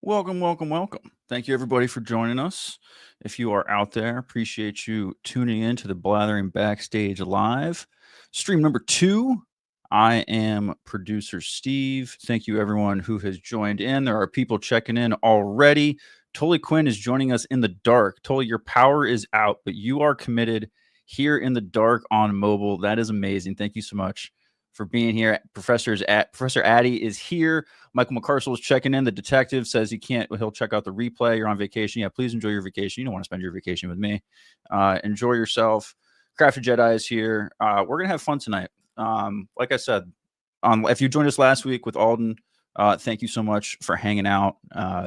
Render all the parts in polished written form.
Welcome, welcome, welcome. Thank you, everybody, for joining us. If you are out there, appreciate you tuning in to the Blathering Backstage Live. Stream number 2. I am producer Steve. Thank you, everyone who has joined in. There are people checking in already. Tully Quinn is joining us in the dark. Tully, your power is out, but you are committed here in the dark on mobile. That is amazing. Thank you so much for being here. Professor Addy is here. Michael McCarcel is checking in. The detective says he can't. He'll check out the replay. You're on vacation. Yeah, please enjoy your vacation. You don't want to spend your vacation with me. Enjoy yourself. Crafted Jedi is here. We're gonna have fun tonight. Like I said, if you joined us last week with Alden, thank you so much for hanging out.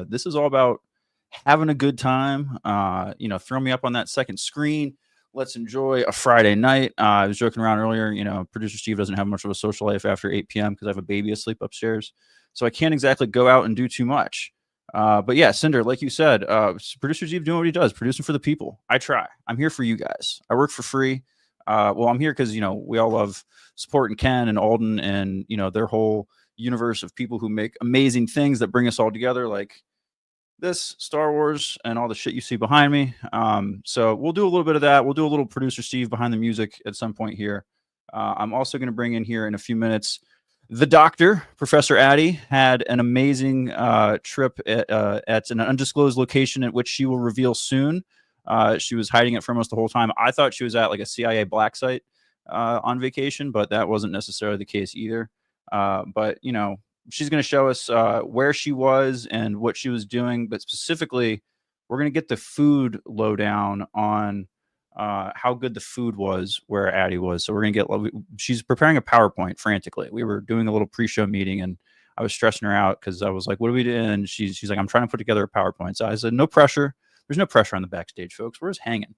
This is all about having a good time. Throw me up on that second screen. Let's enjoy a Friday night. I was joking around earlier. Producer Steve doesn't have much of a social life after 8 p.m. because I have a baby asleep upstairs. So I can't exactly go out and do too much. But yeah, Cinder, like you said, producer Steve doing what he does, producing for the people. I try. I'm here for you guys. I work for free. I'm here because, we all love supporting Ken and Alden and, their whole universe of people who make amazing things that bring us all together, like this Star Wars and all the shit you see behind me. So we'll do a little bit of that. We'll do a little producer Steve behind the music at some point here. I'm also going to bring in here in a few minutes the doctor, Professor Addy, had an amazing trip at an undisclosed location at which she will reveal soon. She was hiding it from us the whole time. I thought she was at like a CIA black site on vacation, but that wasn't necessarily the case either. But she's going to show us where she was and what she was doing. But specifically, we're going to get the food lowdown on how good the food was where Addie was. So we're going to get, she's preparing a PowerPoint frantically. We were doing a little pre-show meeting and I was stressing her out because I was like, what are we doing? And she's like, I'm trying to put together a PowerPoint. So I said, no pressure. There's no pressure on the backstage, folks. We're just hanging.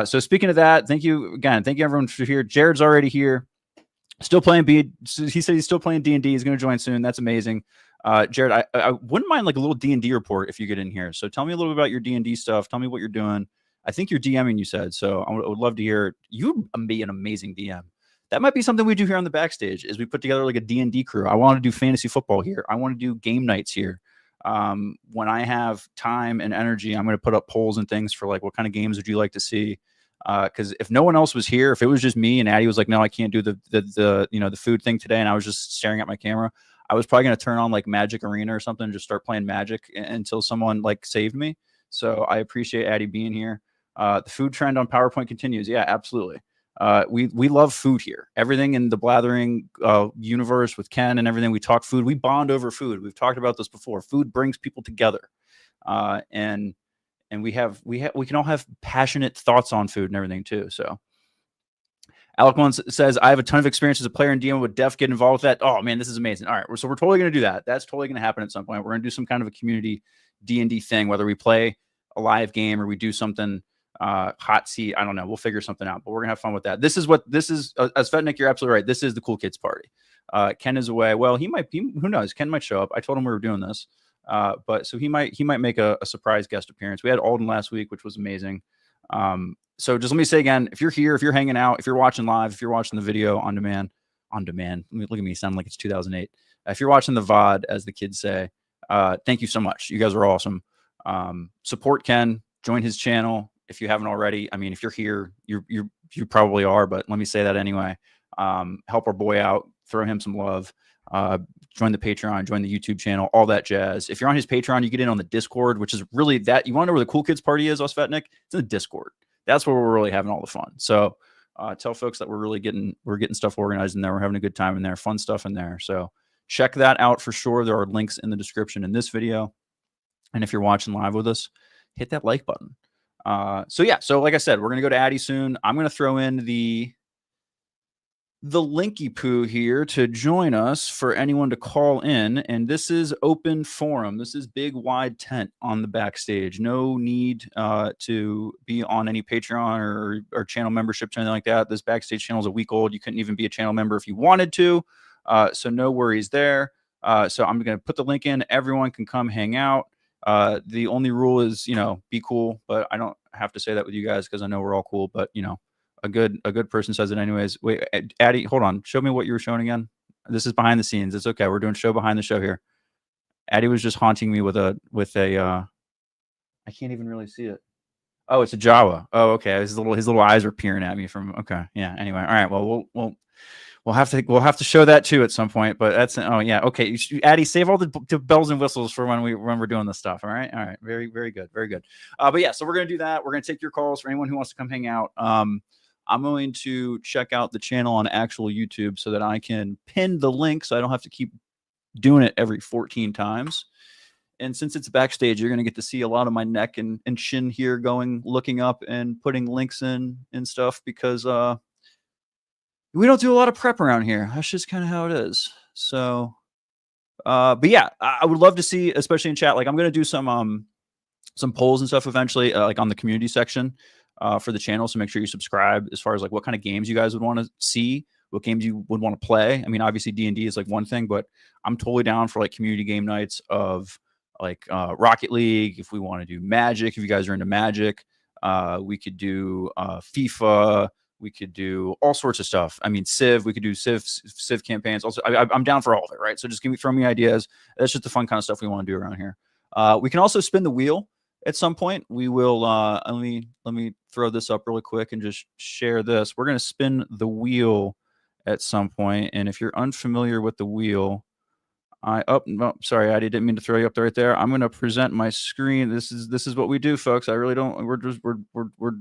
So speaking of that, thank you again. Thank you everyone for here. Jared's already here. Still playing B. He said he's still playing D&D. He's going to join soon. That's amazing. Jared, I wouldn't mind like a little D&D report if you get in here. So tell me a little bit about your D&D stuff. Tell me what you're doing. I think you're DMing, you said. So I would love to hear. You be an amazing DM. That might be something we do here on the backstage is we put together like a D&D crew. I want to do fantasy football here. I want to do game nights here. When I have time and energy, I'm going to put up polls and things for like, what kind of games would you like to see? Because if no one else was here, if it was just me and Addie was like, no, I can't do the food thing today, and I was just staring at my camera, I was probably going to turn on like Magic Arena or something and just start playing Magic until someone like saved me. So I appreciate Addie being here. The food trend on PowerPoint continues. Yeah, absolutely. We love food here. Everything in the Blathering universe with Ken and everything. We talk food. We bond over food. We've talked about this before. Food brings people together, and we can all have passionate thoughts on food and everything too. So Alec One says, I have a ton of experience as a player in DM. Would Def get involved with that? Oh man, this is amazing. All right. So we're totally going to do that. That's totally going to happen at some point. We're going to do some kind of a community D&D thing, whether we play a live game or we do something hot seat. I don't know. We'll figure something out, but we're going to have fun with that. This is as Svetnik, you're absolutely right. This is the cool kids party. Ken is away. Well, he might be, who knows? Ken might show up. I told him we were doing this. But so he might make a surprise guest appearance. We had Alden last week, which was amazing. So just let me say again, if you're here, if you're hanging out, if you're watching live, if you're watching the video on demand, look at me sound like it's 2008. If you're watching the VOD, as the kids say, thank you so much. You guys are awesome. Support Ken, join his channel if you haven't already. I mean, if you're here, you probably are, but let me say that anyway. Help our boy out, throw him some love. Join the Patreon, join the YouTube channel, all that jazz. If you're on his Patreon, you get in on the Discord, which is really that. You want to know where the cool kids party is, Osvetnik? It's in the Discord. That's where we're really having all the fun. So tell folks that we're getting stuff organized in there. We're having a good time in there, fun stuff in there. So check that out for sure. There are links in the description in this video. And if you're watching live with us, hit that like button. So like I said, we're going to go to Addie soon. I'm going to throw in the linky poo here to join us for anyone to call in. And this is open forum. This is big wide tent on the backstage. No need to be on any Patreon or channel memberships or anything like that. This backstage channel is a week old. You couldn't even be a channel member if you wanted to. So no worries there. So I'm going to put the link in. Everyone can come hang out. The only rule is, be cool, but I don't have to say that with you guys because I know we're all cool, but a good person says it anyways. Wait, Addie, hold on. Show me what you were showing again. This is behind the scenes. It's okay. We're doing show behind the show here. Addie was just haunting me with a I can't even really see it. Oh, it's a Jawa. Oh, okay. His little eyes were peering at me from. Okay, yeah. Anyway, all right. Well, we'll have to show that too at some point. But that's yeah. Okay, Addie, save all the bells and whistles for when we're doing this stuff. All right, all right. Very good, very good. But yeah, so we're gonna do that. We're gonna take your calls for anyone who wants to come hang out. I'm going to check out the channel on actual YouTube so that I can pin the link, so I don't have to keep doing it every 14 times. And since it's backstage, you're going to get to see a lot of my neck and chin here looking up and putting links in and stuff, because we don't do a lot of prep around here. That's just kind of how it is. So, but yeah, I would love to see, especially in chat, like I'm going to do some polls and stuff eventually, like on the community section for the channel. So make sure you subscribe as far as like what kind of games you guys would want to see, what games you would want to play. I mean, obviously D&D is like one thing, but I'm totally down for like community game nights of like Rocket League. If we want to do Magic, if you guys are into Magic, we could do FIFA. We could do all sorts of stuff. I mean, Civ. We could do Civ campaigns. Also, I'm down for all of it, right? So just throw me ideas. That's just the fun kind of stuff we want to do around here. We can also spin the wheel at some point. We will. Let me throw this up really quick and just share this. We're gonna spin the wheel at some point, and if you're unfamiliar with the wheel, no, sorry, I didn't mean to throw you up there right there. I'm gonna present my screen. This is what we do, folks. I really don't. We're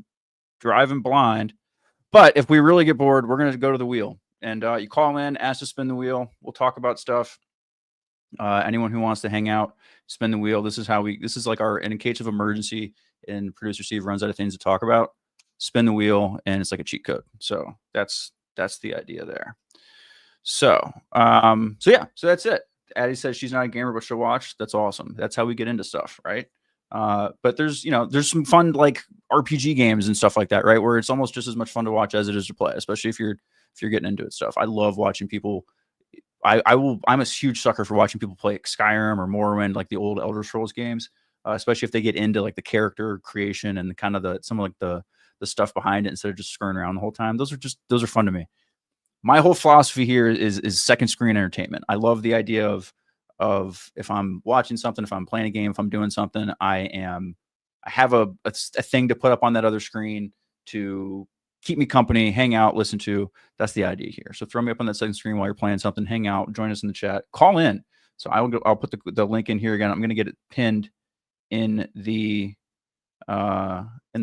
driving blind. But if we really get bored, we're going to go to the wheel, and you call in, ask to spin the wheel. We'll talk about stuff. Anyone who wants to hang out, spin the wheel. This is like in case of emergency and producer Steve runs out of things to talk about, spin the wheel, and it's like a cheat code. So that's the idea there. So yeah, so that's it. Addie says she's not a gamer, but she'll watch. That's awesome. That's how we get into stuff, right? But there's some fun like RPG games and stuff like that, right? Where it's almost just as much fun to watch as it is to play, especially if you're getting into it stuff. I love watching people. I'm a huge sucker for watching people play Skyrim or Morrowind, like the old Elder Scrolls games, especially if they get into like the character creation and kind of some of like the stuff behind it instead of just screwing around the whole time. Those are fun to me. My whole philosophy here is second screen entertainment. I love the idea of if I'm watching something, if I'm playing a game, if I'm doing something, I have a thing to put up on that other screen to keep me company, hang out, listen to. That's the idea here. So throw me up on that second screen while you're playing something, hang out, join us in the chat, call in. So I'll put the link in here again. I'm going to get it pinned in the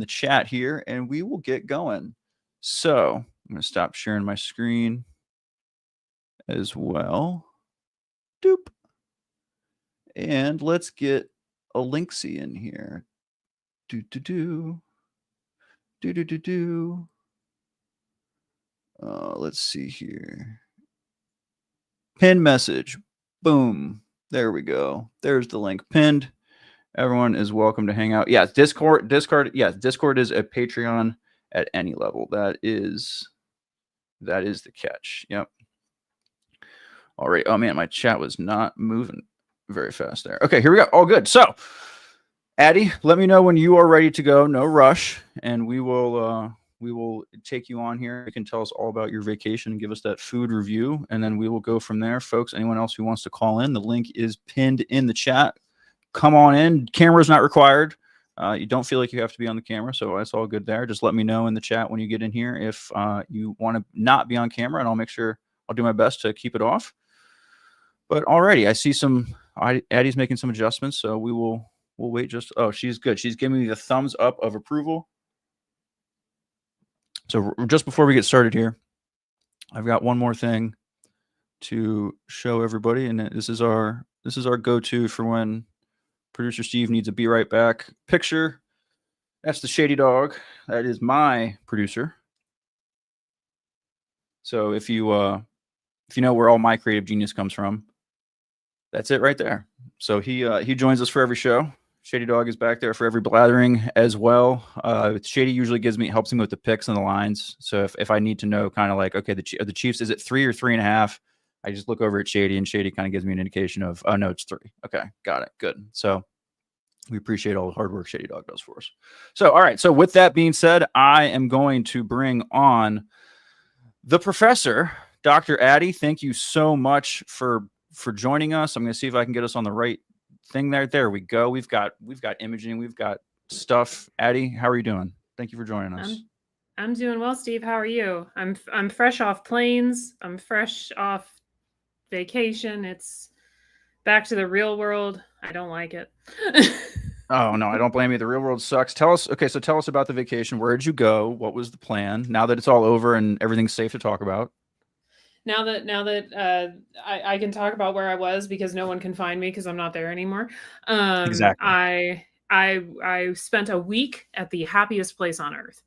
chat here, and we will get going. So I'm going to stop sharing my screen as well. Doop. And let's get a Linksy in here. Let's see here. Pin message. Boom. There we go. There's the link pinned. Everyone is welcome to hang out. Yeah, Discord. Yeah, Discord is a Patreon at any level. That is the catch. Yep. All right. Oh man, my chat was not moving very fast there. Okay, here we go. All good. So, Addie, let me know when you are ready to go. No rush, and we will take you on here. You can tell us all about your vacation and give us that food review, and then we will go from there, folks. Anyone else who wants to call in, the link is pinned in the chat. Come on in. Camera's not required. You don't feel like you have to be on the camera, so that's all good there. Just let me know in the chat when you get in here if you want to not be on camera, and I'll do my best to keep it off. But already, I see Addie's making some adjustments, so we'll wait just. Oh, she's good. She's giving me the thumbs up of approval. So just before we get started here, I've got one more thing to show everybody, and this is our go-to for when producer Steve needs a be right back picture. That's the Shady Dog. That is my producer. So if you know where all my creative genius comes from, that's it right there. So he joins us for every show. Shady Dog is back there for every blathering as well. Shady usually helps me with the picks and the lines. So if I need to know kind of like, okay, the Chiefs, is it 3 or 3.5? I just look over at Shady, and Shady kind of gives me an indication of, oh no, it's 3. Okay, got it. Good. So we appreciate all the hard work Shady Dog does for us. So, all right. So with that being said, I am going to bring on the professor, Dr. Addie. Thank you so much for joining us. I'm going to see if I can get us on the right thing there we go. We've got imaging, we've got stuff. Addie, how are you doing? Thank you for joining us. I'm doing well, Steve. How are you? I'm fresh off planes. I'm fresh off vacation. It's back to the real world. I don't like it. Oh no, I don't blame you. The real world sucks. Tell us, okay, so tell us about the vacation. Where did you go? What was the plan? Now that it's all over and everything's safe to talk about. Now that I can talk about where I was because no one can find me because I'm not there anymore. Exactly. I spent a week at the happiest place on earth,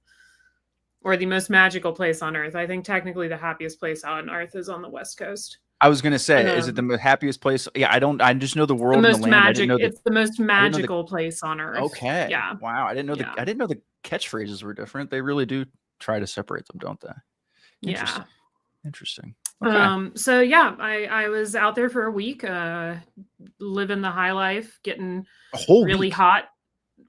or the most magical place on earth. I think technically the happiest place on earth is on the West Coast. I was gonna say, is it Um, the happiest place? Yeah, I don't. I just know the the world and the most land. I didn't magic. know the. It's the most I didn't know the. magical place on earth. Okay. Yeah, Wow. I didn't know the. yeah, I didn't know the catchphrases were different. They really do try to separate them, don't they? yeah. Interesting. Interesting. Okay. So yeah, I was out there for a week, living the high life, getting A whole really week. hot,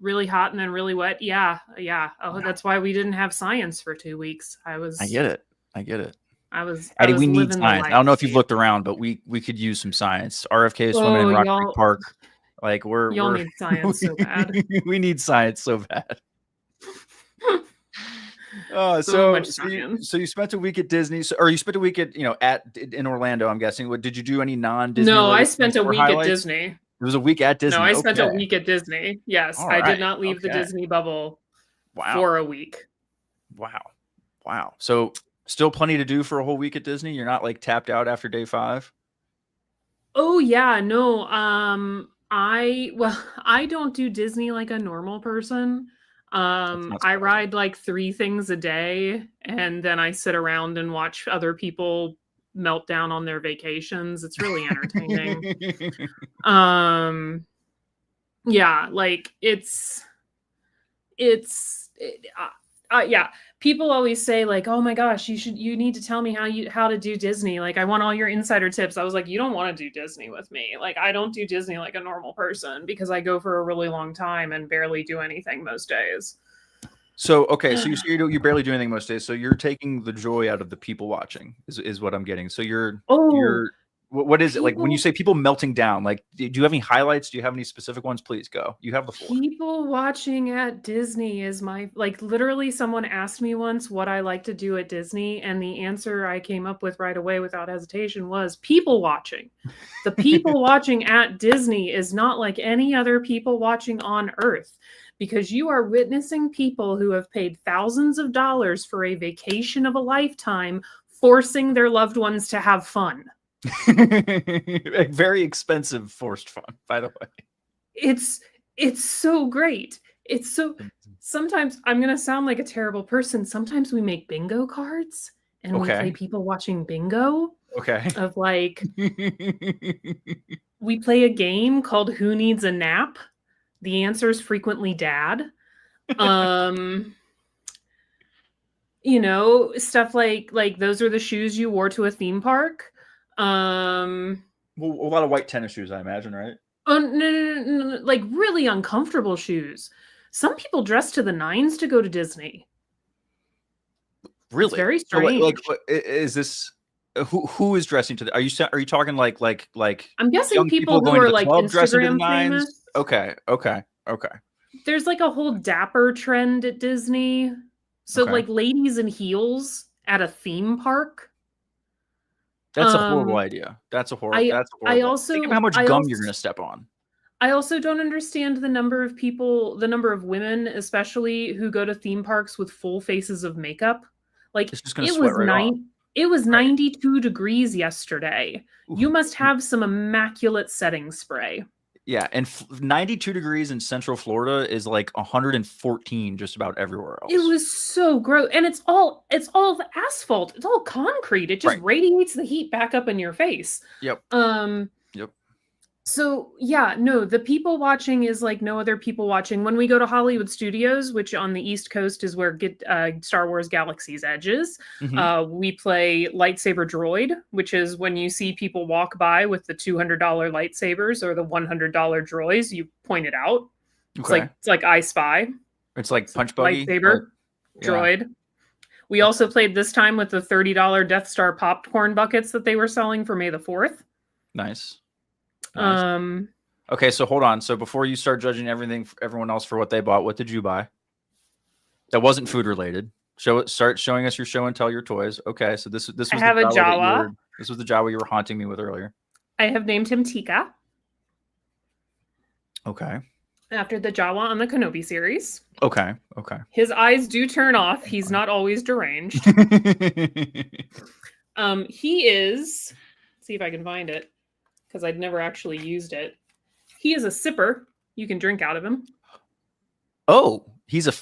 and then really wet. Yeah, yeah. Oh, Wow. that's why we didn't have science for 2 weeks. I get it. I get it. I Eddie, we was need living the science. I life, don't know if you've Steve. looked around, but we could use some science. RFK is swimming in Oh, Rock Creek y'all, Park. Like y'all we're need science so bad. we need science so bad. So much science. So you spent a week at Disney, or you spent a week at in Orlando. I'm guessing. What did you do? Any non-Disney No, I related things spent a that were week at highlights? Disney. It was a week at No, Disney. I spent a Okay. week at Disney. Yes, All I did right. not leave the Okay. Disney bubble Wow. for a week. Wow. Wow. So still plenty to do for a whole week at Disney. You're not like tapped out after day 5. Oh yeah, no. I don't do Disney like a normal person. That's not I surprising. ride like 3 things a day and then I sit around and watch other people melt down on their vacations. It's really entertaining. Um yeah, like yeah, people always say like, oh my gosh, you need to tell me how to do Disney, like I want all your insider tips. I was like, you don't want to do Disney with me. Like I don't do Disney like a normal person because I go for a really long time and barely do anything most days. So okay, so you barely do anything most days. So you're taking the joy out of the people watching is what I'm getting. So Oh, you're what is it like when you people say people melting down? Like, do you have any highlights? Do you have any specific ones? Please go. You have the floor. People watching at Disney is my like literally someone asked me once what I like to do at Disney, and the answer I came up with right away without hesitation was people watching. The people watching at Disney is not like any other people watching on Earth because you are witnessing people who have paid thousands of dollars for a vacation of a lifetime forcing their loved ones to have fun. Very expensive forced fun, by the way. It's it's so great. It's so sometimes I'm going to sound like a terrible person. Sometimes we make bingo cards and we play Okay. people watching bingo Okay. of like we play a game called Who Needs a Nap? The answer is frequently dad. Um stuff like those are the shoes you wore to a theme park. Um Well, a lot of white tennis shoes, I imagine, right? Oh, no, like really uncomfortable shoes. Some people dress to the nines to go to Disney. It's Really? very So strange. is this who is dressing to the are you talking like I'm guessing young people people who going to are the like club dressing to the Instagram nines? famous. Okay. Okay. Okay. There's like a whole dapper trend at Disney. So Okay. like ladies in heels at a theme park. That's a horrible Um idea. That's I I horrible. Think of how also much I gum you're also gonna step on. I also don't understand the number of women, especially who go to theme parks with full faces of makeup. Like It's just gonna sweat right off. it was Right. 92 degrees yesterday. You Oof. must have some immaculate setting spray. Yeah, and 92 degrees in Central Florida is like 114 just about everywhere It else. was so gross. And it's all the asphalt. It's all concrete. It just Right. radiates the heat back up in your face. Yep. Um Yep. So yeah, no, the people watching is like no other people watching. When we go to Hollywood Studios, which on the East Coast is where Star Wars Galaxy's Edge is, Mhm. we play Lightsaber Droid, which is when you see people walk by with the $200 lightsabers or the $100 droids, you point it out. Okay. It's like I Spy. It's like It's a punch buggy, but lightsaber yeah. droid. We Okay. also played this time with the $30 Death Star popcorn buckets that they were selling for May the 4th. Nice. Nice. Um Okay, so hold on. So before you start judging everyone else for what they bought, what did you buy? That wasn't food related. Start showing us your show and tell your toys. Okay, so this was I the have a Jawa Jawa. this was the Jawa you were haunting me with earlier. I have named him Tika Okay. after the Jawa on the Kenobi series. Okay. Okay. His eyes do turn off. He's not always deranged. He is, let's see if I can find it, because I'd never actually used it. He is a sipper. You can drink out of him. Oh, he's a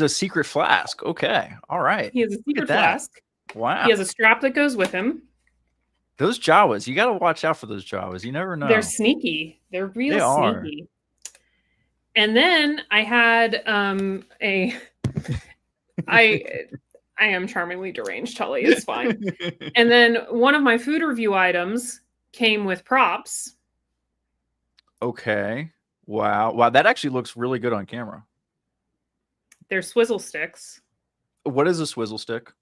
secret flask. Okay. All right. He has a secret flask. Wow. He has a strap that goes with him. Those Jawas, you got to watch out for those Jawas. You never know. They're sneaky. They're real sneaky. And then I had I am charmingly deranged, Tully. It's fine. And then one of my food review items came with props. Okay. Wow. Wow. That actually looks really good on camera. They're swizzle sticks. What is a swizzle stick?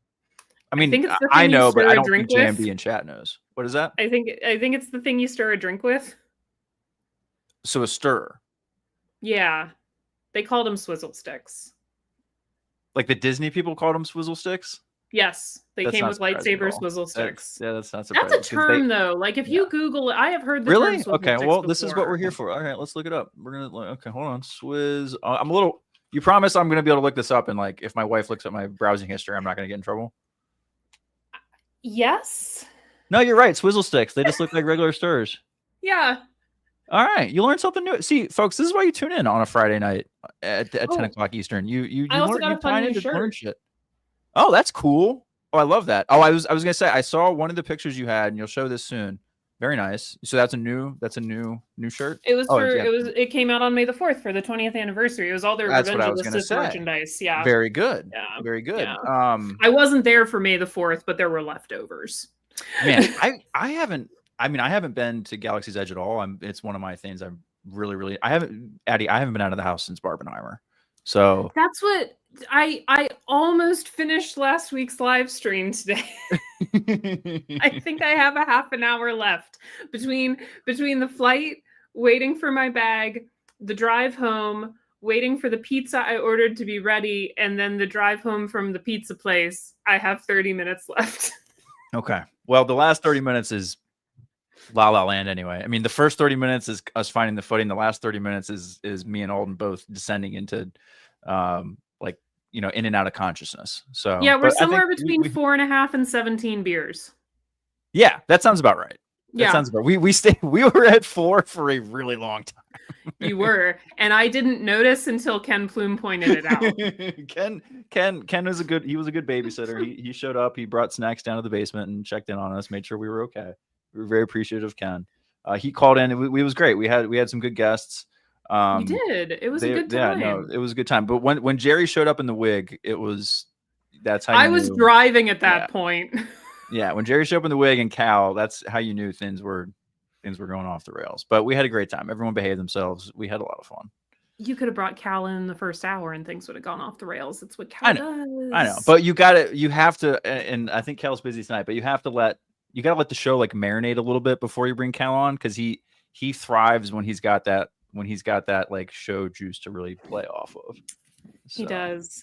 I mean, think it's the I thing know, you but stir I a don't drink think with. JMB in chat knows. What is that? I think it's the thing you stir a drink with. So a stirrer. Yeah. They called them swizzle sticks. Like the Disney people called them swizzle sticks? Yes. They came with lightsaber swizzle sticks. That's not surprising. That's a term, though. Like, if you Google it, I have heard the term really? swizzle Okay, sticks well, this is what before. we're here for. All right, let's look it up. We're going to, okay, hold on. Swizz. I'm a little, you promise I'm going to be able to look this up, and like, if my wife looks at my browsing history, I'm not going to get in trouble? Yes. No, you're right. Swizzle sticks. They just look like regular stirrers. Yeah. All right, you learned something new. See, folks, this is why you tune in on a Friday night at 10 o'clock Eastern. You I also got a fun new to learn shirt. shit. Oh, that's cool. Oh, I love that. Oh, I was gonna say I saw one of the pictures you had, and you'll show this soon. Very nice. So that's a new shirt. It was it came out on May the 4th for the 20th anniversary. It was all their Revenge of the Sith merchandise. Yeah. Very good. Yeah. Very good. Yeah. I wasn't there for May the 4th, but there were leftovers. Man, I haven't been to Galaxy's Edge at all. It's one of my things. I'm really I haven't been out of the house since Barbenheimer. So that's what I almost finished last week's live stream today. I think I have a half an hour left between the flight, waiting for my bag, the drive home, waiting for the pizza I ordered to be ready, and then the drive home from the pizza place. I have 30 minutes left. Okay. Well, the last 30 minutes is La La Land anyway. I mean, the first 30 minutes is us finding the footing. The last 30 minutes is me and Alden both descending into in and out of consciousness. So yeah, we're somewhere between 4.5 and 17 beers. Yeah, that sounds about right. That sounds about we were at 4 for a really long time. You were, and I didn't notice until Ken Plume pointed it out. Ken was a good babysitter. He showed up, he brought snacks down to the basement and checked in on us, made sure we were okay. We were very appreciative of Ken. He called in. It was great. We had some good guests. You did. It was a good time. Yeah, no, it was a good time. But when Jerry showed up in the wig, that's how I was driving at that point. Yeah, when Jerry showed up in the wig and Cal, that's how you knew things were going off the rails. But we had a great time. Everyone behaved themselves. We had a lot of fun. You could have brought Cal in the first hour and things would have gone off the rails. That's what Cal does. I know. But you have to, and I think Cal's busy tonight, but you got to let the show like marinate a little bit before you bring Cal on, because he thrives when he's got that like show juice to really play off of. So.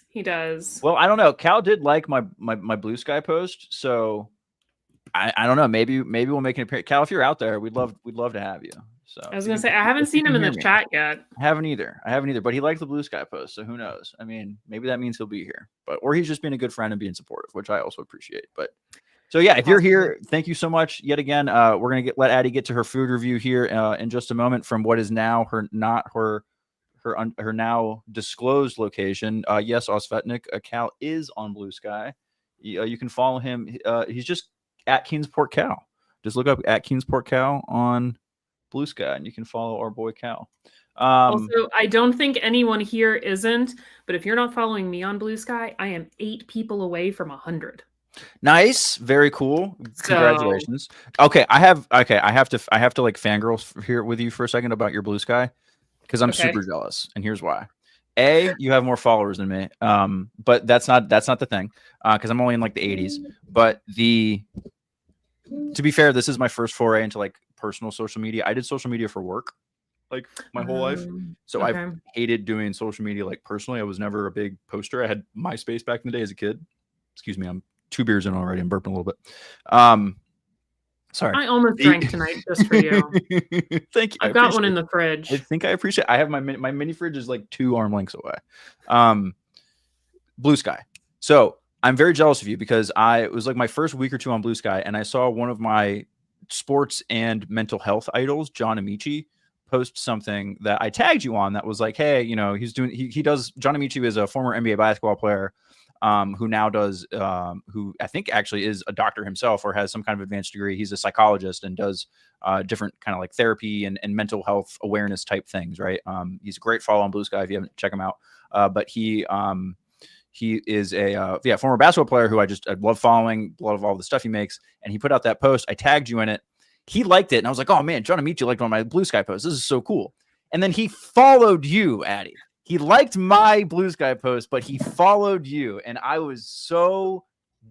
He does. Well, I don't know. Cal did like my Blue Sky post, so I don't know. Maybe we'll make an appearance. Cal, if you're out there, we'd love to have you. So I was gonna say I haven't seen him in the chat yet. I haven't either. But he liked the Blue Sky post, so who knows? I mean, maybe that means he'll be here, or he's just being a good friend and being supportive, which I also appreciate. But so yeah, if you're here, thank you so much yet again. We're gonna let Addie get to her food review here in just a moment from what is now her now disclosed location. Yes, Osvetnik, Cal is on Blue Sky. You can follow him. He's just at Keensport Cal. Just look up at Keensport Cal on Blue Sky, and you can follow our boy Cal. Also, I don't think anyone here isn't, but if you're not following me on Blue Sky, I am 8 people away from 100. Nice, very cool. Congratulations. Okay, I have to like fangirl here with you for a second about your Blue Sky, because I'm super jealous, and here's why. You have more followers than me, but that's not the thing, because I'm only in like the 80s. But to be fair, this is my first foray into like personal social media. I did social media for work, like my whole life. So I've Okay. hated doing social media like personally. I was never a big poster. I had MySpace back in the day as a kid. Excuse me, I'm 2 beers in already. I'm burping a little bit. Sorry. I almost drank tonight just for you. Thank you. I I've got one appreciate in it. the fridge. I think I appreciate. I have my mini fridge is like 2 arm lengths away. Blue Sky. So I'm very jealous of you because it was like my first week or 2 on Blue Sky, and I saw one of my sports and mental health idols, John Amici, post something that I tagged you on that was like, hey, you know, he does. John Amici is a former NBA basketball player who now does, who I think actually is a doctor himself or has some kind of advanced degree. He's a psychologist and does different kind of like therapy and mental health awareness type things, right? He's a great follow on Blue Sky if you haven't check him out. But he is a former basketball player who I love following, love all the stuff he makes. And he put out that post. I tagged you in it. He liked it, and I was like, "Oh man, John Amici liked one of my Blue Sky posts. This is so cool." And then he followed you, Addie. He liked my Blue Sky post, but he followed you, and I was so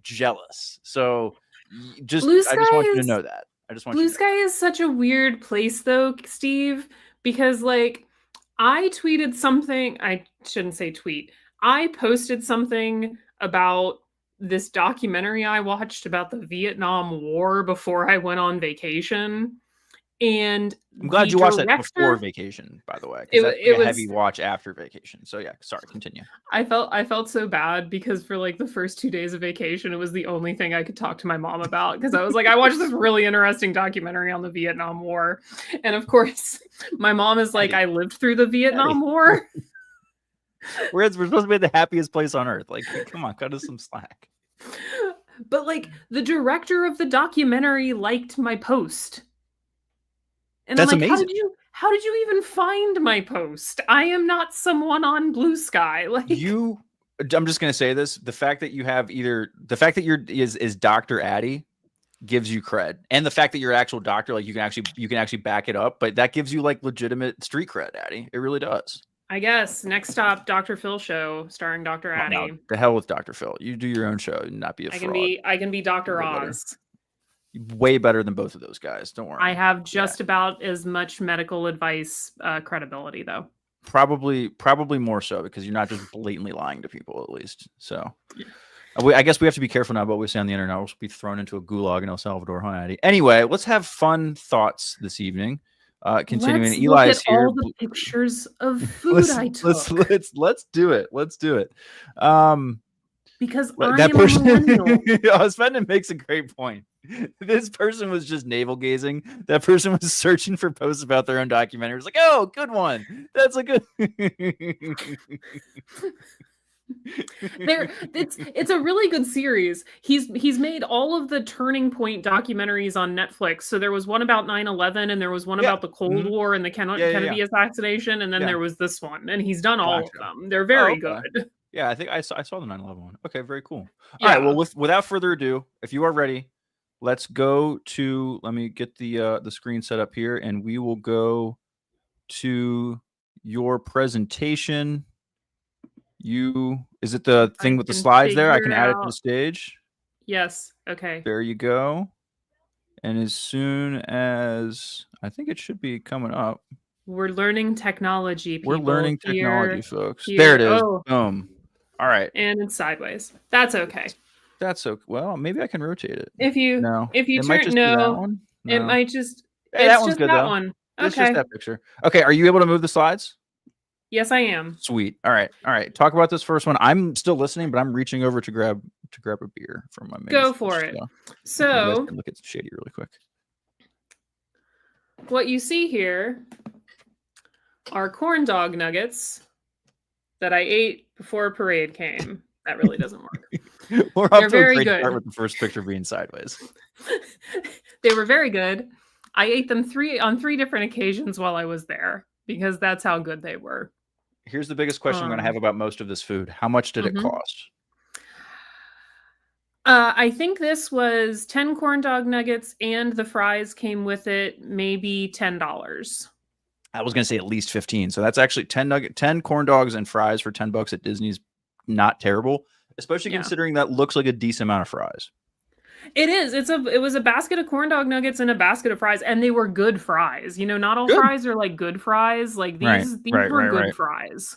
jealous. So I just want you to know that. I just want you Blue to know Sky is such a weird place, though, Steve, because like I tweeted something. I shouldn't say tweet. I posted something about this documentary I watched about the Vietnam War before I went on vacation. And I'm glad the you watched that before director, vacation, by the way, because that's it like a heavy was watch after vacation. So yeah, sorry, continue. I felt so bad because for like the first 2 days of vacation, it was the only thing I could talk to my mom about because I was like, I watched this really interesting documentary on the Vietnam War. And of course, my mom is like, Eddie. I lived through the Vietnam Eddie. War. We're supposed to be the happiest place on earth. Like, come on, cut us some slack. But like the director of the documentary liked my post. And That's I'm like, amazing. how did you even find my post? I am not someone on Blue Sky. Like I'm just gonna say this: the fact that you have the fact that is Dr. Addie gives you cred, and the fact that you're an actual doctor, like you can actually back it up. But that gives you like legitimate street cred, Addie. It really does. I guess next stop, Dr. Phil show starring Dr. Well, Addie. no, the hell with Dr. Phil. You do your own show and not be a fraud. I can be Dr. Oz. Way better than both of those guys. Don't worry. I have just about as much medical advice credibility, though. Probably more so because you're not just blatantly lying to people, at least. So, I guess we have to be careful now about what we say on the internet. We'll be thrown into a gulag in El Salvador, huh, Addie? Anyway, let's have fun thoughts this evening. Continuing, let's Eli's look at here. all the pictures of food I took. Let's do it. Let's do it. Because that I am a millennial. Sven makes a great point. This person was just navel gazing. That person was searching for posts about their own documentary. It's like, oh, good one. That's a good. It's a really good series. He's made all of the Turning Point documentaries on Netflix. So there was one about 9/11 and there was one about the Cold War and the Kennedy assassination, and then there was this one. And he's done all of them. They're very good. Yeah, I think I saw the 9/11 one. Okay, very cool. All right, well, without further ado, if you are ready, let's go to. Let me get the screen set up here, and we will go to your presentation. Is it the thing with the slides there? I can add it to the stage. Yes. Okay. There you go. And as soon as I think it should be coming up. We're learning technology, people. We're learning technology, folks. There it is. Oh. Boom. All right. And it's sideways. That's okay. That's okay. Well, maybe I can rotate it. If you turn no, it might just hey, that one's good that though. one. It's just that picture. Okay, are you able to move the slides? Yes, I am. Sweet. All right. Talk about this first one. I'm still listening, but I'm reaching over to grab a beer from my. Go for it. So look at Shady really quick. What you see here are corn dog nuggets that I ate before parade came. That really doesn't work. We're off to a great start with the first picture being sideways. They were very good. I ate them on three different occasions while I was there because that's how good they were. Here's the biggest question I'm going to have about most of this food. How much did it cost? I think this was 10 corn dog nuggets and the fries came with it, maybe $10. I was going to say at least 15. So that's actually 10 corn dogs and fries for $10 at Disney's not terrible, especially considering that looks like a decent amount of fries. It is. It was a basket of corn dog nuggets and a basket of fries, and they were good fries. You know, not all Good. fries are like good fries. Like Right. these Right. were Right. good Right. fries.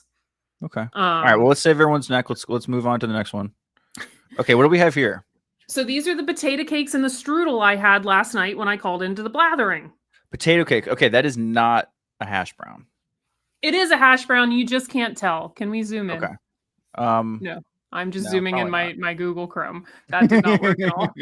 Okay. All right. Well, let's save everyone's neck. Let's move on to the next one. Okay. What do we have here? So these are the potato cakes and the strudel I had last night when I called into the Blathering. Potato cake. Okay, that is not a hash brown. It is a hash brown. You just can't tell. Can we zoom in? Okay. No, I'm just No, zooming in probably my Google Chrome. That did not work at all.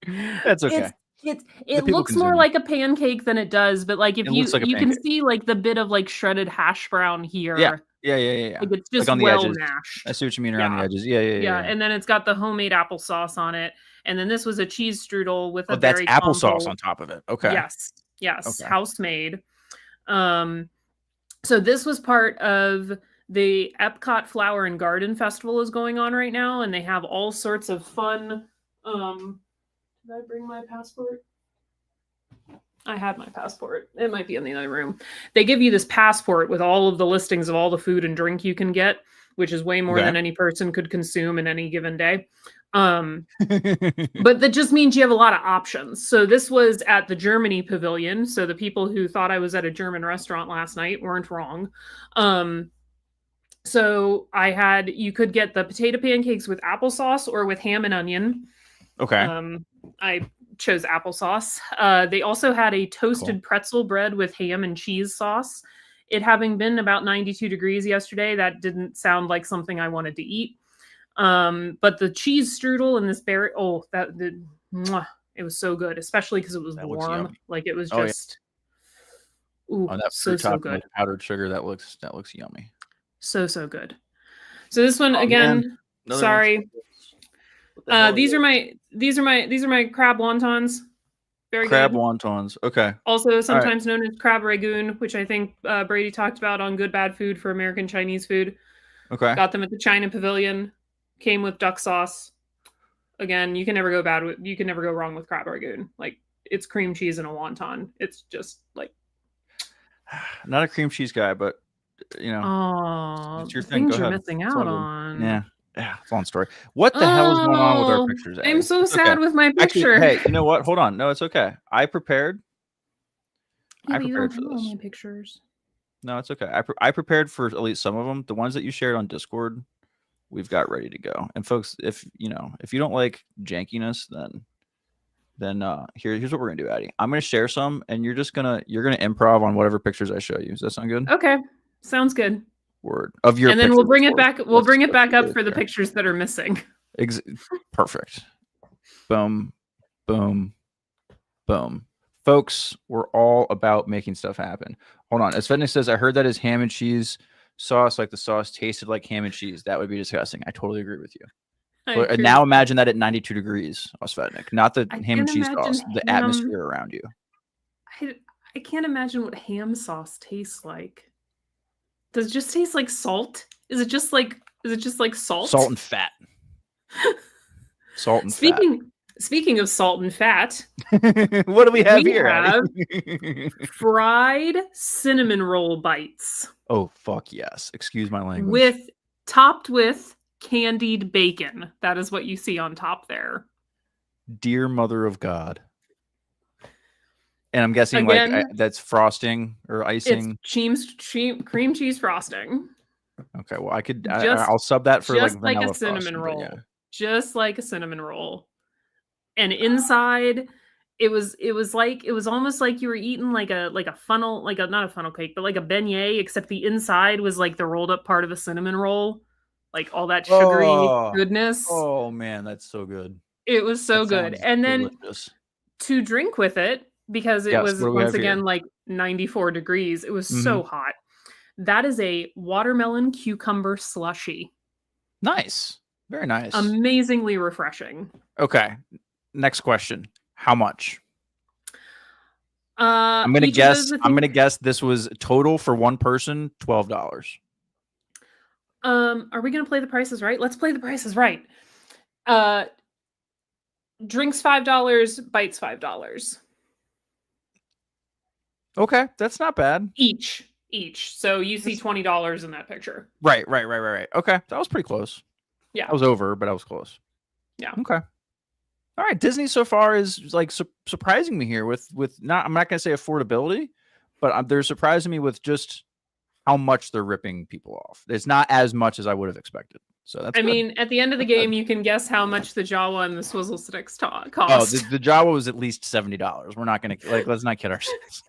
not. That's okay. The It people looks can more zoom in. like a pancake than it does, but like if It looks like a you can pancake. see like the bit of like shredded hash brown here. Yeah. Yeah. Yeah. Yeah. Yeah. Like it's Like just on the well edges. I mashed. see what you mean around the Yeah. edges. Yeah. Yeah. Yeah. Yeah, Yeah. and then it's got the homemade applesauce on it. And then this was a cheese strudel with Oh, a that's very applesauce combo. on top of it. Okay. Yes. Yes, Okay. house made. So this was part of the Epcot Flower and Garden Festival is going on right now, and they have all sorts of fun. Did I bring my passport? I had my passport. It might be in the other room. They give you this passport with all of the listings of all the food and drink you can get, which is way more Okay. than any person could consume in any given day. But that just means you have a lot of options. So this was at the Germany Pavilion. So the people who thought I was at a German restaurant last night weren't wrong. So you could get the potato pancakes with applesauce or with ham and onion. Okay. I chose applesauce. They also had a toasted pretzel bread with ham and cheese sauce. It having been about 92 degrees yesterday, that didn't sound like something I wanted to eat. But the cheese strudel and this berry, it was so good, especially because it was warm. Like it was just, ooh, that so topping good. with powdered sugar, that looks yummy. So good. So this one again, sorry. These are my crab wontons. Very crab good. wontons. Okay. Also sometimes known as crab ragoon, which I think Brady talked about on Good Bad Food for American Chinese food. Okay. Got them at the China Pavilion. Came with duck sauce. Again, you can never go wrong with crab ragoon. Like it's cream cheese and a wonton. It's just like not a cream cheese guy, but you know, it's your thing. Go you're ahead. missing out on. Yeah, it's a long story. What the hell is going on with our pictures? I'm so sad with my picture. Actually, hey, you know what? Hold on. No, it's okay. I prepared. Yeah, I prepared for this. My pictures. No, it's okay. I prepared for at least some of them. The ones that you shared on Discord, we've got ready to go. And folks, if you don't like jankiness, then here's what we're gonna do, Addie. I'm gonna share some, and you're gonna improv on whatever pictures I show you. Does that sound good? Okay, sounds good. Word of your. And then we'll bring it back. We'll bring it back up for the pictures that are missing. Perfect. Boom, boom, boom. Folks, we're all about making stuff happen. Hold on. Svetnik says, I heard that his ham and cheese sauce, like the sauce tasted like ham and cheese. That would be disgusting. I totally agree with you. But now imagine that at 92 degrees, Svetnik. Not the ham and cheese sauce, the atmosphere around you. I can't imagine what ham sauce tastes like. Does it just taste like salt? Is it just like salt? Salt and fat. Salt and fat. Speaking of salt and fat, what do we have here? Have fried cinnamon roll bites. Oh, fuck yes. Excuse my language. Topped with candied bacon. That is what you see on top there. Dear Mother of God. And I'm guessing again, that's frosting or icing. It's cream cheese frosting. Okay, well I'll sub that for just like vanilla a cinnamon frosting, roll. Yeah. Just like a cinnamon roll. And inside it was almost like you were eating like a funnel, not a funnel cake, but like a beignet, except the inside was like the rolled up part of a cinnamon roll. Like all that sugary goodness. Oh man, that's so good. It was so good. And then to drink with it, because it was once again like 94 degrees. It was so hot. That is a watermelon cucumber slushy. Nice. Very nice. Amazingly refreshing. Okay. Next question. How much? I'm gonna guess this was total for one person, $12. Are we gonna play the prices right? Let's play the prices right. Drinks $5, bites $5. Okay, that's not bad. Each. So you see $20 in that picture. Right. Okay, that was pretty close. Yeah, I was over, but I was close. Yeah. Okay. All right, Disney so far is like surprising me here with not. I'm not going to say affordability, but they're surprising me with just how much they're ripping people off. It's not as much as I would have expected. So that's I good. mean, at the end of the That's good. game, you can guess how much the Jawa and the swizzle sticks Oh, cost. the Jawa was at least $70. We're not gonna like let's not kid ourselves.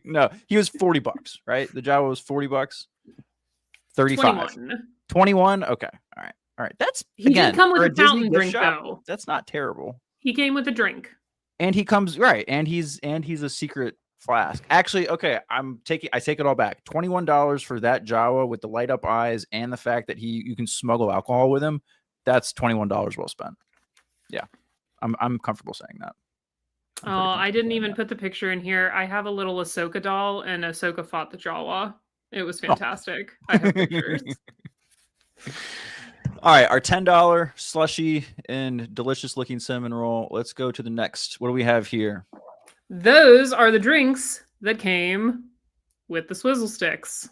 No, he was $40, right? The Jawa was $40. 35. 21. 21. Okay. All right. All right. That's He did again come with for a a Disney fountain gift drink, shop. though. That's not terrible. He came with a drink. And he comes right, and he's a secret flask. Actually, okay, I take it all back. $21 for that Jawa with the light up eyes and the fact that you can smuggle alcohol with him. That's $21 well spent. Yeah. I'm comfortable saying that. Oh, I didn't even put the picture in here. I have a little Ahsoka doll, and Ahsoka fought the Jawa. It was fantastic. I have pictures. All right, our $10 slushy and delicious looking cinnamon roll. Let's go to the next. What do we have here? Those are the drinks that came with the swizzle sticks.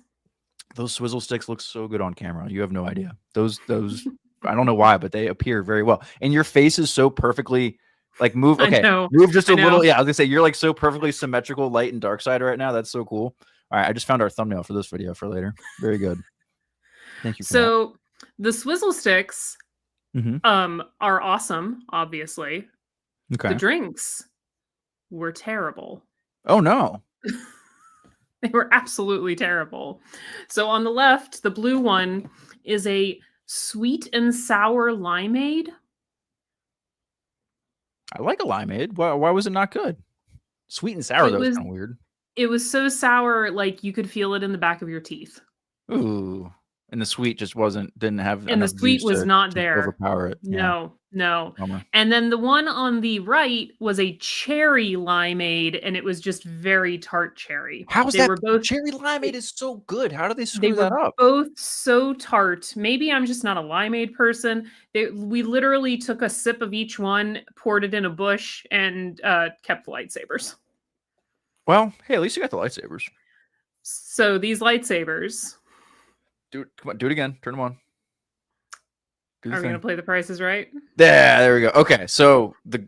Those swizzle sticks look so good on camera. You have no idea. Those I don't know why, but they appear very well. And your face is so perfectly like move. Okay, move just a little. Yeah, I was gonna say you're like so perfectly symmetrical, light and dark side right now. That's so cool. All right, I just found our thumbnail for this video for later. Very good. Thank you. So the swizzle sticks are awesome, obviously. Okay. The drinks were terrible. Oh no. They were absolutely terrible. So on the left, the blue one is a sweet and sour limeade. I like a limeade. Why was it not good? Sweet and sour, though, is kind of weird. It was so sour, like you could feel it in the back of your teeth. Ooh. And the sweet just didn't have and the sweet was not there. Overpower it. No. And then the one on the right was a cherry limeade, and it was just very tart cherry. How is that? Cherry limeade is so good. How do they screw that up? Both so tart. Maybe I'm just not a limeade person. We literally took a sip of each one, poured it in a bush, and kept the lightsabers. Well, hey, at least you got the lightsabers. So these lightsabers. Come on, do it again. Turn them on. Are we gonna play The Price is Right? Yeah, there we go. Okay, so the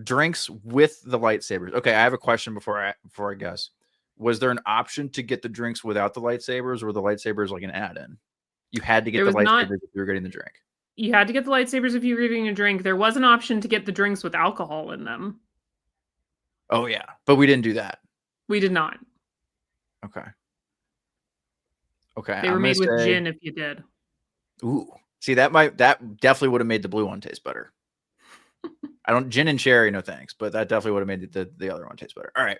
drinks with the lightsabers. Okay, I have a question before I guess. Was there an option to get the drinks without the lightsabers, or the lightsabers like an add-in? You had to get the lightsabers if you were getting the drink. You had to get the lightsabers if you were getting a drink. There was an option to get the drinks with alcohol in them. Oh yeah, but we didn't do that. We did not. Okay. Okay. They were made with gin if you did. Ooh. See, that definitely would have made the blue one taste better. Gin and cherry, no thanks, but that definitely would have made the other one taste better. All right.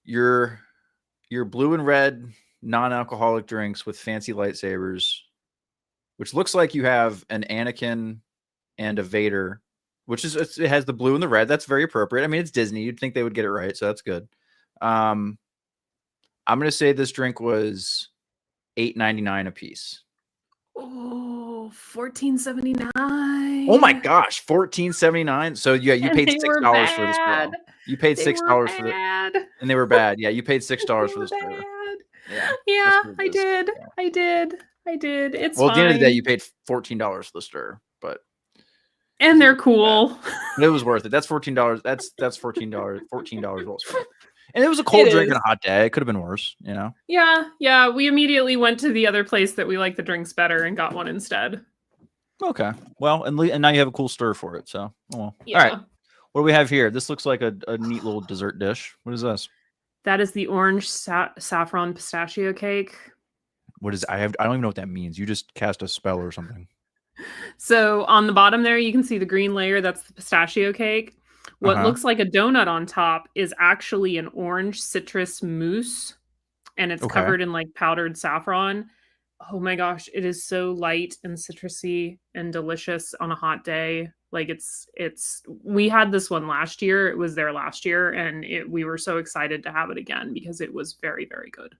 Your blue and red non-alcoholic drinks with fancy lightsabers, which looks like you have an Anakin and a Vader, which is it has the blue and the red. That's very appropriate. I mean, it's Disney. You'd think they would get it right, so that's good. I'm going to say this drink was $8.99 a piece. Oh, $14.79. Oh my gosh, $14.79. So yeah, you paid $6 for this girl. You paid $6 for the, and they were bad. Yeah, you paid $6 for this girl. Yeah, I did. It's well, at the end of the day, you paid $14 for the stir, and they're cool. But it was worth it. That's $14. That's $14. $14 well spent. And it was a cold drink on a hot day. It could have been worse, you know? Yeah. We immediately went to the other place that we like the drinks better and got one instead. Okay. Well, and now you have a cool stir for it. So, well. Yeah. All right. What do we have here? This looks like a neat little dessert dish. What is this? That is the orange saffron pistachio cake. What is it? I don't even know what that means. You just cast a spell or something. So on the bottom there, you can see the green layer. That's the pistachio cake. What looks like a donut on top is actually an orange citrus mousse, and it's covered in like powdered saffron. Oh my gosh, it is so light and citrusy and delicious on a hot day. Like we had this one last year. It was there last year, and we were so excited to have it again because it was very, very good.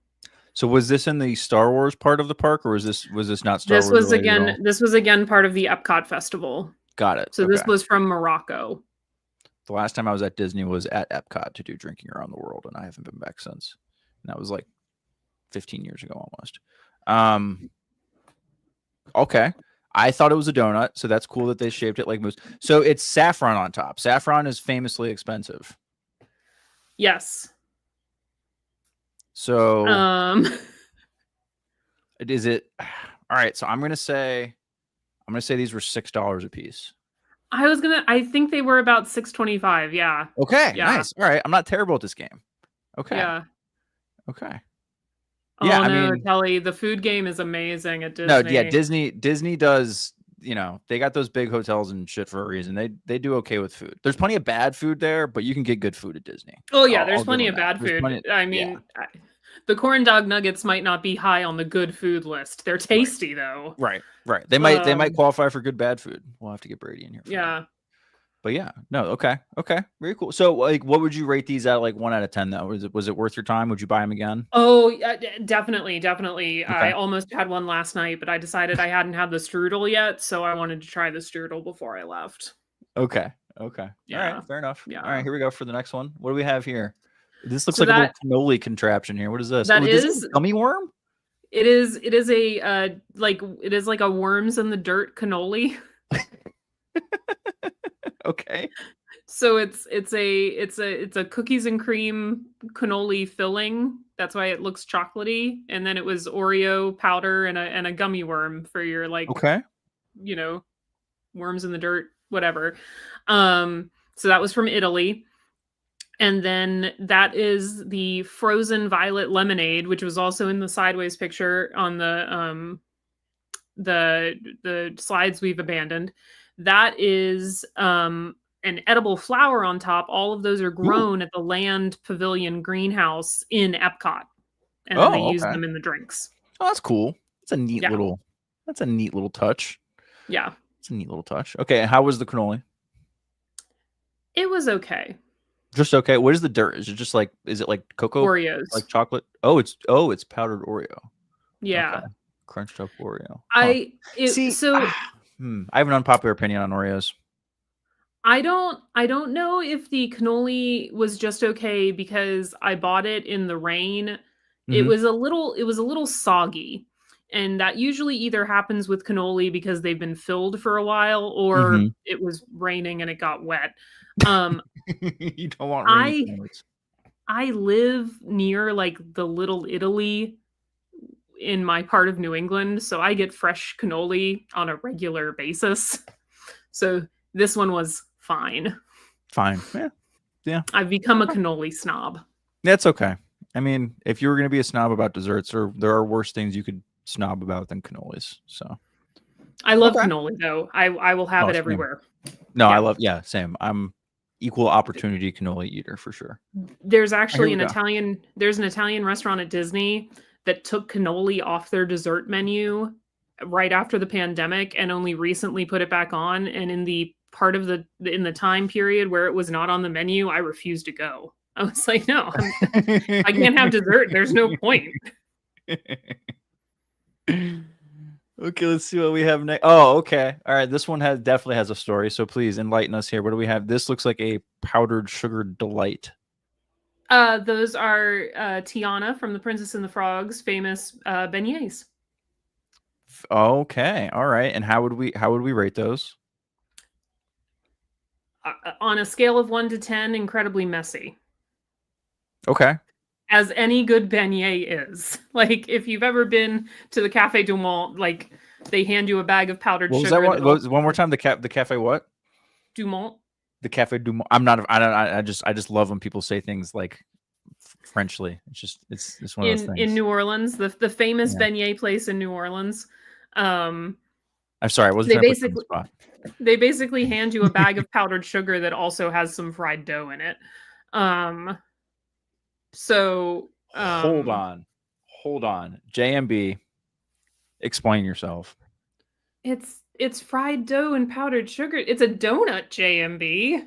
So was this in the Star Wars part of the park, or was this not Star Wars? This was again part of the Epcot Festival. Got it. So this was from Morocco. The last time I was at Disney was at Epcot to do Drinking Around the World, and I haven't been back since. And that was like 15 years ago almost. Okay. I thought it was a donut, so that's cool that they shaped it like moose. So it's saffron on top. Saffron is famously expensive. Yes. So Um, is it all right? So I'm gonna say these were $6 a piece. I think they were about 6.25. Yeah. Okay, Yeah. nice. All right, I'm not terrible at this game. Okay, Yeah. okay. Yeah, Oh I no, mean, Kelly, the food game is amazing at no, yeah, Disney. Disney does. They got those big hotels and shit for a reason. They do okay with food. There's plenty of bad food there, but you can get good food at Disney. Oh yeah, I'll there's give plenty them of that. bad There's food. plenty. I Yeah, mean, the corn dog nuggets might not be high on the good food list. They're right, tasty though. right. They might Um, qualify for good bad food. We'll have to get Brady in here for that. yeah. But yeah, no, okay, very cool. So like, what would you rate these at? Like 1 out of 10 though? Was it worth your time? Would you buy them again? Oh, yeah, definitely, definitely. I Okay, almost had one last night, but I decided I hadn't had the strudel yet, so I wanted to try the strudel before I left. okay. All right, Yeah. fair enough. All Yeah. right, here we go for the next one. What do we have here? This looks So like a little that cannoli contraption here. What is this? that Oh, this is is a gummy worm? it is a it is like a worms in the dirt cannoli. Okay. So it's a cookies and cream cannoli filling. That's why it looks chocolatey. And then it was Oreo powder and a gummy worm for your like, Okay. you know, worms in the dirt, whatever. So that was from Italy. And then that is the frozen violet lemonade, which was also in the sideways picture on the slides we've abandoned. That is an edible flower on top. All of those are Ooh. grown at the Land Pavilion greenhouse in Epcot, and then they Oh, use okay. them in the drinks. Oh, that's cool. Yeah, That's a neat little touch. yeah, It's a neat little touch. Okay, how was the cannoli? it was okay. Just okay. What is the dirt? Is it like cocoa, Oreos, like chocolate? It's powdered Oreo. Okay. yeah. Crunched up Oreo. Huh. I it See, so I have an unpopular opinion on Oreos. I don't know if the cannoli was just okay because I bought it in the rain. Mhm. It was a little soggy. And that usually either happens with cannoli because they've been filled for a while or Mhm. it was raining and it got wet. Um You don't want rainy I cannolis. I live near like the Little Italy in my part of New England, so I get fresh cannoli on a regular basis. So this one was fine. Fine. Yeah. Yeah. I've become a cannoli snob. That's okay. I mean, if you were going to be a snob about desserts, or there are worse things you could snob about than cannolis. So I love okay. cannoli though. I will have Oh, it same. everywhere. No, Yeah. same. I'm equal opportunity cannoli eater for sure. There's Here actually we go. There's an Italian restaurant at Disney that took cannoli off their dessert menu right after the pandemic and only recently put it back on, and in the part of in the time period where it was not on the menu, I refused to go. I was like, "No, I can't have dessert. There's no point." Okay, let's see what we have next. Oh, okay. All right. This one definitely has a story. So please enlighten us here. What do we have? This looks like a powdered sugar delight. Those are Tiana from The Princess and the Frog's famous beignets. Okay. All right. And how would we rate those? On a scale of 1 to 10, incredibly messy. Okay. As any good beignet is. Like, if you've ever been to the Cafe Du Monde, like, they hand you a bag of powdered What was sugar. that one? One more time? The cafe what? Du Monde. The cafe du Monde. I'm not. I don't. I just love when people say things like Frenchly. It's one of those In things. New Orleans, the famous Yeah. beignet place in New Orleans. I'm sorry. I wasn't They trying to put you on the basically spot. they basically hand you a bag of powdered sugar that also has some fried dough in it. So Hold on. JMB, explain yourself. it's fried dough and powdered sugar. It's a donut, JMB.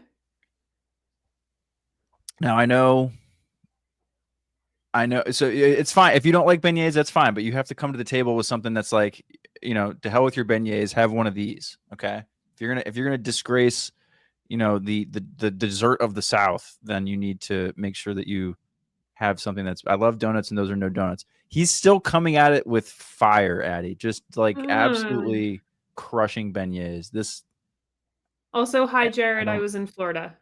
Now I know. So it's fine if you don't like beignets. That's fine, but you have to come to the table with something that's like, to hell with your beignets. Have one of these, okay? If you're gonna disgrace, the dessert of the South, then you need to make sure that you have something that's. I love donuts, and those are no donuts. He's still coming at it with fire, Addy. Just like Mm. absolutely crushing beignets. This Also, hi, I Jared. I don't. was in Florida.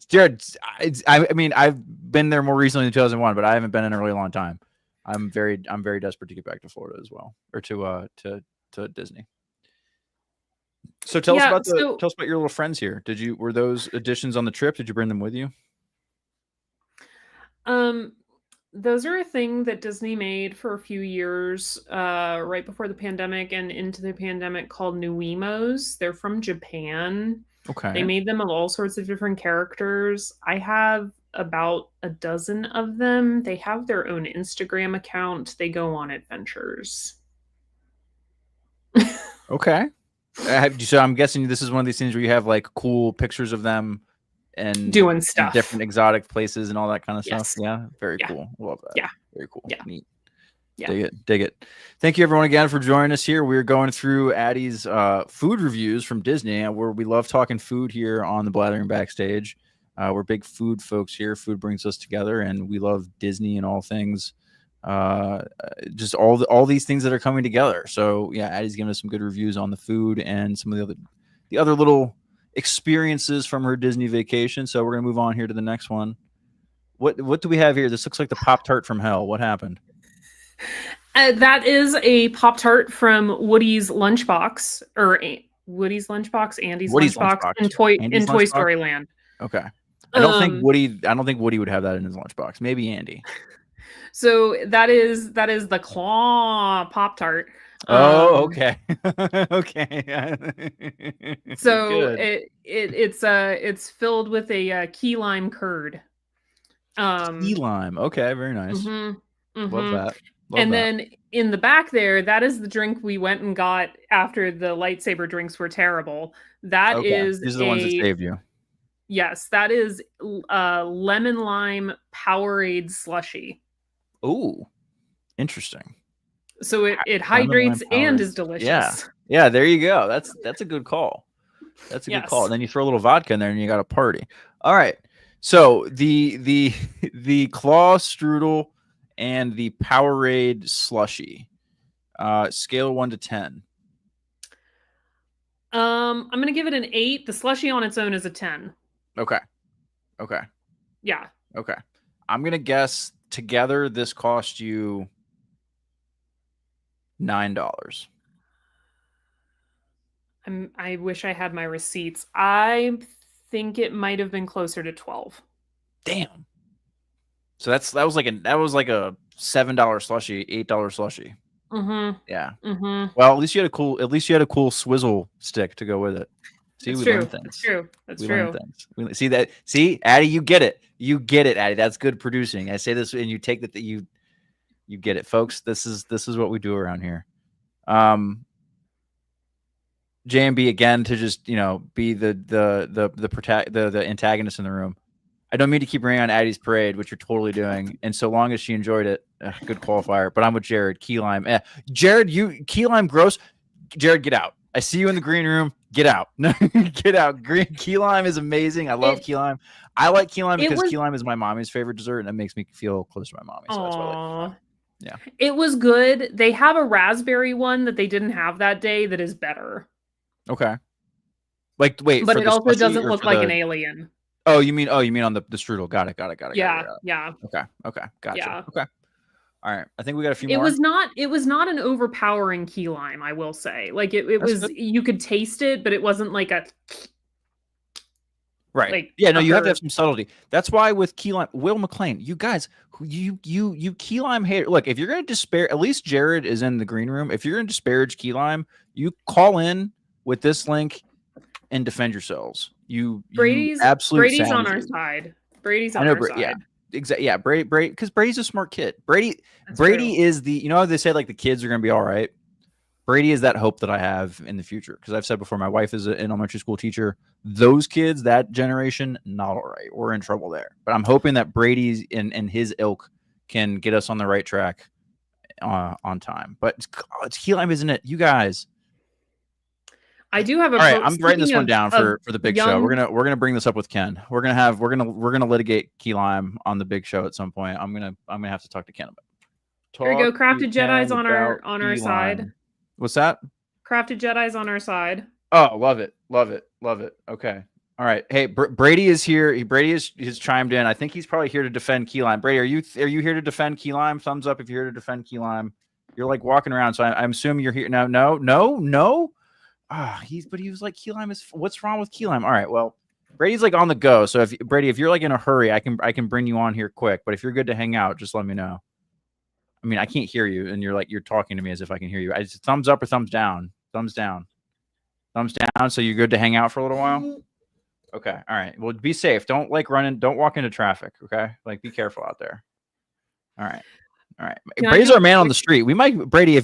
Jared, I mean, I've been there more recently than 2001, but I haven't been in a really long time. I'm very desperate to get back to Florida as well, or to Disney. So tell us Yeah, about so your little friends here. Were those additions on the trip? Did you bring them with you? um those are a thing that Disney made for a few years, right before the pandemic and into the pandemic, called Nuimos. They're from Japan. They Okay. made them of all sorts of different characters. I have about a dozen of them. They have their own Instagram account. They go on adventures. Okay. So I'm guessing this is one of these things where you have like cool pictures of them and Doing in stuff. different exotic places and all that kind of stuff. Yes. Yeah, very Yeah. cool. Love that. Yeah. Very cool. Yeah. Neat. Yeah. Dig it. Dig it. Thank you everyone again for joining us here. We're going through Addie's food reviews from Disney, where we love talking food here on the Blathering Backstage. We're big food folks here. Food brings us together, and we love Disney and all things. Just all these things that are coming together. So yeah, Addie's giving us some good reviews on the food and some of the other little experiences from her Disney vacation. So we're gonna move on here to the next one. What do we have here? This looks like the Pop-Tart from hell. What happened? That is a Pop Tart from Woody's Lunchbox, or Woody's Lunchbox, Andy's Woody's Lunchbox lunchbox. In Andy's Toy lunchbox. Story Land. Okay. Um, I don't think Woody would have that in his lunchbox. Maybe Andy. so that is the Claw Pop Tart. Oh, okay. Okay. So Good. it's filled with a key lime curd. Key Um, lime. Okay, very nice. Love that. Love And that. then in the back there, that is the drink we went and got after the lightsaber drinks were terrible. That Okay. is These are the ones that saved you. yes, that is lemon lime Powerade slushy. Ooh, interesting. So it Lemon lime hydrates and Powerade. is delicious. Yeah. Yeah, there you go. That's a good call. That's a good call. Yes. And then you throw a little vodka in there and you got a party. All right. So the the claw strudel and the Powerade slushy. Scale of 1 to 10. I'm gonna give it an 8. The slushy on its own is a 10. Okay. Okay. Yeah. Okay. I'm gonna guess together this cost you $9. I wish I had my receipts. I think it might have been closer to 12. Damn. So that was like a $7 slushy, $8 slushy. Mm-hmm. Yeah. Mm-hmm. Well, at least you had a cool swizzle stick to go with it. See, That's we true. learn things. That's true. That's We true. learn things. See that? See, Addie, you get it. You get it, Addie. That's good producing. I say this, and you take that you get it, folks. This is what we do around here. JMB again to just be the antagonist in the room. I don't mean to keep bringing on Addie's parade, which you're totally doing. And so long as she enjoyed it, good qualifier. But I'm with Jared. Key lime. Jared, key lime gross. Jared, get out. I see you in the green room. Get out. Get out. Key lime is amazing. I love key lime. I like key lime because key lime is my mommy's favorite dessert, and it makes me feel close to my mommy. So that's why I like key lime. Yeah. It was good. They have a raspberry one that they didn't have that day that is better. Okay. Like, wait, but it also doesn't look like an alien. Oh, you mean on the strudel. Got it. Yeah. Okay. Gotcha. Yeah. Okay. All right. I think we got a few more. It was not an overpowering key lime, I will say. Like it was good. You could taste it, but it wasn't like a right. Like yeah, no, you have to have some subtlety. That's why with key lime, Will McLean, you guys, you key lime hater. Look, if you're gonna despair, at least Jared is in the green room. If you're gonna disparage key lime, you call in with this link and defend yourselves. Brady's on our side. Brady's on our side. Yeah, exactly. Yeah, Brady, because Brady's a smart kid. Brady is the, how they say like the kids are gonna be all right. Brady is that hope that I have in the future. Because I've said before, my wife is an elementary school teacher. Those kids, that generation, not all right. We're in trouble there. But I'm hoping that Brady's and his ilk can get us on the right track on time. But it's key lime, isn't it? You guys. I do have a. All right, I'm writing this one down for the big show. We're gonna bring this up with Ken. We're gonna litigate key lime on the big show at some point. I'm gonna have to talk to Ken about it. Here we go. Crafted Jedi's on our side. What's that? Crafted Jedi's on our side. Oh, love it, love it, love it. Okay, all right. Hey, Brady is here. Brady has chimed in. I think he's probably here to defend Key Lime. Brady, are you here to defend Key Lime? Thumbs up if you're here to defend Key Lime. You're like walking around, so I'm assuming you're here. No. He was like, Key Lime is. What's wrong with Key Lime? All right, well, Brady's like on the go. So if Brady, if you're like in a hurry, I can bring you on here quick. But if you're good to hang out, just let me know. I mean, I can't hear you, and you're talking to me as if I can hear you. I just thumbs up or thumbs down. Thumbs down. Thumbs down. So you're good to hang out for a little while. Okay. All right. Well, be safe. Don't don't walk into traffic. Okay. Like, be careful out there. All right. All right. Brady's our man on the street. Brady,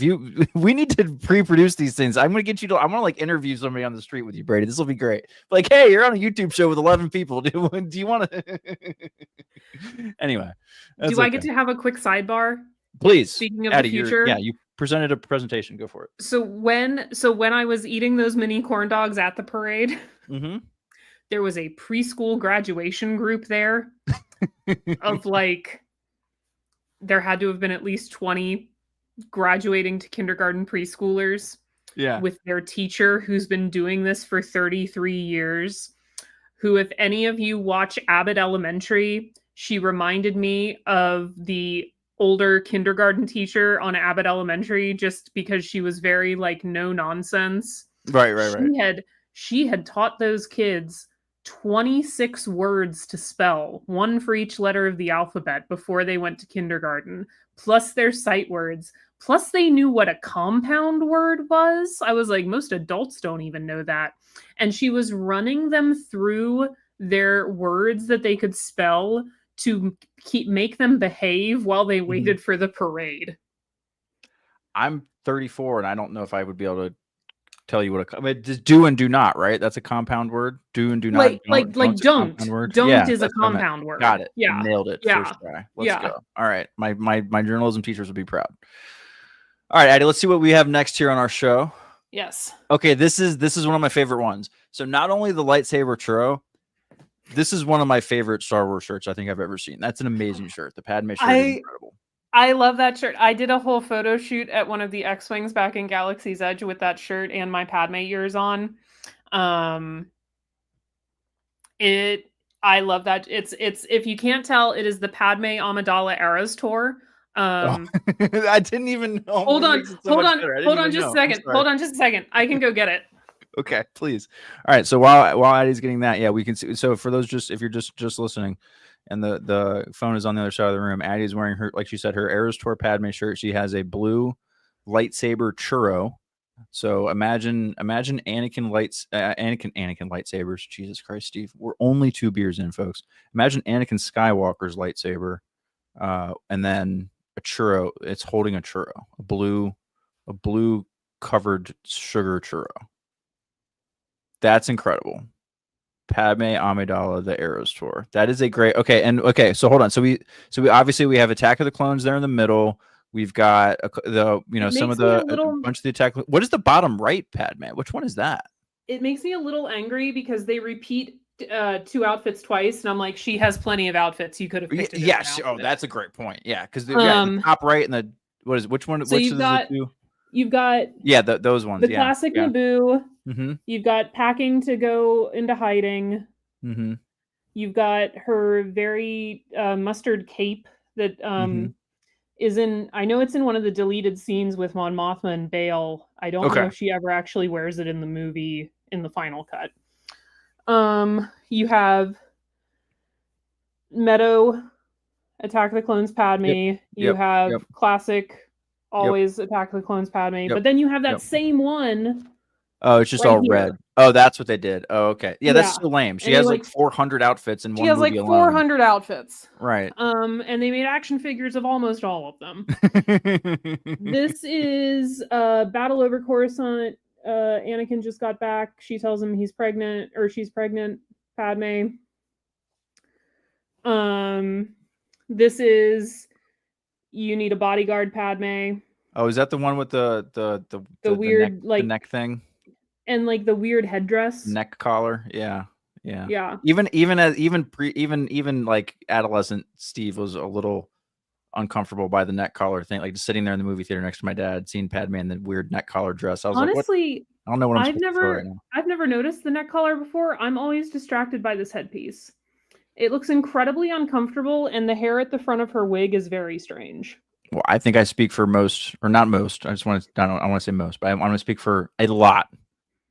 we need to pre-produce these things. I'm going to like interview somebody on the street with you, Brady. This will be great. Like, hey, you're on a YouTube show with 11 people. Do you want to? Anyway. Do I get to have a quick sidebar? Please. Speaking of Addie, the future. You presented a presentation. Go for it. So when I was eating those mini corn dogs at the parade, there was a preschool graduation group there of like, there had to have been at least 20 graduating to kindergarten preschoolers. Yeah. With their teacher who's been doing this for 33 years, who, if any of you watch Abbott Elementary, she reminded me of the older kindergarten teacher on Abbott Elementary, just because she was very like no nonsense. Right. She had taught those kids 26 words to spell, one for each letter of the alphabet, before they went to kindergarten, plus their sight words, plus they knew what a compound word was. I was like, most adults don't even know that. And she was running them through their words that they could spell to make them behave while they waited for the parade. I'm 34 and I don't know if I would be able to tell you what just do and do not, right? That's a compound word. Do and do not. Like don't. Don't is a compound word. Got it. Yeah. Nailed it. Yeah. First try. Let's go. All right. My journalism teachers would be proud. All right, Addie, let's see what we have next here on our show. Yes. Okay, this is one of my favorite ones. So not only the lightsaber churro, this is one of my favorite Star Wars shirts I think I've ever seen. That's an amazing shirt. The Padme shirt is incredible. I love that shirt. I did a whole photo shoot at one of the X-Wings back in Galaxy's Edge with that shirt and my Padme ears on. I love that. It's if you can't tell, it is the Padme Amidala Eras tour. I didn't even know. Hold on just a second. I can go get it. Okay, please. All right. So while Addie's getting that, yeah, we can see. So for those if you're just listening, and the phone is on the other side of the room, Addie's wearing her, like she said, her Eras Tour Padme shirt. She has a blue lightsaber churro. So imagine Anakin lightsabers. Jesus Christ, Steve. We're only 2 beers in, folks. Imagine Anakin Skywalker's lightsaber, and then a churro. It's holding a churro, a blue covered sugar churro. That's incredible. Padme Amidala, the Eras Tour. That is a great. Okay. So hold on. So we obviously we have Attack of the Clones there in the middle. We've got some of the bunch of the Attack. What is the bottom right Padme? Which one is that? It makes me a little angry because they repeat 2 outfits twice, and I'm like, she has plenty of outfits. You could have picked. Yes. Oh, that's a great point. Yeah, because the top right and the which one? So you've got those ones. The classic Naboo. Mm-hmm. You've got packing to go into hiding. Mm-hmm. You've got her very mustard cape that is in. I know it's in one of the deleted scenes with Mon Mothma and Bail. I don't know if she ever actually wears it in the movie in the final cut. You have Meadow, Attack of the Clones Padme. You have classic, always Attack of the Clones Padme. But then you have that same one. Oh, it's just all red. Oh, that's what they did. Oh, okay. Yeah, that's so lame. She has like 400 outfits in one movie alone. She has like 400 outfits. Right. And they made action figures of almost all of them. This is Battle Over Coruscant. Anakin just got back. She tells him she's pregnant. Padme. This is You Need a Bodyguard, Padme. Oh, is that the one with the weird the neck thing? And like the weird headdress, neck collar, yeah. Yeah. Even like adolescent Steve was a little uncomfortable by the neck collar thing. Like just sitting there in the movie theater next to my dad, seeing Padme in the weird neck collar dress. I was like, what? Honestly, I don't know what I'm I've supposed to feel right now. never noticed the neck collar before. I'm always distracted by this headpiece. It looks incredibly uncomfortable, and the hair at the front of her wig is very strange. Well, I think I speak for most, or not most. I just want to. I want to say most, but I want to speak for a lot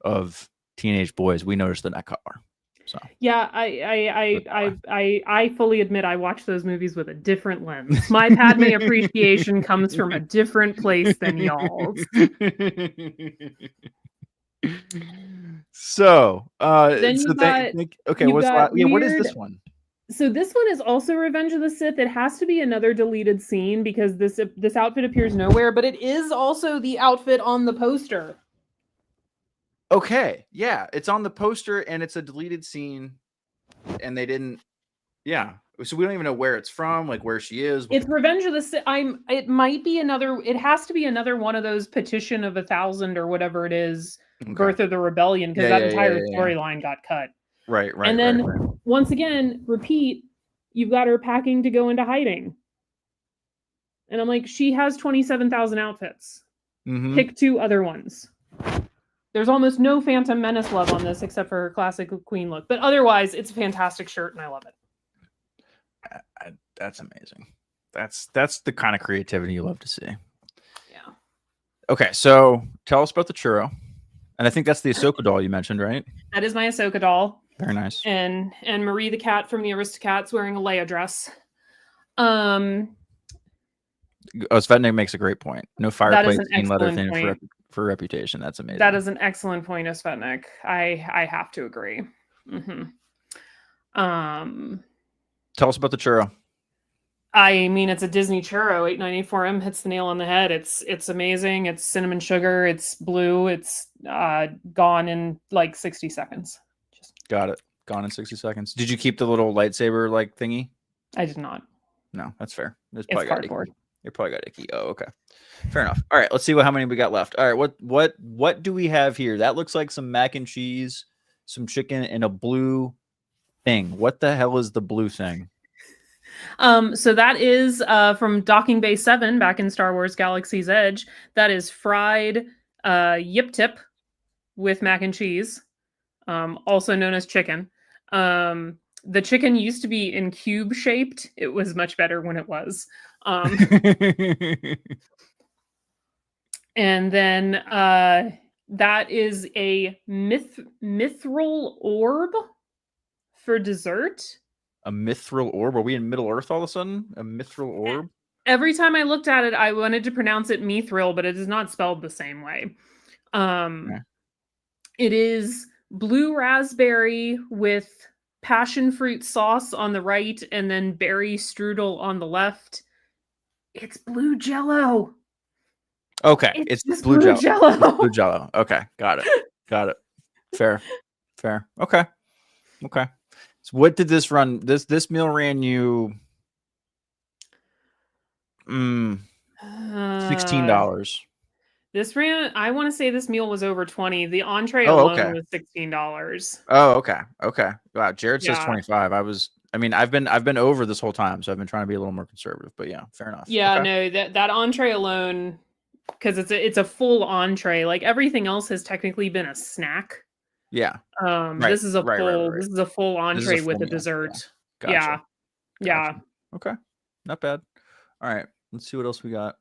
of teenage boys. We noticed the neck collar. So Yeah, I fully admit I watch those movies with a different lens. My Padme appreciation comes from a different place than y'all's. So, Then so okay, you've what's got yeah? What is weird. this one? So this one is also Revenge of the Sith. It has to be another deleted scene because this outfit appears nowhere, but it is also the outfit on the poster. Okay, yeah, it's on the poster and it's a deleted scene, and they didn't. Yeah, so we don't even know where it's from, like where she is. It's Revenge of the Sith. It might be another. It has to be another one of those Petition of 1,000 or whatever it is, Okay. Birth of the Rebellion, because that entire storyline got cut. Right. And then once again, repeat, you've got her packing to go into hiding. And I'm like, she has 27,000 outfits. Mm-hmm. Pick 2 other ones. There's almost no Phantom Menace love on this except for her classic queen look. But otherwise, it's a fantastic shirt and I love it. That's amazing. That's the kind of creativity you love to see. Yeah. Okay, so tell us about the churro. And I think that's the Ahsoka doll you mentioned, right? That is my Ahsoka doll. Very nice. And Marie the cat from the Aristocats wearing a Leia dress. Svetnik makes a great point. No fireplace in leather thing point. for reputation. That's amazing. That is an excellent point, Svetnik. I have to agree. Mm-hmm. Tell us about the churro. I mean, it's a Disney churro. 894M hits the nail on the head. It's amazing. It's cinnamon sugar. It's blue. It's gone in like 60 seconds. Got it. Gone in 60 seconds. Did you keep the little lightsaber like thingy? I did not. No, that's fair. It's cardboard. You're probably got icky. Oh, okay. Fair enough. All right, let's see how many we got left. All right, what do we have here? That looks like some mac and cheese, some chicken, and a blue thing. What the hell is the blue thing? So that is from Docking Bay 7 back in Star Wars Galaxy's Edge. That is fried yip tip with mac and cheese, also known as chicken. The chicken used to be in cube shaped. It was much better when it was. And then that is a mithril orb for dessert. A mithril orb? Are we in Middle Earth all of a sudden? A mithril orb? Every time I looked at it, I wanted to pronounce it mithril, but it is not spelled the same way. Okay. It is blue raspberry with passion fruit sauce on the right and then berry strudel on the left. It's blue Jello. Okay, it's blue Jello. It's blue Jello. Okay, got it. Fair. Okay. So what did this run? This meal ran you $16. This ran. I want to say this meal was over 20. The entree alone was $16. Oh, okay. Wow, Jared says 25. I've been over this whole time, so I've been trying to be a little more conservative. But yeah, fair enough. Yeah, okay. No, that entree alone, because it's a full entree. Like everything else has technically been a snack. Yeah. This is a full. This is a full entree with a dessert. Yeah. Gotcha. Yeah. Okay. Not bad. All right. Let's see what else we got.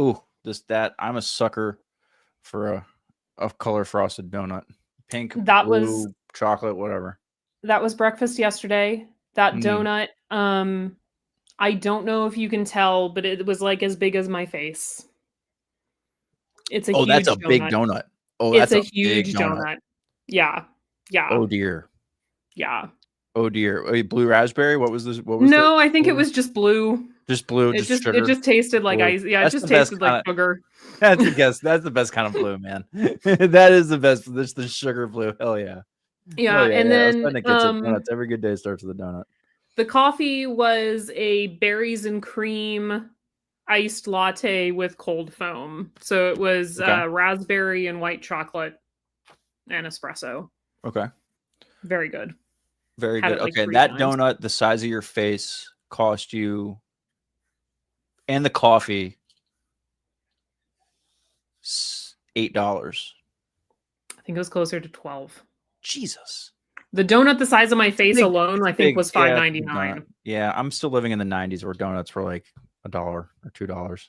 Ooh, I'm a sucker for a color frosted donut. Pink, blue, chocolate, whatever. That was breakfast yesterday. That donut. I don't know if you can tell, but it was like as big as my face. It's a huge that's a donut. Big donut. Oh, that's a huge donut. Yeah. Oh dear. Yeah. Oh dear. Wait, blue raspberry? What was this? No, I think it was just blue. Just blue, just sugar. It just tasted like ice. Yeah, it just tasted like sugar. That's the guess. That's the best kind of blue, man. That is the best. This the sugar blue. Hell yeah. Yeah, and then donuts. Every good day starts with a donut. The coffee was a berries and cream iced latte with cold foam. So it was raspberry and white chocolate and espresso. Okay. Very good. Very good. Okay, that donut, the size of your face, cost you And the coffee, $8. I think it was closer to 12. Jesus. The donut the size of my face Big, alone, I think, big, was yeah, it's a big donut. $5.99. Yeah, I'm still living in the 90s where donuts were like $1 or $2.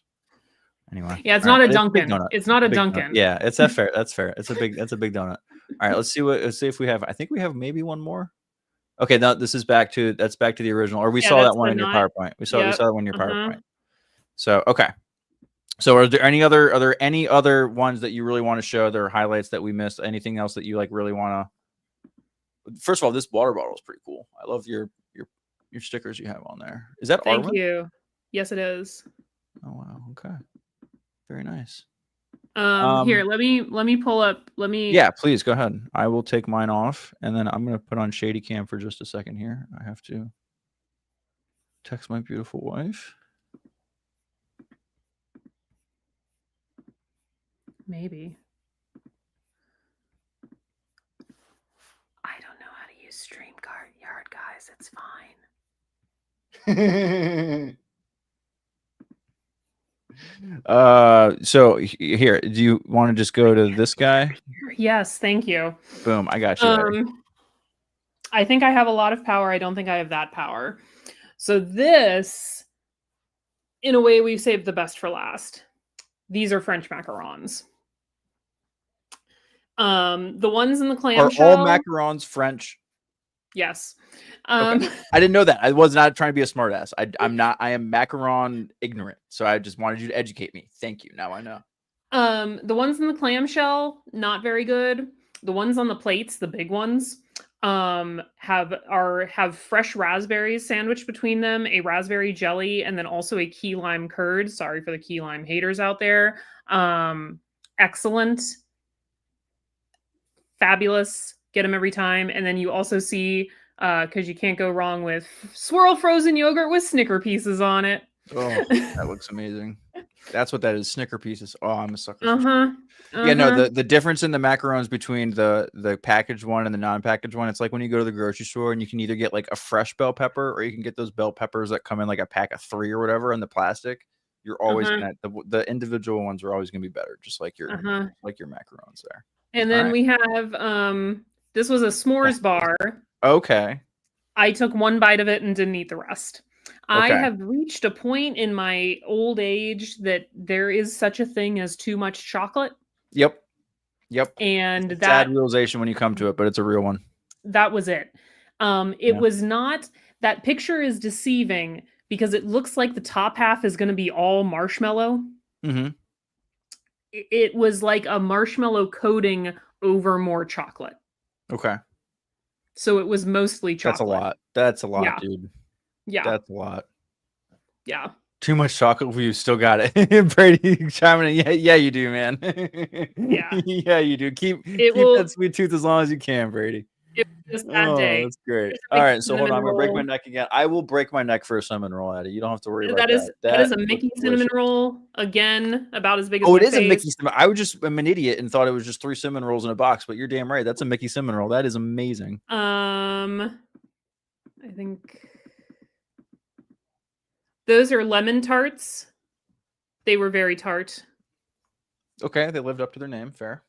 Anyway, Yeah, it's all right, not a but it's a big Dunkin'. donut. It's not It's a a big donut. Dunkin'. Yeah, it's that fair. That's fair. It's a big. That's a big donut. All right, let's see if we have. I think we have maybe one more. Okay, now this is back to the original. Or we Yeah, saw that's that one the in your not. PowerPoint. We saw Yep. that one in your Uh-huh. PowerPoint. So okay. So are there any other ones that you really want to show? There are highlights that we missed. Anything else that you like really want to? First of all, this water bottle is pretty cool. I love your stickers you have on there. Is that Thank Arwen? you. Yes, it is. Oh wow. Okay. Very nice. Here, let me pull up. Yeah, please go ahead. I will take mine off, and then I'm gonna put on Shady Cam for just a second here. I have to text my beautiful wife. Maybe. I don't know how to use StreamYard, guys. It's fine. So here, do you want to just go to this guy? Yes, thank you. Boom, I got you. I think I have a lot of power. I don't think I have that power. So this, in a way, we've saved the best for last. These are French macarons. The ones in the clamshell. Are all macarons French? Yes. Okay. I didn't know that. I was not trying to be a smartass. I'm not. I am macaron ignorant. So I just wanted you to educate me. Thank you. Now I know. The ones in the clamshell, not very good. The ones on the plates, the big ones, have fresh raspberries sandwiched between them, a raspberry jelly, and then also a key lime curd. Sorry for the key lime haters out there. Excellent. Fabulous. Get them every time. And then you also see, because you can't go wrong with swirl frozen yogurt with Snicker pieces on it. Oh, that looks amazing. That's what that is. Snicker pieces. Oh, I'm a sucker. Yeah, no, the difference in the macarons between the packaged one and the non-packaged one, it's like when you go to the grocery store and you can either get like a fresh bell pepper or you can get those bell peppers that come in like a pack of 3 or whatever in the plastic. You're always gonna the individual ones are always gonna be better, just like your macarons there. And then we have this was a s'mores bar. Okay. I took one bite of it and didn't eat the rest. I have reached a point in my old age that there is such a thing as too much chocolate. Yep. And it's a sad realization when you come to it, but it's a real one. That was it. It was not, that picture is deceiving because it looks like the top half is going to be all marshmallow. Mm-hmm. It was like a marshmallow coating over more chocolate. Okay. So it was mostly chocolate. That's a lot, dude. Yeah. That's a lot. Yeah. Too much chocolate for you. Still got it. Brady chiming in. Yeah, you do, man. Yeah. Yeah, you do. Keep that sweet tooth as long as you can, Brady. It was a sad day. That's great. All right, so hold on. I'm going to break my neck again. I will break my neck for a cinnamon roll, Addie. You don't have to worry about that. That is a Mickey cinnamon roll. Again, about as big as it is a Mickey cinnamon. I'm an idiot and thought it was just 3 cinnamon rolls in a box, but you're damn right. That's a Mickey cinnamon roll. That is amazing. I think those are lemon tarts. They were very tart. Okay, they lived up to their name. Fair.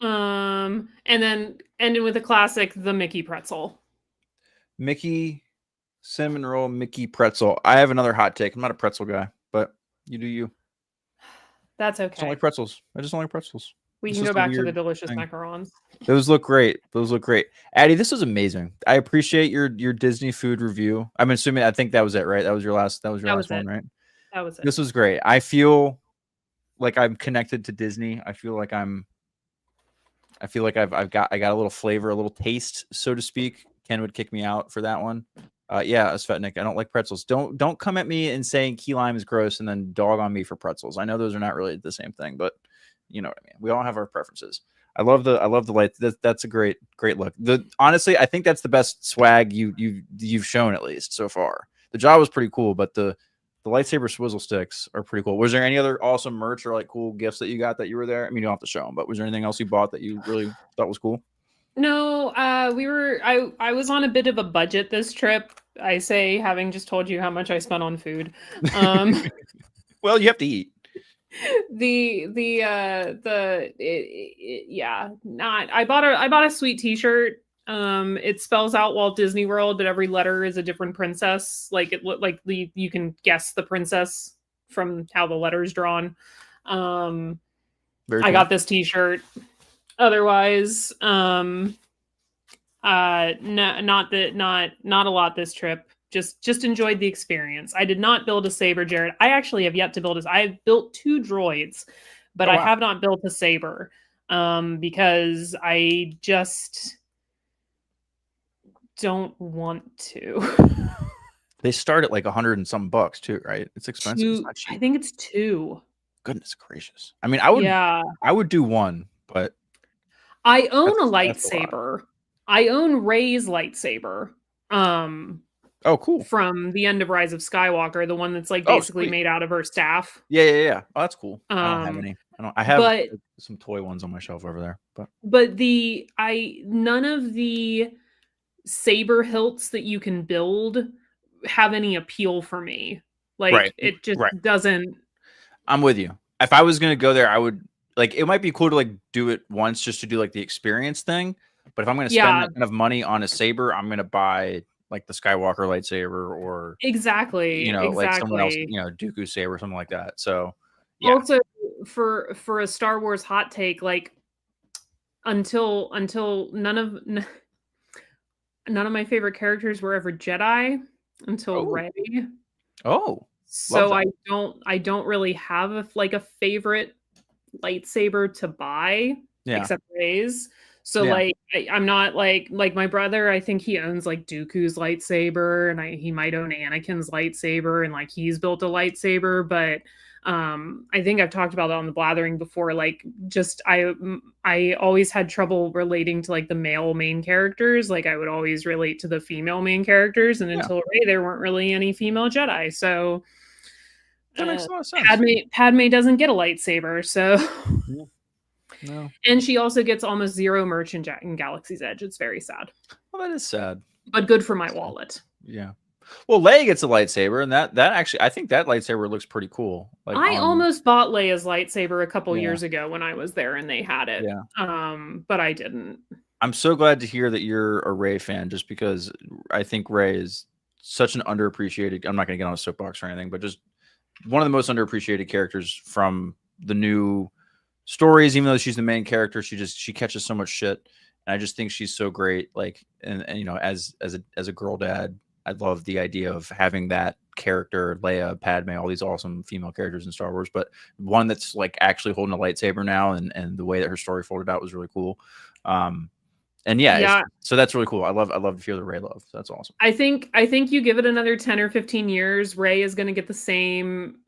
And then ended with a classic, the Mickey pretzel. Mickey cinnamon roll, Mickey pretzel. I have another hot take. I'm not a pretzel guy, but you do you. That's okay. I just don't like pretzels. We can go back to the delicious macarons. Those look great. Addie, this was amazing. I appreciate your Disney food review. I'm assuming, I think that was it, right? That was your last one, right? That was it. This was great. I feel like I'm connected to Disney. I feel like I got a little flavor, a little taste, so to speak. Ken would kick me out for that one. Yeah, Svetnik, I don't like pretzels. Don't come at me and saying key lime is gross and then dog on me for pretzels. I know those are not really the same thing, but you know what I mean. We all have our preferences. I love the light. That's a great look. Honestly, I think that's the best swag you've shown, at least so far. The jaw was pretty cool, but the lightsaber swizzle sticks are pretty cool. Was there any other awesome merch or like cool gifts that you got that you were there? I mean, you don't have to show them, but was there anything else you bought that you really thought was cool? No, I was on a bit of a budget this trip. I say, having just told you how much I spent on food. Well, you have to eat. Yeah, not. I bought a sweet T-shirt. It spells out Walt Disney World, but every letter is a different princess. Like you can guess the princess from how the letter's drawn. Very I cool. got this T-shirt. Otherwise, not a lot this trip. Just enjoyed the experience. I did not build a saber, Jared. I actually have yet to build I have built 2 droids, but Oh, I wow. have not built a saber because I just don't want to. They start at like 100 and some bucks too, right? It's expensive. It's not I cheap. think it's 2. Goodness gracious. I mean, Yeah. I would do 1, but I own a that's a lot. lightsaber. I own Rey's lightsaber. Oh, cool. From the end of Rise of Skywalker, the one that's like Oh, basically sweet. made out of her staff. Yeah. Oh, that's cool. I don't have any. I have But some toy ones on my shelf over there, but none of the saber hilts that you can build have any appeal for me. Like it just right. doesn't. I'm with you. If I was gonna go there, I would like. It might be cool to like do it once just to do like the experience thing. But if I'm gonna spend that kind of money on a saber, I'm gonna buy like the Skywalker lightsaber or Exactly. like someone else, Exactly. Dooku saber or something like that. So yeah. Also, for a Star Wars hot take, like until none of my favorite characters were ever Jedi until Oh. Rey. Oh. So I don't really have a favorite lightsaber to buy except Rey's. So like I'm not like my brother, I think he owns like Dooku's lightsaber and he might own Anakin's lightsaber and like he's built a lightsaber, but I think I've talked about it on the Blathering before, like just I always had trouble relating to like the male main characters. Like I would always relate to the female main characters, and until Rey there weren't really any female Jedi. So that makes a lot of sense. Padme doesn't get a lightsaber, so no. And she also gets almost 0 merch in Galaxy's Edge. It's very sad. Well, that is sad, but good for my wallet. Yeah. Well, Leia gets a lightsaber, and that actually, I think that lightsaber looks pretty cool. Like I almost bought Leia's lightsaber a couple years ago when I was there, and they had it. Yeah. But I didn't. I'm so glad to hear that you're a Rey fan, just because I think Rey is such an underappreciated. I'm not going to get on a soapbox or anything, but just one of the most underappreciated characters from the new stories. Even though she's the main character, she catches so much shit, and I just think she's so great. Like, and as a girl dad, I love the idea of having that character, Leia, Padme, all these awesome female characters in Star Wars, but one that's like actually holding a lightsaber now, and the way that her story folded out was really cool. And so that's really cool. I love to feel the Rey love. So that's awesome. I think you give it another 10 or 15 years, Rey is going to get the same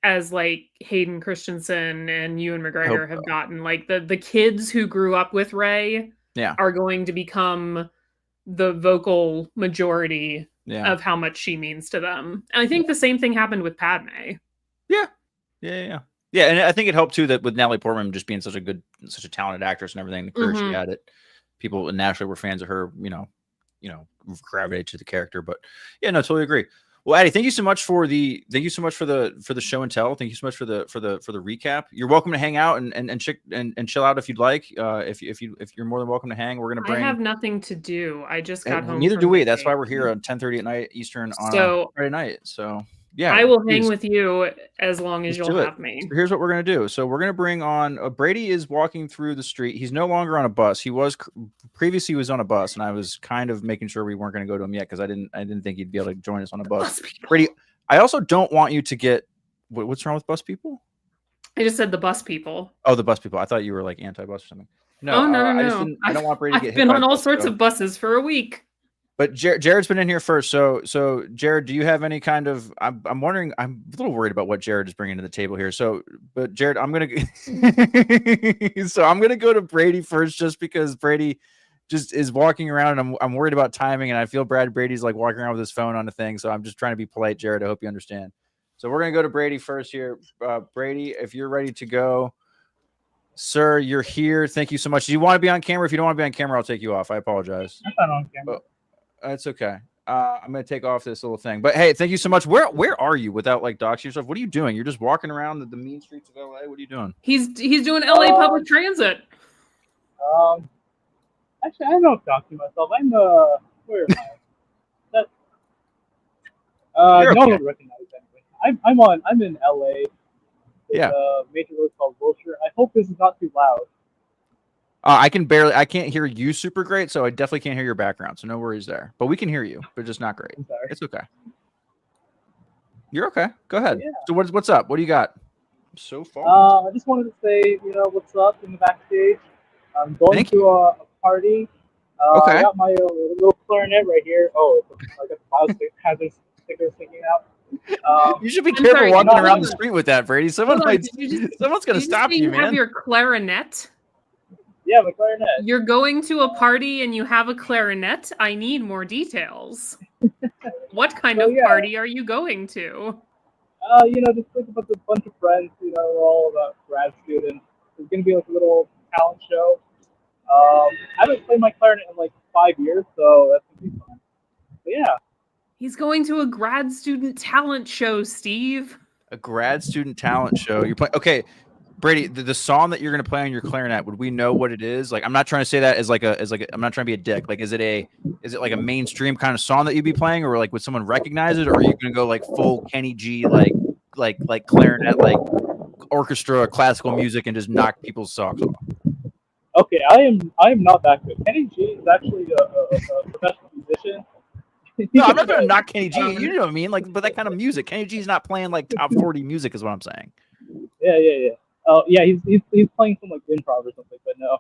as like Hayden Christensen and Ewan McGregor have gotten. Like the kids who grew up with Rey are going to become the vocal majority of how much she means to them. And I think the same thing happened with Padme. Yeah, and I think it helped too that with Natalie Portman just being such a talented actress and everything, the career she had, it people naturally were fans of her. Gravitate to the character. But yeah, no, totally agree. Well, Addie, thank you so much for the show and tell. Thank you so much for the recap. You're welcome to hang out and chill out if you'd like. If you're more than welcome to hang, we're gonna bring. I have nothing to do. I just got home. Neither do we. That's why we're here at 10:30 at night Eastern on Friday night. So yeah, I will hang with you as long as you'll have me. So here's what we're going to do. So we're going to bring on Brady is walking through the street. He's no longer on a bus. He was previously was on a bus, and I was kind of making sure we weren't going to go to him yet because I didn't think he'd be able to join us on a bus. Brady, I also don't want you to get what's wrong with bus people? I just said the bus people. Oh, the bus people. I thought you were like anti-bus or something. No, no. I don't want Brady to get hit. I've been on all sorts of buses for a week. But Jared's been in here first. So Jared, do you have any kind of? I'm wondering. I'm a little worried about what Jared is bringing to the table here. But Jared, I'm gonna go to Brady first, just because Brady just is walking around, and I'm worried about timing, and I feel Brady's like walking around with his phone on a thing. So I'm just trying to be polite, Jared. I hope you understand. So we're gonna go to Brady first here. Brady, if you're ready to go, sir, you're here. Thank you so much. Do you want to be on camera? If you don't want to be on camera, I'll take you off. I apologize. I'm not on camera. It's okay. I'm gonna take off this little thing. But hey, thank you so much. Where are you without like doxing yourself? What are you doing? You're just walking around the mean streets of LA. What are you doing? He's doing LA public transit. Actually, I don't doxing myself. I'm where am I? That You're no okay. one would recognize anyway. I'm in LA. There's Yeah. a major road called Wilshire. I hope this is not too loud. I can't hear you super great, so I definitely can't hear your background. So no worries there. But we can hear you, but just not great. I'm sorry. It's okay. You're okay. Go ahead. Yeah. So what's up? What do you got? So far. I just wanted to say, what's up in the backstage. I'm going Thank to a party. Okay. I got my little clarinet right here. Oh, I got the plastic hazard sticker sticking out. You should be I'm careful sorry, walking hold around on. the street with that, Brady. Someone Hold on, might. did Someone's gonna stop you, man. have your clarinet? Yeah, my clarinet. You're going to a party and you have a clarinet? I need more details. What kind of yeah. party are you going to? Just think about a bunch of friends. We're all grad students. It's gonna be like a little talent show. I haven't played my clarinet in like 5 years, so that's gonna be fun. But yeah. He's going to a grad student talent show, Steve. A grad student talent show. You're playing. Okay, Brady. The song that you're gonna play on your clarinet. Would we know what it is? Like, I'm not trying to say that as like a. I'm not trying to be a dick. Like, is it like a mainstream kind of song that you'd be playing, or like would someone recognize it, or are you gonna go like full Kenny G, like clarinet, like orchestra, classical music, and just knock people's socks off? Okay, I am not that good. Kenny G is actually a professional musician. No, I'm not going to knock Kenny G. You know what I mean? Like, but that kind of music, Kenny G's not playing like top 40 music, is what I'm saying. Yeah. Oh, yeah, he's playing some like improv or something. But no,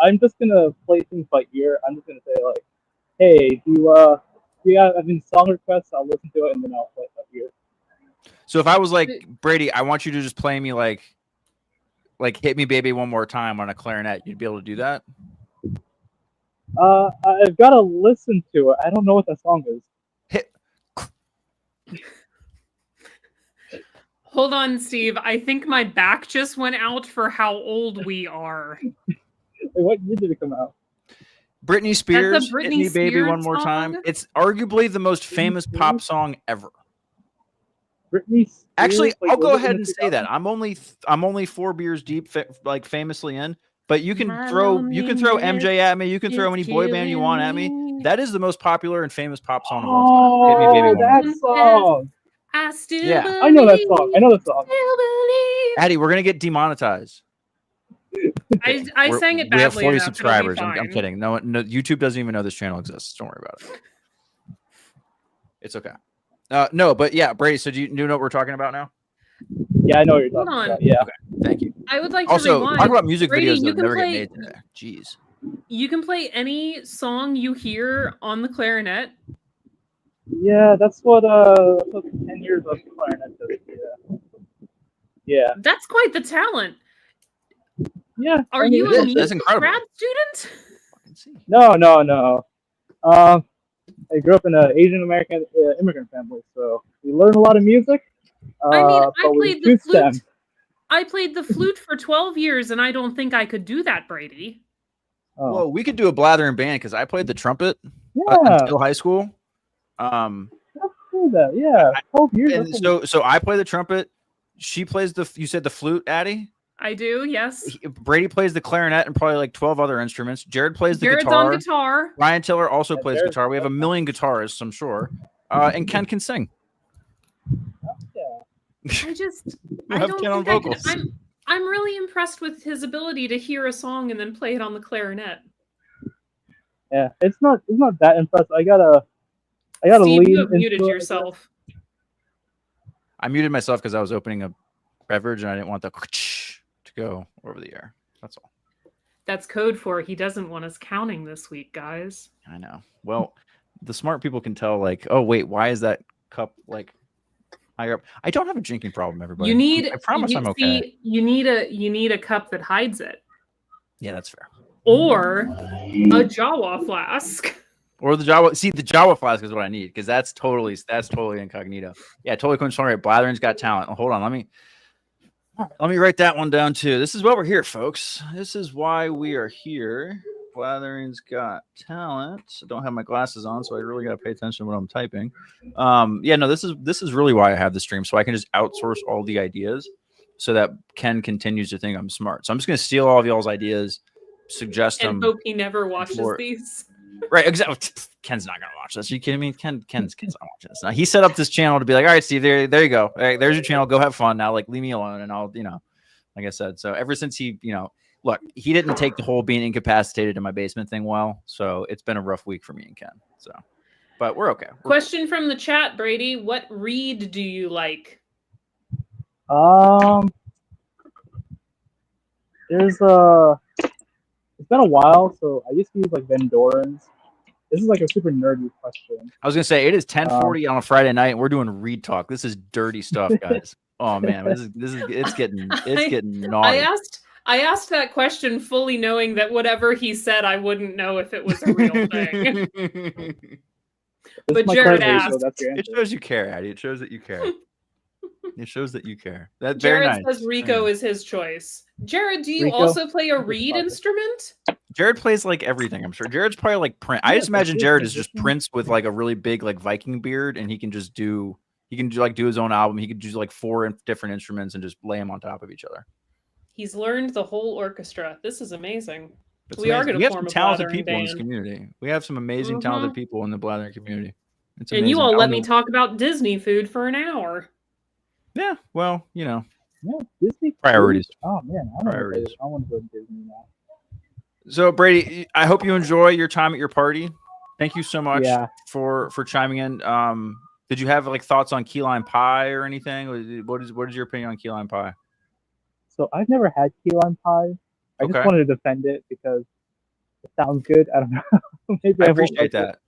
I'm just gonna play things by ear. I'm just gonna say like, hey, do you have any song requests? I'll listen to it and then I'll play it by ear. So if I was like, Brady, I want you to just play me like "Hit Me, Baby, One More Time" on a clarinet, you'd be able to do that? I've got to listen to it. I don't know what that song is. Hold on, Steve. I think my back just went out for how old we are. Wait, what year did it come out? Britney Spears, Britney "Hit Me, Baby, Spears One More Time." song? It's arguably the most famous pop song ever. Britney Spears, Actually, like, I'll go was it ahead in and the say that 2000s? I'm only 4 beers deep, like famously in. But you can My throw MJ at me. You can throw is any boy band you want at me. killing me. That is the most popular and famous pop song of all time. Hit Me, Baby, One More Time. That song. I still Yeah. believe, I know that song. I know that song. still believe. Addie, we're gonna get demonetized. I sang it badly. We have 40 enough, it'll be subscribers. I'm fine. kidding. No, YouTube doesn't even know this channel exists. Don't worry about it. It's okay. No, but yeah, Brady. So do you know what we're talking about now? Yeah, I know what you're Hold talking on. about. Yeah. Okay, thank you. I would like to Also, rewind. talk about music Brady, videos you that can never play- get made today. Jeez. You can play any song you hear on the clarinet. Yeah, that's what 10 years of clarinet does. Yeah. Yeah. That's quite the talent. Yeah. Are I mean, you it a is. music That's incredible. grad student? Fucking see. No. I grew up in an Asian American immigrant family, so we learn a lot of music. I mean, I but we played the choose flute. STEM. I played the flute for 12 years, and I don't think I could do that, Brady. Oh. Well, we could do a blathering band because I played the trumpet Yeah. until high school. Let's do that. Yeah. 12 years. And so I play the trumpet. She plays you said the flute, Addie? I do, yes. Brady plays the clarinet and probably like 12 other instruments. Jared plays the Jared's guitar. on guitar. Ryan Tiller also plays Jared's guitar. We have a million guitarists, I'm sure. And Ken can sing. Yeah. I just, We I have don't Ken on think I could. vocals. I'm really impressed with his ability to hear a song and then play it on the clarinet. Yeah. It's not that impressive. I gotta Steve, lean you have into muted it, I yourself. I muted myself because I was opening a beverage and I didn't want the to go over the air. That's all. That's code for he doesn't want us counting this week, guys. I know. Well, the smart people can tell, like, oh, wait, why is that cup like higher up? I don't have a drinking problem, everybody. You need. I promise I'm okay. See, you need a cup that hides it, Yeah, that's fair. or a Jawa flask. Or the Jawa. See, the Jawa flask is what I need because that's totally incognito. Yeah, totally couldn't sorry. Blathering's got talent. Hold on, let me write that one down too. This is why we're here, folks. This is why we are here. Blathering's Got Talent. I don't have my glasses on, so I really got to pay attention to what I'm typing. Yeah, no, this is really why I have the stream, so I can just outsource all the ideas, so that Ken continues to think I'm smart. So I'm just gonna steal all of y'all's ideas, suggest And them. hope he never watches for- these. Right, exactly. Ken's not gonna watch this. Are you kidding me? Ken's not watching this. Now, he set up this channel to be like, all right, Steve, there you go. All right, there's your channel. Go have fun now. Like, leave me alone, and I'll, like I said. So ever since he, look, he didn't take the whole being incapacitated in my basement thing well. So it's been a rough week for me and Ken. So, but we're okay. Question from the chat, Brady. What read do you like? It's been a while, so I used to use like Vendorans. This is like a super nerdy question. I was gonna say it is 10:40 on a Friday night, and we're doing read talk. This is dirty stuff, guys. Oh man, it's getting naughty. I asked that question fully knowing that whatever he said, I wouldn't know if it was a real thing. But Jared asked. It shows you care, Addie. It shows that you care. It shows that you care. That's Jared very nice. says Rico is his choice. Jared, do you Rico? also play a reed instrument? Jared plays like everything, I'm sure. Jared's probably like Prince. I just imagine Jared is just Prince with like a really big like Viking beard, and he can do his own album. He could do like 4 different instruments and just lay them on top of each other. He's learned the whole orchestra. This is amazing. We have some talented people band in this community. We have some amazing talented people in the Blathering community. It's and you all let me talk about Disney food for an hour. Yeah, well, Yeah, Disney priorities. Food? Oh man, I want to go to Disney now. So Brady, I hope you enjoy your time at your party. Thank you so much for chiming in. Did you have like thoughts on key lime pie or anything? What is your opinion on key lime pie? So I've never had key lime pie. I just wanted to defend it because it sounds good. I don't know. Maybe I appreciate that.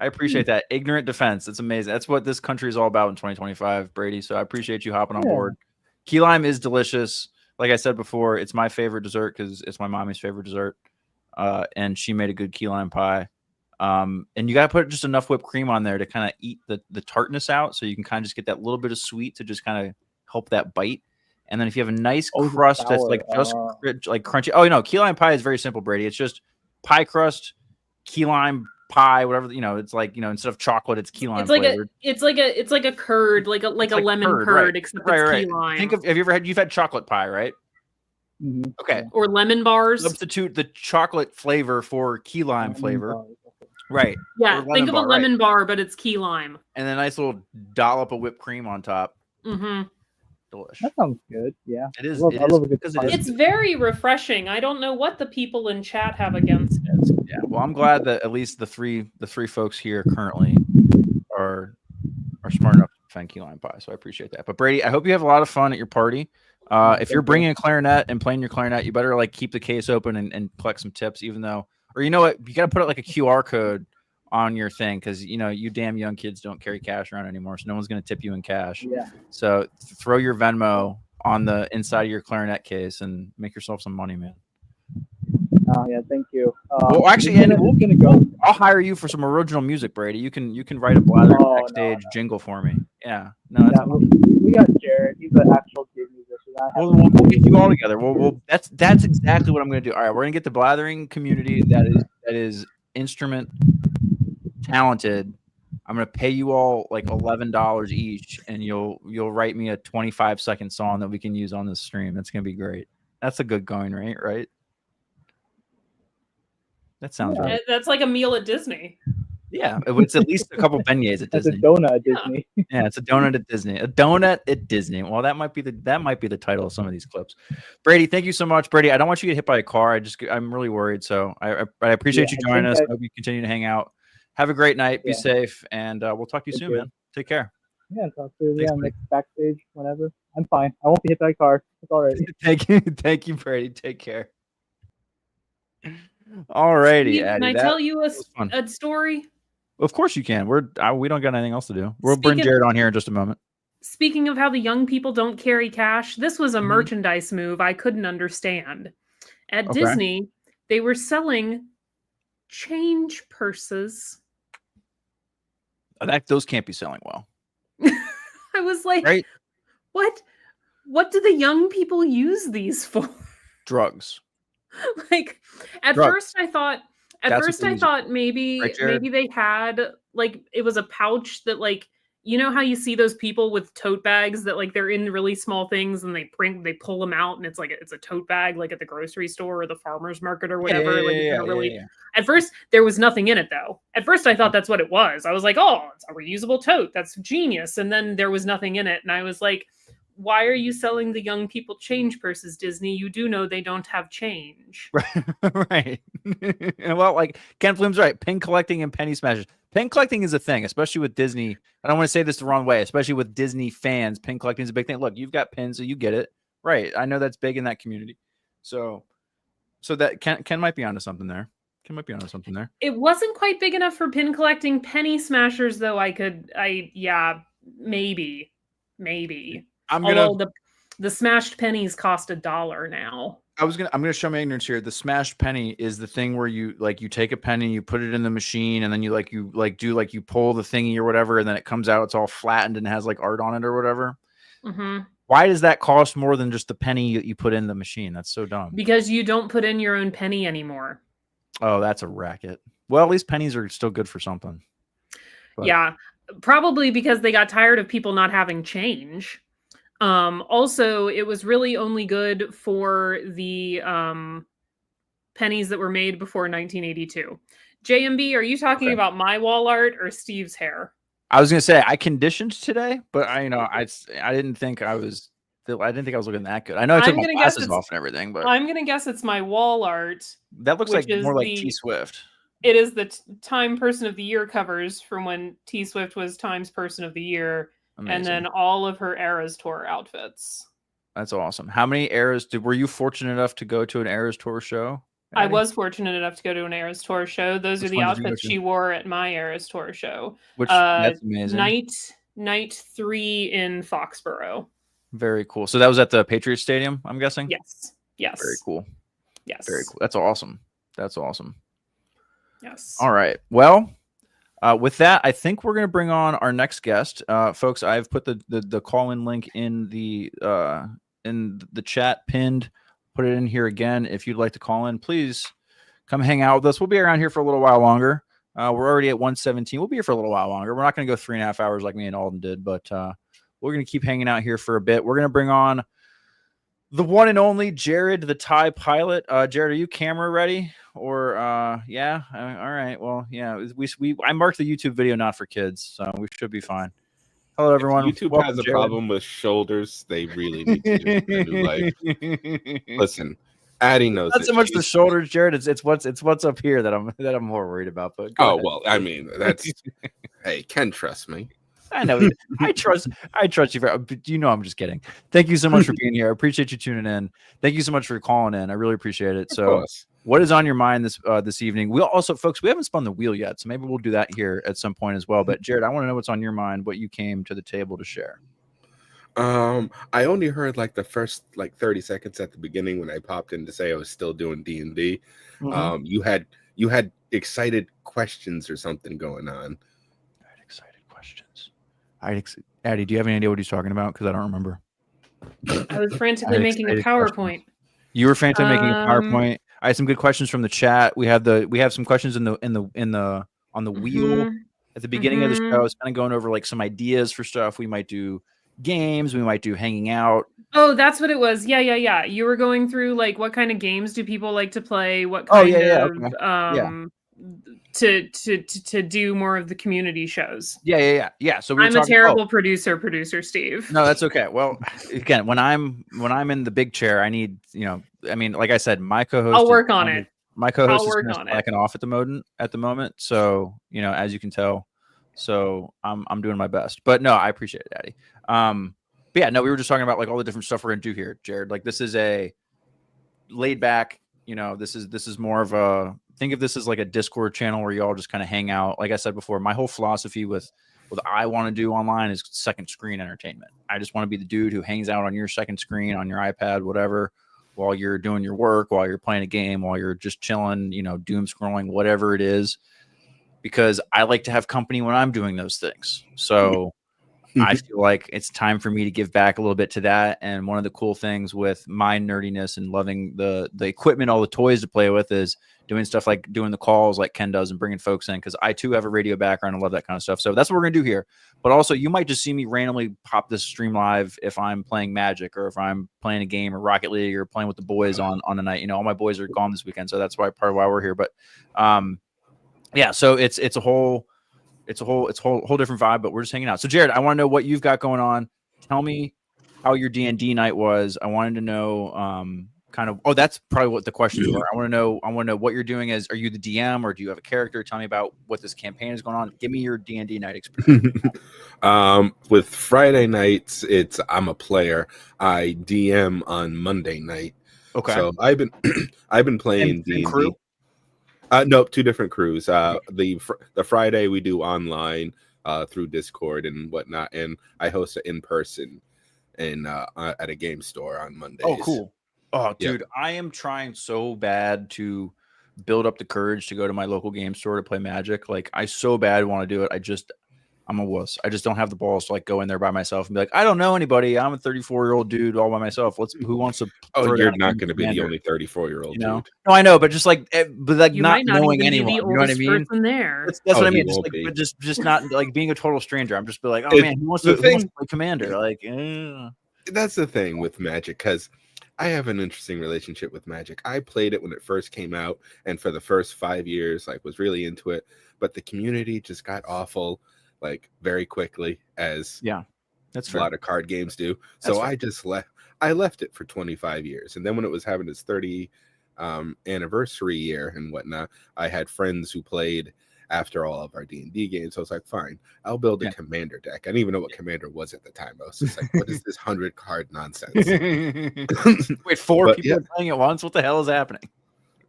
I appreciate that. Ignorant defense. It's amazing. That's what this country is all about in 2025, Brady. So I appreciate you hopping on board. Key lime is delicious. Like I said before, it's my favorite dessert because it's my mommy's favorite dessert. And she made a good key lime pie. And you got to put just enough whipped cream on there to kind of eat the tartness out. So you can kind of just get that little bit of sweet to just kind of help that bite. And then if you have a nice crust that's like just like crunchy. Oh, key lime pie is very simple, Brady. It's just pie crust, key lime pie, whatever, it's like, instead of chocolate, it's key lime flavored. It's like a curd, like a lemon curd, right. except it's key lime. You've had chocolate pie, right? Mm-hmm. Okay. Or lemon bars. Substitute the chocolate flavor for key lime flavor. Right. Yeah, think of a lemon bar, but it's key lime. And a nice little dollop of whipped cream on top. Mm-hmm. Delish. That sounds good. Yeah. It is. I love a good pie. It's very refreshing. I don't know what the people in chat have against it. Yeah. Well, I'm glad that at least the three folks here currently are smart enough to defend key lime pie. So I appreciate that. But Brady, I hope you have a lot of fun at your party. If you're bringing a clarinet and playing your clarinet, you better like keep the case open and collect some tips, even though, or you know what, you got to put it like a QR code on your thing. Cause you damn young kids don't carry cash around anymore. So no one's going to tip you in cash. Yeah. So throw your Venmo on the inside of your clarinet case and make yourself some money, man. Oh yeah. Thank you. Well, actually, I'll hire you for some original music, Brady. You can write a Blathering Backstage jingle for me. Yeah. No, we got Jared. He's an actual kid musician. We'll get you all together. That's exactly what I'm going to do. All right, we're going to get the Blathering community that is instrument talented. I'm going to pay you all like $11 each, and you'll write me a 25-second song that we can use on this stream. That's going to be great. That's a good going rate, right? That sounds right. That's like a meal at Disney. Yeah, it's at least a couple beignets at Disney. It's a donut at Disney. Yeah, it's a donut at Disney. A donut at Disney. Well, that might be the title of some of these clips. Brady, thank you so much, Brady. I don't want you to get hit by a car. I'm really worried. So I appreciate you joining us. I hope you continue to hang out. Have a great night. Be safe, and we'll talk to you soon, man. Take care. Yeah, talk to you. Next backstage, whenever. I'm fine. I won't be hit by a car. It's all right. Thank you, Brady. Take care. All righty, Can I tell you a story? Of course you can. We don't got anything else to do. We'll bring Jared on here in just a moment. Speaking of how the young people don't carry cash, this was a merchandise move I couldn't understand. At Disney, they were selling change purses. Those can't be selling well. I was like, right? What do the young people use these for? Drugs. Like at Drugs. first I thought That's what they use it for. Right, maybe Jared? they had like it was a pouch that like you know how you see those people with tote bags that like they're in really small things and they pull them out and it's like it's a tote bag like at the grocery store or the farmer's market or Yeah, whatever. Like it's in a really yeah. at first there was nothing in it though. At first I thought that's what it was. I was like, oh, it's a reusable tote. That's genius. And then there was nothing in it. And I was like, why are you selling the young people change purses, Disney? You do know they don't have change. Right. Well, like Ken Flume's right. Pin collecting and penny smashers. Pin collecting is a thing, especially with Disney. I don't want to say this the wrong way, especially with Disney fans. Pin collecting is a big thing. Look, you've got pins, so you get it. Right. I know that's big in that community. So that Ken might be onto something there. Ken might be onto something there. It wasn't quite big enough for pin collecting. Penny smashers, though, maybe. Although the smashed pennies cost $1 now. I'm gonna show my ignorance here. The smashed penny is the thing where you take a penny, you put it in the machine, and then you pull the thingy or whatever, and then it comes out, it's all flattened and has like art on it or whatever. Mm-hmm. Why does that cost more than just the penny you put in the machine? That's so dumb. Because you don't put in your own penny anymore. Oh, that's a racket. Well, at least pennies are still good for something. But. Yeah, probably because they got tired of people not having change. Also, it was really only good for the pennies that were made before 1982. JMB, are you talking about my wall art or Steve's hair? I was gonna say I conditioned today, but I didn't think I was looking that good. I know I took my glasses off and everything, but I'm gonna guess it's my wall art. That looks like more like T Swift. It is the Time Person of the Year covers from when T Swift was Time's Person of the Year. Amazing. And then all of her Eras Tour outfits. That's awesome. How many Eras were you fortunate enough to go to an Eras Tour show? Addie? I was fortunate enough to go to an Eras Tour show. Those are the outfits she wore at my Eras Tour show. Which that's amazing. Night 3 in Foxborough. Very cool. So that was at the Patriots Stadium, I'm guessing? Yes. Very cool. Yes. Very cool. That's awesome. Yes. All right. Well, with that, I think we're going to bring on our next guest, folks. I've put the call-in link in the chat pinned. Put it in here again. If you'd like to call in, please come hang out with us. We'll be around here for a little while longer. We're already at 1:17. We'll be here for a little while longer. We're not going to go 3.5 hours like me and Alden did, but we're going to keep hanging out here for a bit. We're going to bring on the one and only Jared, the Thai pilot. Jared, are you camera ready? Or yeah, all right. Well, yeah, I marked the YouTube video not for kids, so we should be fine. Hello, everyone. If YouTube has a problem with shoulders, they really need to do a new life. Listen, Addie knows. Not so much the shoulders, Jared. It's what's up here that I'm more worried about. But ahead. Well, I mean that's. Hey, Ken, trust me. I know. I trust you. You know, I'm just kidding. Thank you so much for being here. I appreciate you tuning in. Thank you so much for calling in. I really appreciate it. So, what is on your mind this evening? We also, folks, we haven't spun the wheel yet, so maybe we'll do that here at some point as well. But Jared, I want to know what's on your mind, what you came to the table to share. I only heard like the first 30 seconds at the beginning when I popped in to say I was still doing D&D. Mm-hmm. You had excited questions or something going on. I had excited questions. Addie, do you have any idea what he's talking about? Because I don't remember. I was frantically making a PowerPoint. Questions. You were frantically making a PowerPoint. I had some good questions from the chat. We have some questions on the wheel at the beginning of the show. I was kind of going over like some ideas for stuff. We might do games. We might do hanging out. Oh, that's what it was. Yeah. You were going through like what kind of games do people like to play? What kind of to do more of the community shows. Yeah. So I'm a terrible producer, Steve. No, that's okay. Well, again, when I'm in the big chair, I need, I mean, like I said, my co-host. I'll work on it. My co-host is slacking off at the moment. So, as you can tell, so I'm doing my best. But no, I appreciate it, Daddy. But yeah, no, we were just talking about like all the different stuff we're gonna do here, Jared. Like this is a laid back, this is more of a, think of this as like a Discord channel where you all just kind of hang out. Like I said before, my whole philosophy with what I want to do online is second screen entertainment. I just want to be the dude who hangs out on your second screen, on your iPad, whatever, while you're doing your work, while you're playing a game, while you're just chilling, doom scrolling, whatever it is, because I like to have company when I'm doing those things. So I feel like it's time for me to give back a little bit to that. And one of the cool things with my nerdiness and loving the equipment, all the toys to play with, is doing stuff like doing the calls like Ken does and bringing folks in, because I too have a radio background and love that kind of stuff. So that's what we're going to do here. But also, you might just see me randomly pop this stream live if I'm playing Magic, or if I'm playing a game or Rocket League, or playing with the boys on a night. You know, all my boys are gone this weekend, so that's why part of why we're here. But yeah, so it's a whole different vibe, but we're just hanging out. So Jared, I want to know what you've got going on. Tell me how your D&D night was. I wanted to know kind of, that's probably what the questions were. I want to know what you're doing. Are you the DM, or do you have a character? Tell me about what this campaign is going on. Give me your D&D night experience. With Friday nights, I'm a player. I DM on Monday night. Okay. So I've been playing D&D. Crew? Nope, two different crews. The Friday we do online through Discord and whatnot, and I host it in person and at a game store on Mondays. Oh, cool. Oh, dude, Yep. I am trying so bad to build up the courage to go to my local game store to play Magic. Like, I so bad want to do it. I'm a wuss. I just don't have the balls to like go in there by myself and be like, I don't know anybody. I'm a 34-year-old dude all by myself. Who wants to? Oh, you're not going to be the only 34-year-old you know? dude. No, I know, but just like, You not might not knowing even anyone. be the You know what I oldest mean? person there. That's what I he mean. won't be. But just not like being a total stranger. I'm just be like, oh It- man, who wants the to thing- play Commander? Like, That's the thing with Magic, because I have an interesting relationship with Magic. I played it when it first came out, and for the first 5 years, like, was really into it. But the community just got awful, like, very quickly, as that's a fair. lot of card games do. That's So fair. I just left. I left it for 25 years, and then when it was having its 30 anniversary year and whatnot, I had friends who played after all of our D&D games. So I was like, fine, I'll build a Commander deck. I didn't even know what Commander was at the time. I was just like, what is this 100 card nonsense? Wait, four But, people are playing at once? What the hell is happening?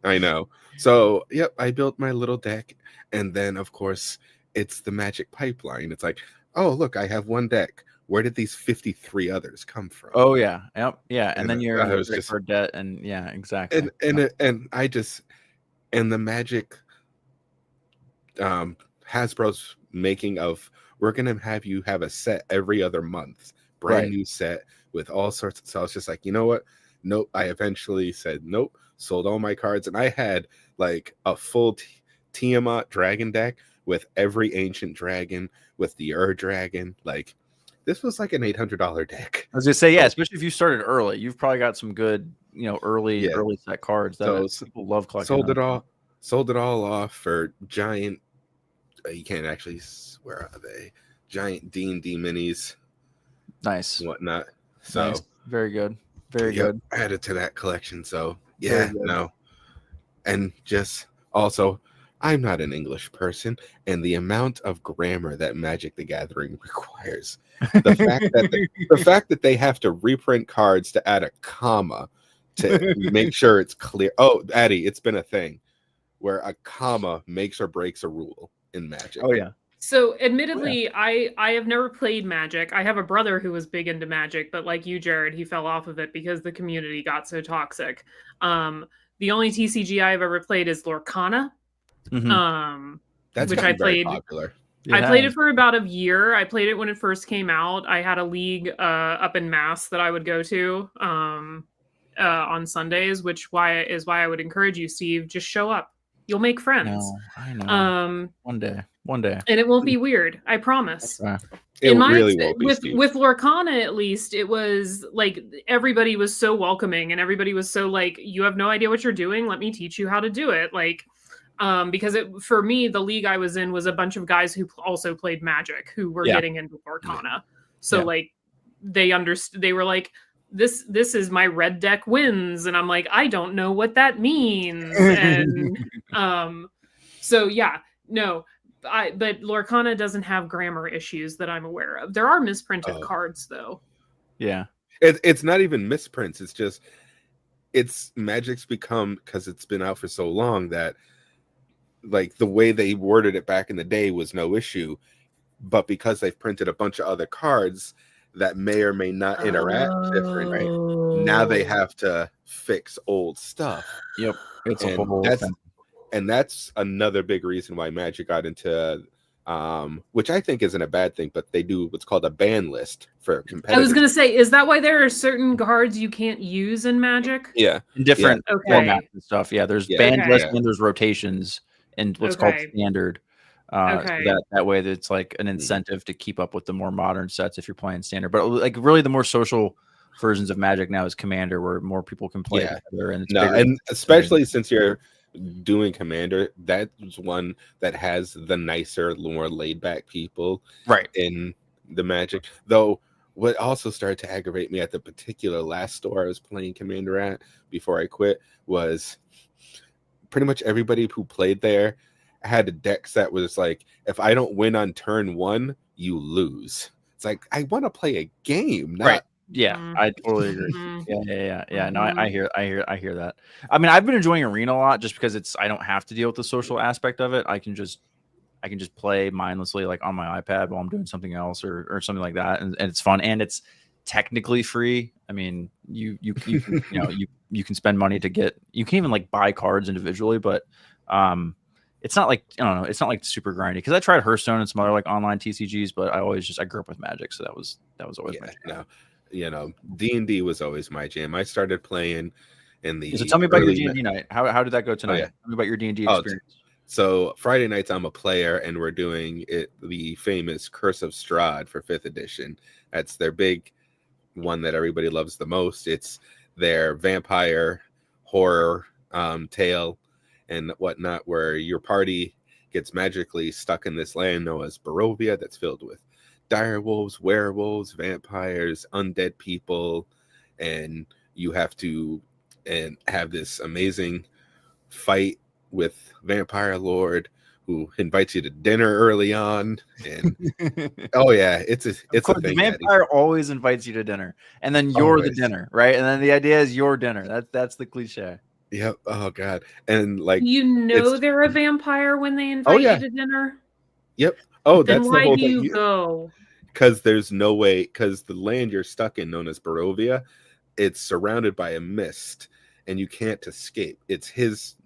I know. So, yep, I built my little deck. And then, of course, it's the Magic pipeline. It's like, oh, look, I have one deck. Where did these 53 others come from? Oh, yeah. Yep. Yeah. And then you're I was just for debt. And yeah, exactly. And the Magic Hasbro's making of, we're going to have you have a set every other month, brand new set with all sorts. So I was just like, you know what? Nope. I eventually said, nope, sold all my cards. And I had like a full Tiamat dragon deck with every ancient dragon, with the Dragon. Like, this was like an $800 deck. I was gonna say, yeah, especially if you started early, you've probably got some good, early set cards that people love collecting. Sold it all off for giant. You can't actually. Where are they? Giant D&D minis. Nice. And whatnot. So nice. Very good. Very good. Added to that collection. So yeah, no. And just also, I'm not an English person, and the amount of grammar that Magic the Gathering requires, the fact that they have to reprint cards to add a comma to make sure it's clear. Oh, Addie, it's been a thing where a comma makes or breaks a rule in Magic. Oh yeah. So admittedly, I have never played Magic. I have a brother who was big into Magic, but like you, Jared, he fell off of it because the community got so toxic. The only TCG I've ever played is Lorcana. Mm-hmm. That's which I played. Popular. Yeah. I played it for about a year. I played it when it first came out. I had a league up in Mass that I would go to on Sundays, which is why I would encourage you, Steve, just show up. You'll make friends. I know. One day. And it won't be weird. I promise. It really won't be. With Lorcana, at least, it was like everybody was so welcoming and everybody was so like, you have no idea what you're doing. Let me teach you how to do it. Like, because for me, the league I was in was a bunch of guys who also played Magic who were getting into Lorcana. So like they understood. They were like, this is my red deck wins, and I'm like, I don't know what that means. And so yeah, no. But Lorcana doesn't have grammar issues that I'm aware of. There are misprinted cards, though. Yeah. It's not even misprints. It's just, Magic's become, because it's been out for so long, that like the way they worded it back in the day was no issue. But because they've printed a bunch of other cards that may or may not interact different, right? Now they have to fix old stuff. Yep. It's a whole thing. And that's another big reason why Magic got into which I think isn't a bad thing, but they do what's called a ban list for competitive. I was gonna say, is that why there are certain cards you can't use in Magic? Yeah, in different Okay. formats and stuff. Yeah, there's banned Okay. lists and there's rotations and what's called Okay. standard. Okay. So that way it's like an incentive to keep up with the more modern sets if you're playing standard. But like really the more social versions of Magic now is Commander, where more people can play together, and it's bigger. And especially since you're doing Commander, that's one that has the nicer, more laid back people right in the Magic. Though what also started to aggravate me at the particular last store I was playing Commander at before I quit was pretty much everybody who played there had a deck that was like, if I don't win on turn 1, you lose. It's like, I want to play a game, not right. Yeah, I totally agree. Yeah. No, I hear that. I mean, I've been enjoying Arena a lot just because I don't have to deal with the social aspect of it. I can just play mindlessly like on my iPad while I'm doing something else or something like that, and it's fun and it's technically free. I mean, you can, you can spend money to get, you can even like buy cards individually, but it's not like, I don't know, it's not like super grindy, because I tried Hearthstone and some other like online TCGs, but I grew up with Magic, so that was always my jam. No, D&D was always my jam. I started playing in the So tell me about your D&D night. How did that go tonight? Yeah. Tell me about your D&D experience. So Friday nights I'm a player, and we're doing the famous Curse of Strahd for 5th edition. That's their big one that everybody loves the most. It's their vampire horror tale and whatnot, where your party gets magically stuck in this land known as Barovia that's filled with direwolves, werewolves, vampires, undead people, and you have to have this amazing fight with Vampire Lord, who invites you to dinner early on. And oh yeah, it's a thing. The vampire always invites you to dinner, and then you're the dinner, right? And then the idea is your dinner. That's the cliche. Yep. Oh god. And like, they're a vampire when they invite you to dinner. Yep. Oh, then that's why the whole do thing. You go? Because there's no way. Because the land you're stuck in, known as Barovia, it's surrounded by a mist, and you can't escape. It's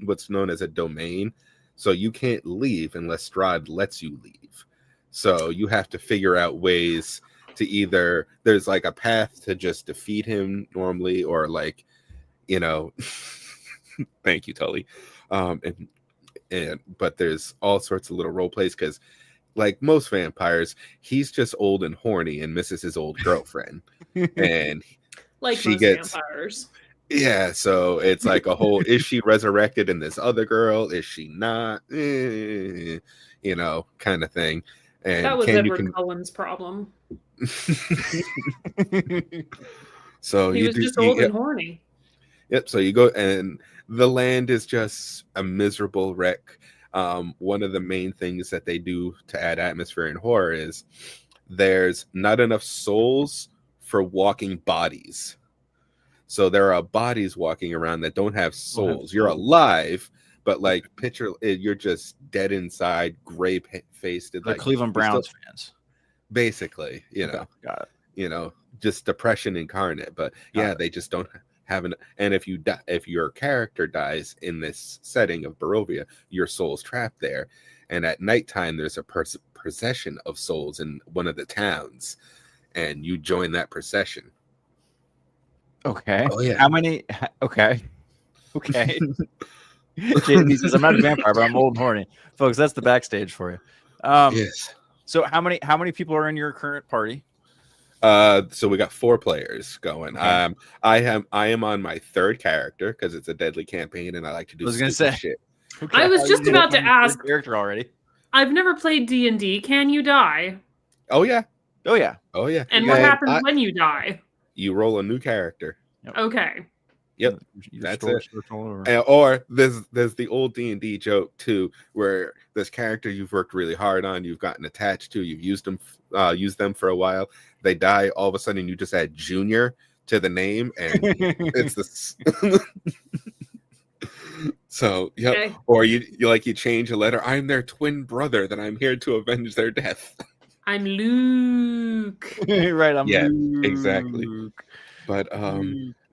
what's known as a domain, so you can't leave unless Strahd lets you leave. So you have to figure out ways to either, there's like a path to just defeat him normally, or like, thank you, Tully. But there's all sorts of little role plays, because like most vampires, he's just old and horny and misses his old girlfriend, and like she gets vampires. Yeah, so it's like a whole, is she resurrected in this other girl? Is she not? Kind of thing. And that was Edward Cullen's problem. So he was just old and horny. Yep. So you go, and the land is just a miserable wreck. One of the main things that they do to add atmosphere and horror is there's not enough souls for walking bodies. So there are bodies walking around that don't have souls. You're alive, but like picture, you're just dead inside, gray faced. Like Cleveland Browns fans, basically. Got it. Just depression incarnate. But they just don't have an. And if your character dies in this setting of Barovia, your soul's trapped there. And at nighttime, there's a procession of souls in one of the towns, and you join that procession. Okay. Oh yeah. How many? Okay. JD says, I'm not a vampire, but I'm old and horny. Folks, that's the backstage for you. Yes. So how many people are in your current party? So we got 4 players going. Okay. I am on my 3rd character because it's a deadly campaign, and I like to do shit. Okay. I was just about to ask. Character already. I've never played D&D. Can you die? Oh yeah. And what happens when you die? You roll a new character. Yep. Okay. Yep. That's it. Or there's the old D&D joke too, where this character you've worked really hard on, you've gotten attached to, you've used them for a while. They die, all of a sudden you just add Junior to the name, and it's this. So yeah. Okay. Or you change a letter. I'm their twin brother that I'm here to avenge their death. I'm Luke. Right, I'm Luke. Exactly. But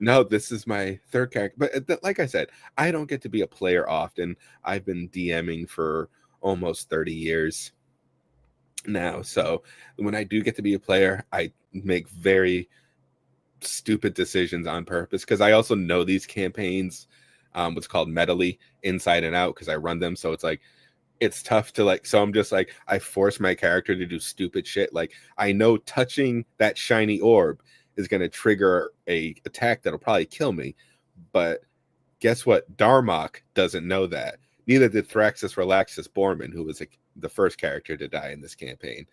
no, this is my 3rd character. But like I said, I don't get to be a player often. I've been DMing for almost 30 years. now. So when I do get to be a player, I make very stupid decisions on purpose because I also know these campaigns, what's called metally, inside and out, because I run them. So it's like it's tough to like. So I'm just like, I force my character to do stupid shit. Like I know touching that shiny orb is going to trigger a attack that'll probably kill me, but guess what? Darmok doesn't know that. Neither did Thraxus Relaxus Borman, who was the first character to die in this campaign.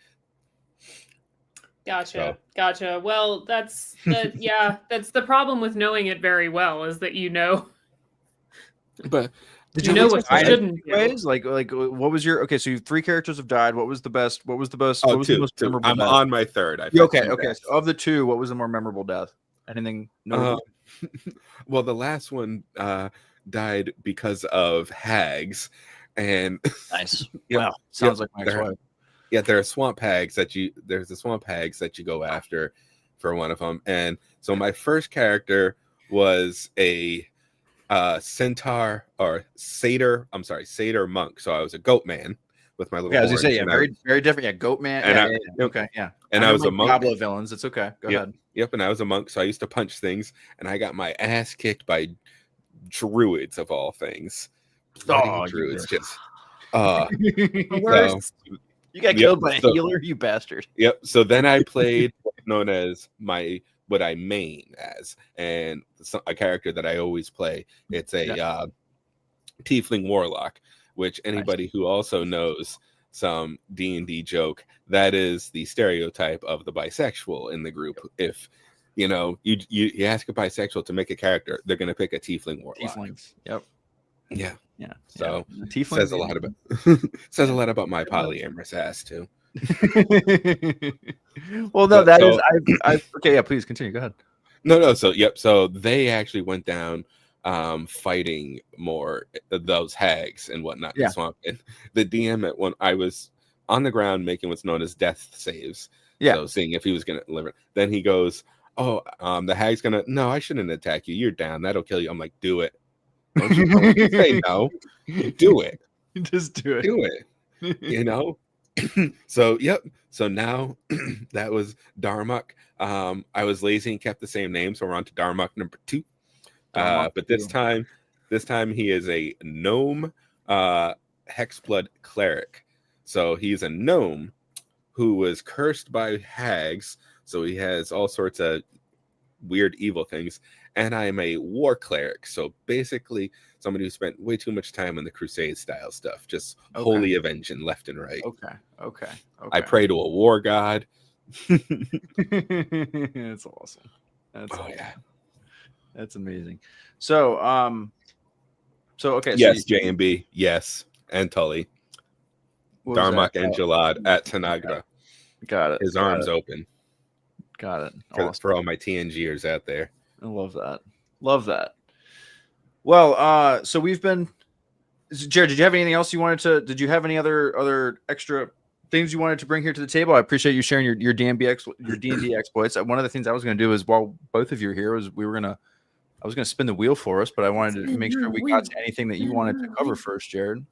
Gotcha. Well, that's the problem with knowing it very well, is that you know. But did you know what you shouldn't do? Ways? Like what was your okay? So you 3 characters have died. What was the best? Oh, what was the most memorable? I'm death? on my 3rd. Okay. So of the 2, what was the more memorable death? Anything notable? Well, the last one died because of hags, and nice. Wow, sounds like my ex-wife. Yeah, there are swamp hags there's the swamp hags that you go after for one of them. And so my first character was a centaur or satyr. I'm sorry, satyr monk. So I was a goat man with my little. Yeah, as you say, very different. Yeah, goat man. And okay, yeah. And I was a monk. Diablo villains. It's okay. Go ahead. Yep, and I was a monk, so I used to punch things, and I got my ass kicked by druids of all things. Druids, just worst. You got killed by a healer, you bastard. Yep. So then I played what's known as what I main as, and a character that I always play. It's a tiefling warlock, which anybody who also knows some D&D joke, that is the stereotype of the bisexual in the group. If you ask a bisexual to make a character, they're going to pick a tiefling warlock. Tieflings. Yep. Yeah. So Tiefling says a lot about my polyamorous ass too. Well, no, that is okay. Yeah, please continue. Go ahead. No. So they actually went down fighting more those hags and whatnot in the swamp. And the DM at one, I was on the ground making what's known as death saves. Yeah. So seeing if he was going to deliver. Then he goes, "Oh, the hag's gonna. No, I shouldn't attack you. You're down. That'll kill you." I'm like, "Do it. Don't you say no. Do it. Just do it. Do it." So So now that was Darmok. I was lazy and kept the same name, so we're on to Darmok number 2. But this time he is a gnome hexblood cleric. So he's a gnome who was cursed by hags, so he has all sorts of weird evil things. And I am a war cleric, so basically somebody who spent way too much time in the crusade style stuff, just holy avenging left and right. Okay. I pray to a war god. That's awesome. Yeah, that's amazing. So okay. Yes, J&B. Yes, and Tully. Darmok and Jalad at Tanagra. Got it. His arms open. Got it. For all my TNGers out there. I love that. Well, so we've been. Jared, did you have anything else you wanted to? Did you have any other extra things you wanted to bring here to the table? I appreciate you sharing your D&D exploits. One of the things I was going to do is, while both of you are here, I was going to spin the wheel for us, but I wanted to make sure we got to anything that you wanted to cover first, Jared.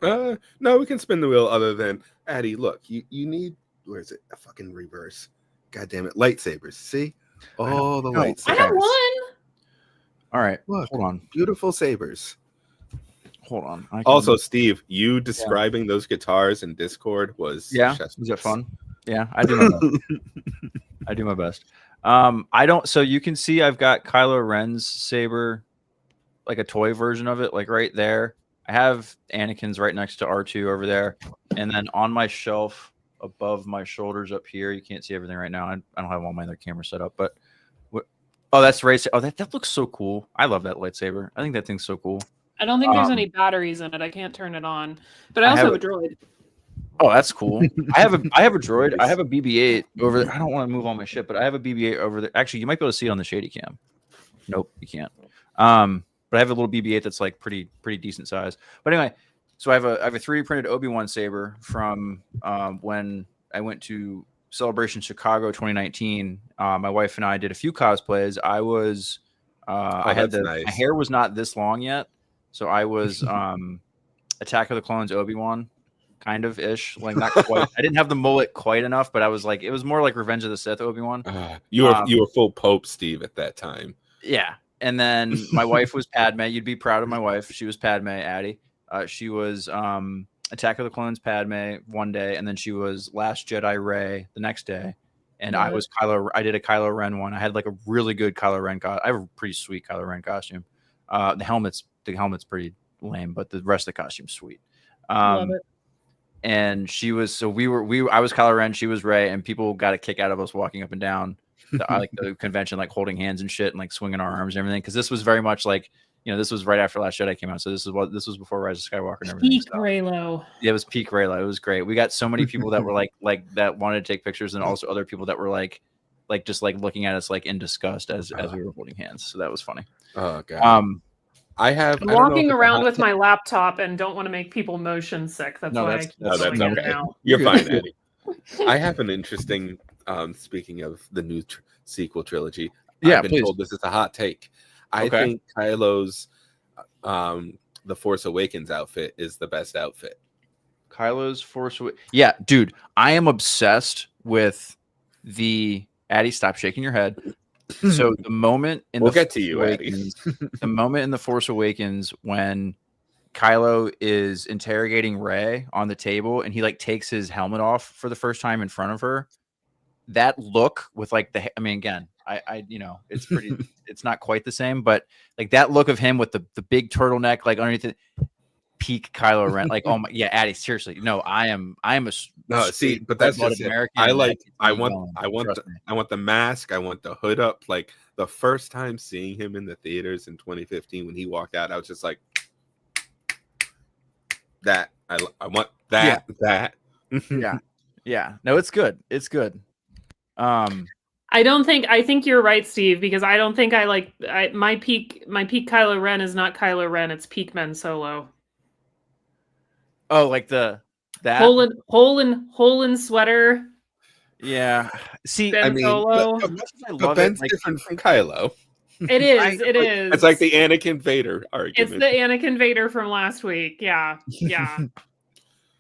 No, we can spin the wheel. Other than Addie, look, you need, where is it? A fucking reverse. God damn it, lightsabers. See, all the lightsabers. I have one. All right, look, hold on. Beautiful sabers. Hold on. Also, Steve, you describing those guitars in Discord was was it fun? Yeah, I do my best. I do my best. I don't. So you can see I've got Kylo Ren's saber, like a toy version of it, like right there. I have Anakin's right next to R2 over there, and then on my shelf above my shoulders up here, you can't see everything right now. I don't have all my other cameras set up, but that's right. Oh, that looks so cool. I love that lightsaber. I think that thing's so cool. I don't think there's any batteries in it. I can't turn it on, but I also have a droid. Oh, that's cool. I have a droid. I have a BB-8 over there. I don't want to move all my shit, but I have a BB-8 over there. Actually, you might be able to see it on the shady cam. Nope, you can't. But I have a little BB-8 that's like pretty decent size. But anyway, so I have a 3D printed Obi-Wan saber from when I went to Celebration Chicago 2019. My wife and I did a few cosplays. I was my hair was not this long yet, so I was Attack of the Clones Obi-Wan, kind of ish, like not quite. I didn't have the mullet quite enough, but I was like, it was more like Revenge of the Sith Obi-Wan. You were full Pope Steve at that time. Yeah, and then my wife was Padme. You'd be proud of my wife. She was Padme, Addie. She was Attack of the Clones Padme one day, and then she was Last Jedi Rey the next day. And I was Kylo. I did a Kylo Ren one. I had like a really good Kylo Ren I have a pretty sweet Kylo Ren costume. The helmet's pretty lame, but the rest of the costume's sweet. Love it. And she was I was Kylo Ren, she was Rey, and people got a kick out of us walking up and down the convention, like holding hands and shit, and like swinging our arms and everything. Because this was very much like, this was right after Last Jedi came out, so this was before Rise of Skywalker and everything. Peak Reylo. Yeah, it was peak Reylo. It was great. We got so many people that were like that wanted to take pictures, and also other people that were like just like looking at us like in disgust as we were holding hands. So that was funny. Oh god. I'm walking around with my laptop and don't want to make people motion sick. That's why I keep going in and out. You're fine, Eddie. I have an interesting. Speaking of the new sequel trilogy, I've been told this is a hot take. I think Kylo's the Force Awakens outfit is the best outfit. Kylo's Force Awakens. Yeah, dude, I am obsessed with the Addie. Stop shaking your head. So the moment in the moment in the Force Awakens when Kylo is interrogating Rey on the table and he like takes his helmet off for the first time in front of her, that look with like again, I it's pretty it's not quite the same, but like that look of him with the big turtleneck like underneath it, peak Kylo Ren. Like, oh my, yeah, Addie, seriously, no, I am a but that's just American. I want the mask, I want the hood up. Like the first time seeing him in the theaters in 2015 when he walked out, I was just like, that I want that. Yeah. No, it's good. I think you're right, Steve, because I don't think my peak Kylo Ren is not Kylo Ren, it's peak Men Solo. Oh, like that hole in sweater. Yeah. See, Ben Solo. But Ben's different from Kylo. It is. It is. It's like the Anakin Vader argument. It's the Anakin Vader from last week. Yeah.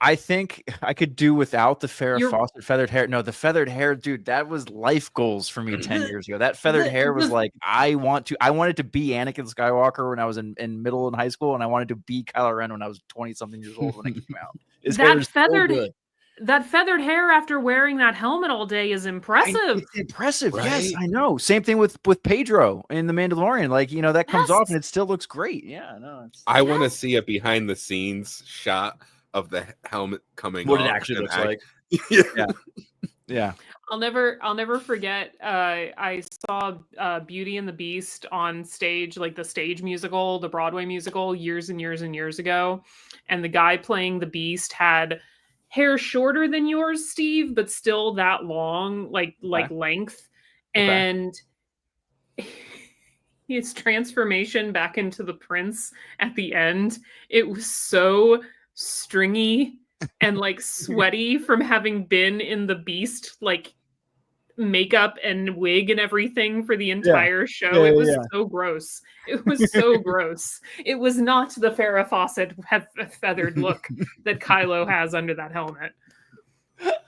I think I could do without the Farrah Fawcett feathered hair. No, the feathered hair, dude, that was life goals for me 10 years ago. That feathered hair was like, I wanted to be Anakin Skywalker when I was in middle and high school, and I wanted to be Kylo Ren when I was 20-something years old when it came out. That feathered hair after wearing that helmet all day is impressive. It's impressive, right? Yes, I know. Same thing with Pedro in The Mandalorian. Like, that comes off and it still looks great. Yeah, no. I want to see a behind the scenes shot of the helmet coming what off. It actually looks like. Yeah. I'll never forget. I saw Beauty and the Beast on stage, like the stage musical, the Broadway musical, years and years and years ago, and the guy playing the Beast had hair shorter than yours, Steve, but still that long, like length, and his transformation back into the prince at the end, it was so stringy and like sweaty from having been in the Beast like makeup and wig and everything for the entire show. It was so gross. It was so gross. It was not the Farrah Fawcett feathered look that Kylo has under that helmet.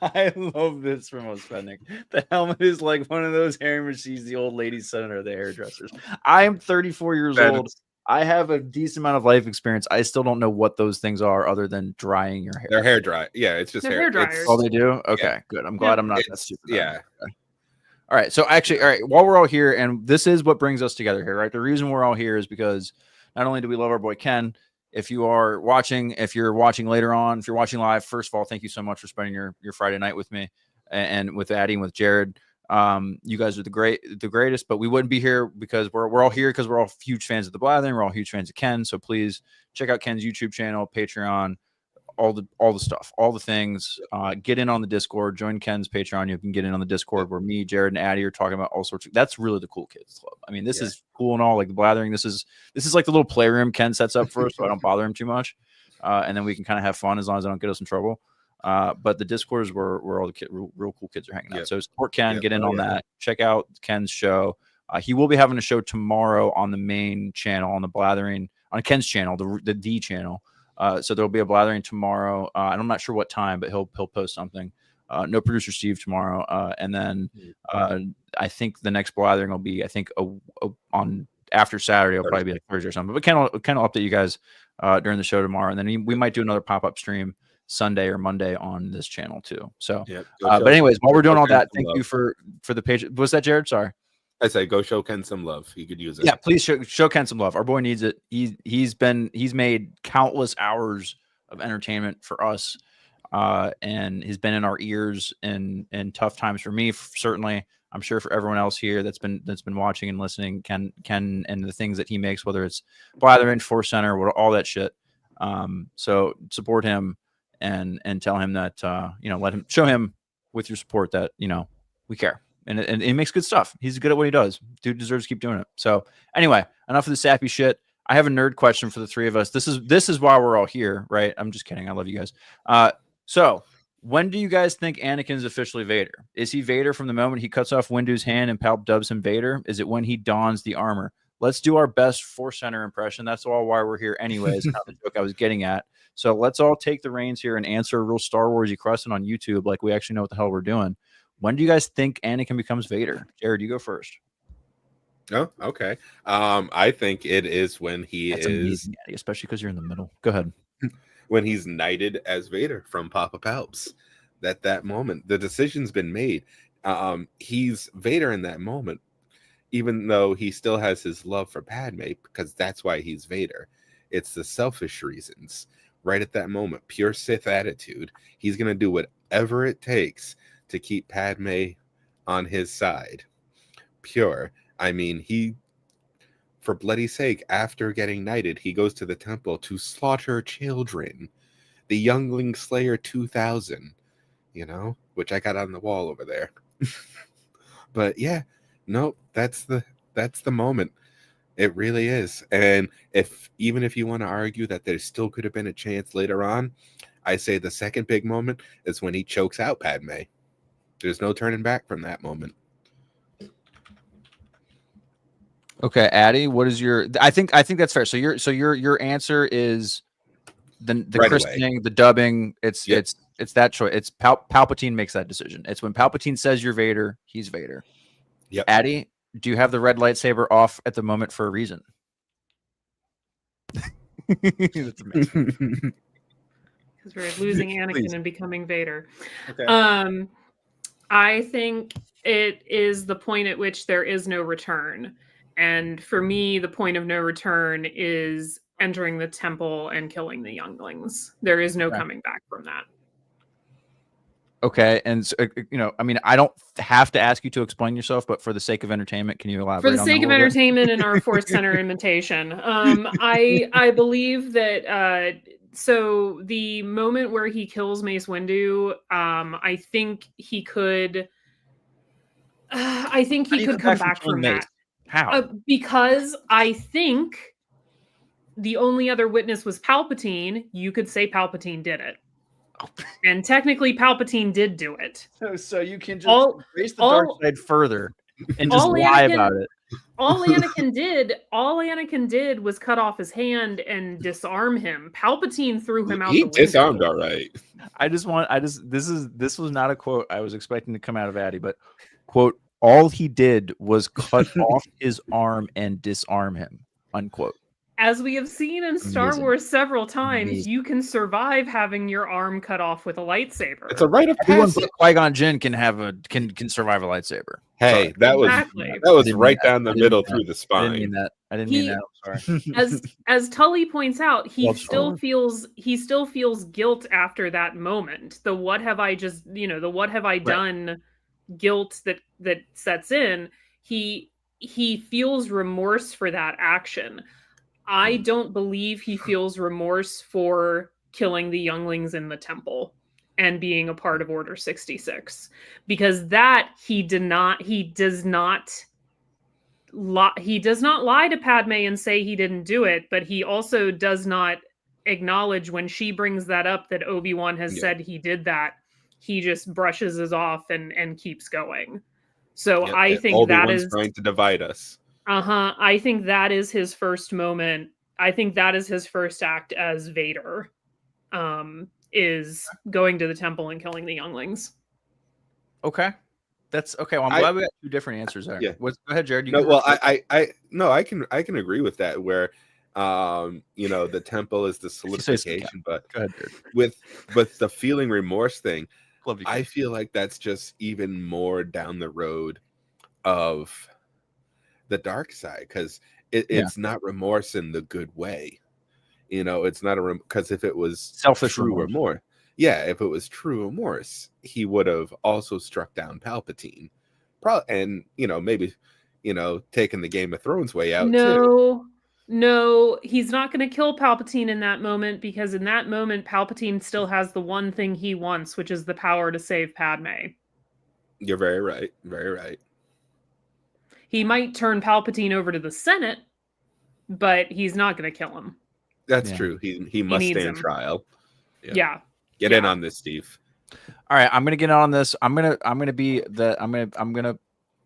I love this from Ospenick. The helmet is like one of those hair machines the old ladies send her, the hairdressers. I am 34 years old. I have a decent amount of life experience. I still don't know what those things are other than drying your hair. They're hair dry. Yeah, it's just hair dryers. Oh, they do? Okay, good. I'm glad I'm not that stupid. Yeah. Okay. All right. So actually, all right, while we're all here, and this is what brings us together here, right? The reason we're all here is because not only do we love our boy Ken, if you're watching later on, if you're watching live, first of all, thank you so much for spending your Friday night with me and with Addie and with Jared. You guys are the greatest, but we wouldn't be here because we're all here because we're all huge fans of the Blathering. We're all huge fans of Ken. So please check out Ken's YouTube channel, Patreon, all the stuff, all the things. Get in on the Discord, join Ken's Patreon. You can get in on the Discord where me, Jared, and Addie are talking about all sorts of. That's really the cool kids club. I mean, this is cool and all. Like the Blathering, this is like the little playroom Ken sets up for us, so I don't bother him too much, and then we can kind of have fun as long as I don't get us in trouble. But the Discord is where all the real cool kids are hanging out. So support Ken, get in on that. Check out Ken's show. He will be having a show tomorrow on the main channel, on the Blathering, on Ken's channel, the channel. So there'll be a blathering tomorrow. And I'm not sure what time, but he'll post something. No producer Steve tomorrow, and then I think the next blathering will be on after Saturday. It'll probably be like Thursday or something. But Ken will update you guys during the show tomorrow, and then we might do another pop-up stream Sunday or Monday on this channel too. So, but anyways, while we're doing all that, thank you for the page. Was that Jared? Sorry. I say go show Ken some love. He could use it. Yeah, please show Ken some love. Our boy needs it. He's made countless hours of entertainment for us, and he's been in our ears in tough times for me, certainly. I'm sure for everyone else here that's been watching and listening. Ken and the things that he makes, whether it's Blathering, Force Center, all that shit. So support him and tell him that let him show him with your support that we care. And he makes good stuff. He's good at what he does. Dude deserves to keep doing it. So anyway, enough of the sappy shit. I have a nerd question for the three of us. This is why we're all here, right? I'm just kidding. I love you guys. So when do you guys think Anakin's officially Vader? Is he Vader from the moment he cuts off Windu's hand and Palp dubs him Vader? Is it when he dons the armor? Let's do our best Force Center impression. That's all why we're here anyways. Kind of the joke I was getting at. So let's all take the reins here and answer a real Star Wars-y question on YouTube like we actually know what the hell we're doing. When do you guys think Anakin becomes Vader? Jared, you go first. Oh, okay. I think it is when That's amazing, Eddie, especially because you're in the middle. Go ahead. When he's knighted as Vader from Papa Palps. That moment, the decision's been made. He's Vader in that moment, even though he still has his love for Padme, because that's why he's Vader. It's the selfish reasons. Right at that moment, pure Sith attitude. He's going to do whatever it takes to keep Padme on his side. Pure. I mean, for bloody sake, after getting knighted, he goes to the temple to slaughter children. The Youngling Slayer 2000, which I got on the wall over there. But yeah, no, that's the moment. It really is. And even if you want to argue that there still could have been a chance later on, I say the second big moment is when he chokes out Padme. There's no turning back from that moment. Okay, Addie, what is your? I think that's fair. So your answer is the right christening, away. The dubbing. It's that choice. It's Palpatine makes that decision. It's when Palpatine says you're Vader, he's Vader. Yep. Addie, do you have the red lightsaber off at the moment for a reason? That's amazing. Because we're losing Anakin and becoming Vader. Okay. I think it is the point at which there is no return. And for me, the point of no return is entering the temple and killing the younglings. There is no coming back from that. Okay. And, so, I mean, I don't have to ask you to explain yourself, but for the sake of entertainment, can you elaborate? For the sake of entertainment and our Force Center imitation, I believe that so the moment where he kills Mace Windu, I think he could come back from that. How? Because I think the only other witness was Palpatine. You could say Palpatine did it. And technically Palpatine did do it. So you can just raise the dark side further and just lie about it. All Anakin did was cut off his hand and disarm him. Palpatine threw him out the window. He disarmed all right. This was not a quote I was expecting to come out of Addie, but quote, all he did was cut off his arm and disarm him, unquote. As we have seen in Star Wars several times, you can survive having your arm cut off with a lightsaber. It's a rite of passage. Qui-Gon Jinn can survive a lightsaber. Hey, that was right down the middle through the spine. I didn't mean that. I'm sorry. As Tully points out, he still feels guilt after that moment. The what have I done guilt that sets in. He feels remorse for that action. I don't believe he feels remorse for killing the younglings in the temple and being a part of Order 66, because that he does not lie to Padme and say he didn't do it, but he also does not acknowledge when she brings that up that Obi-Wan has said he did that. He just brushes us off and keeps going. So I think Obi-Wan's trying to divide us. I think that is his first moment. I think that is his first act as Vader. Is going to the temple and killing the younglings. Okay. That's okay. Well, I'm glad we got two different answers there. Yeah. Go ahead, Jared. You No, can well, I can agree with that. Where, the temple is the solidification, but go ahead, Jared. with the feeling remorse thing, Love you. I feel like that's just even more down the road of the dark side, because it's not remorse in the good way. It's not because if it was selfish true remorse, if it was true remorse, he would have also struck down Palpatine, and maybe taking the Game of Thrones way out too. No, he's not going to kill Palpatine in that moment, because in that moment Palpatine still has the one thing he wants, which is the power to save Padme. You're very right. Very right. He might turn Palpatine over to the Senate, but he's not going to kill him. That's true. He must stand trial. Yeah. Get in on this, Steve. All right, I'm gonna get on this. I'm gonna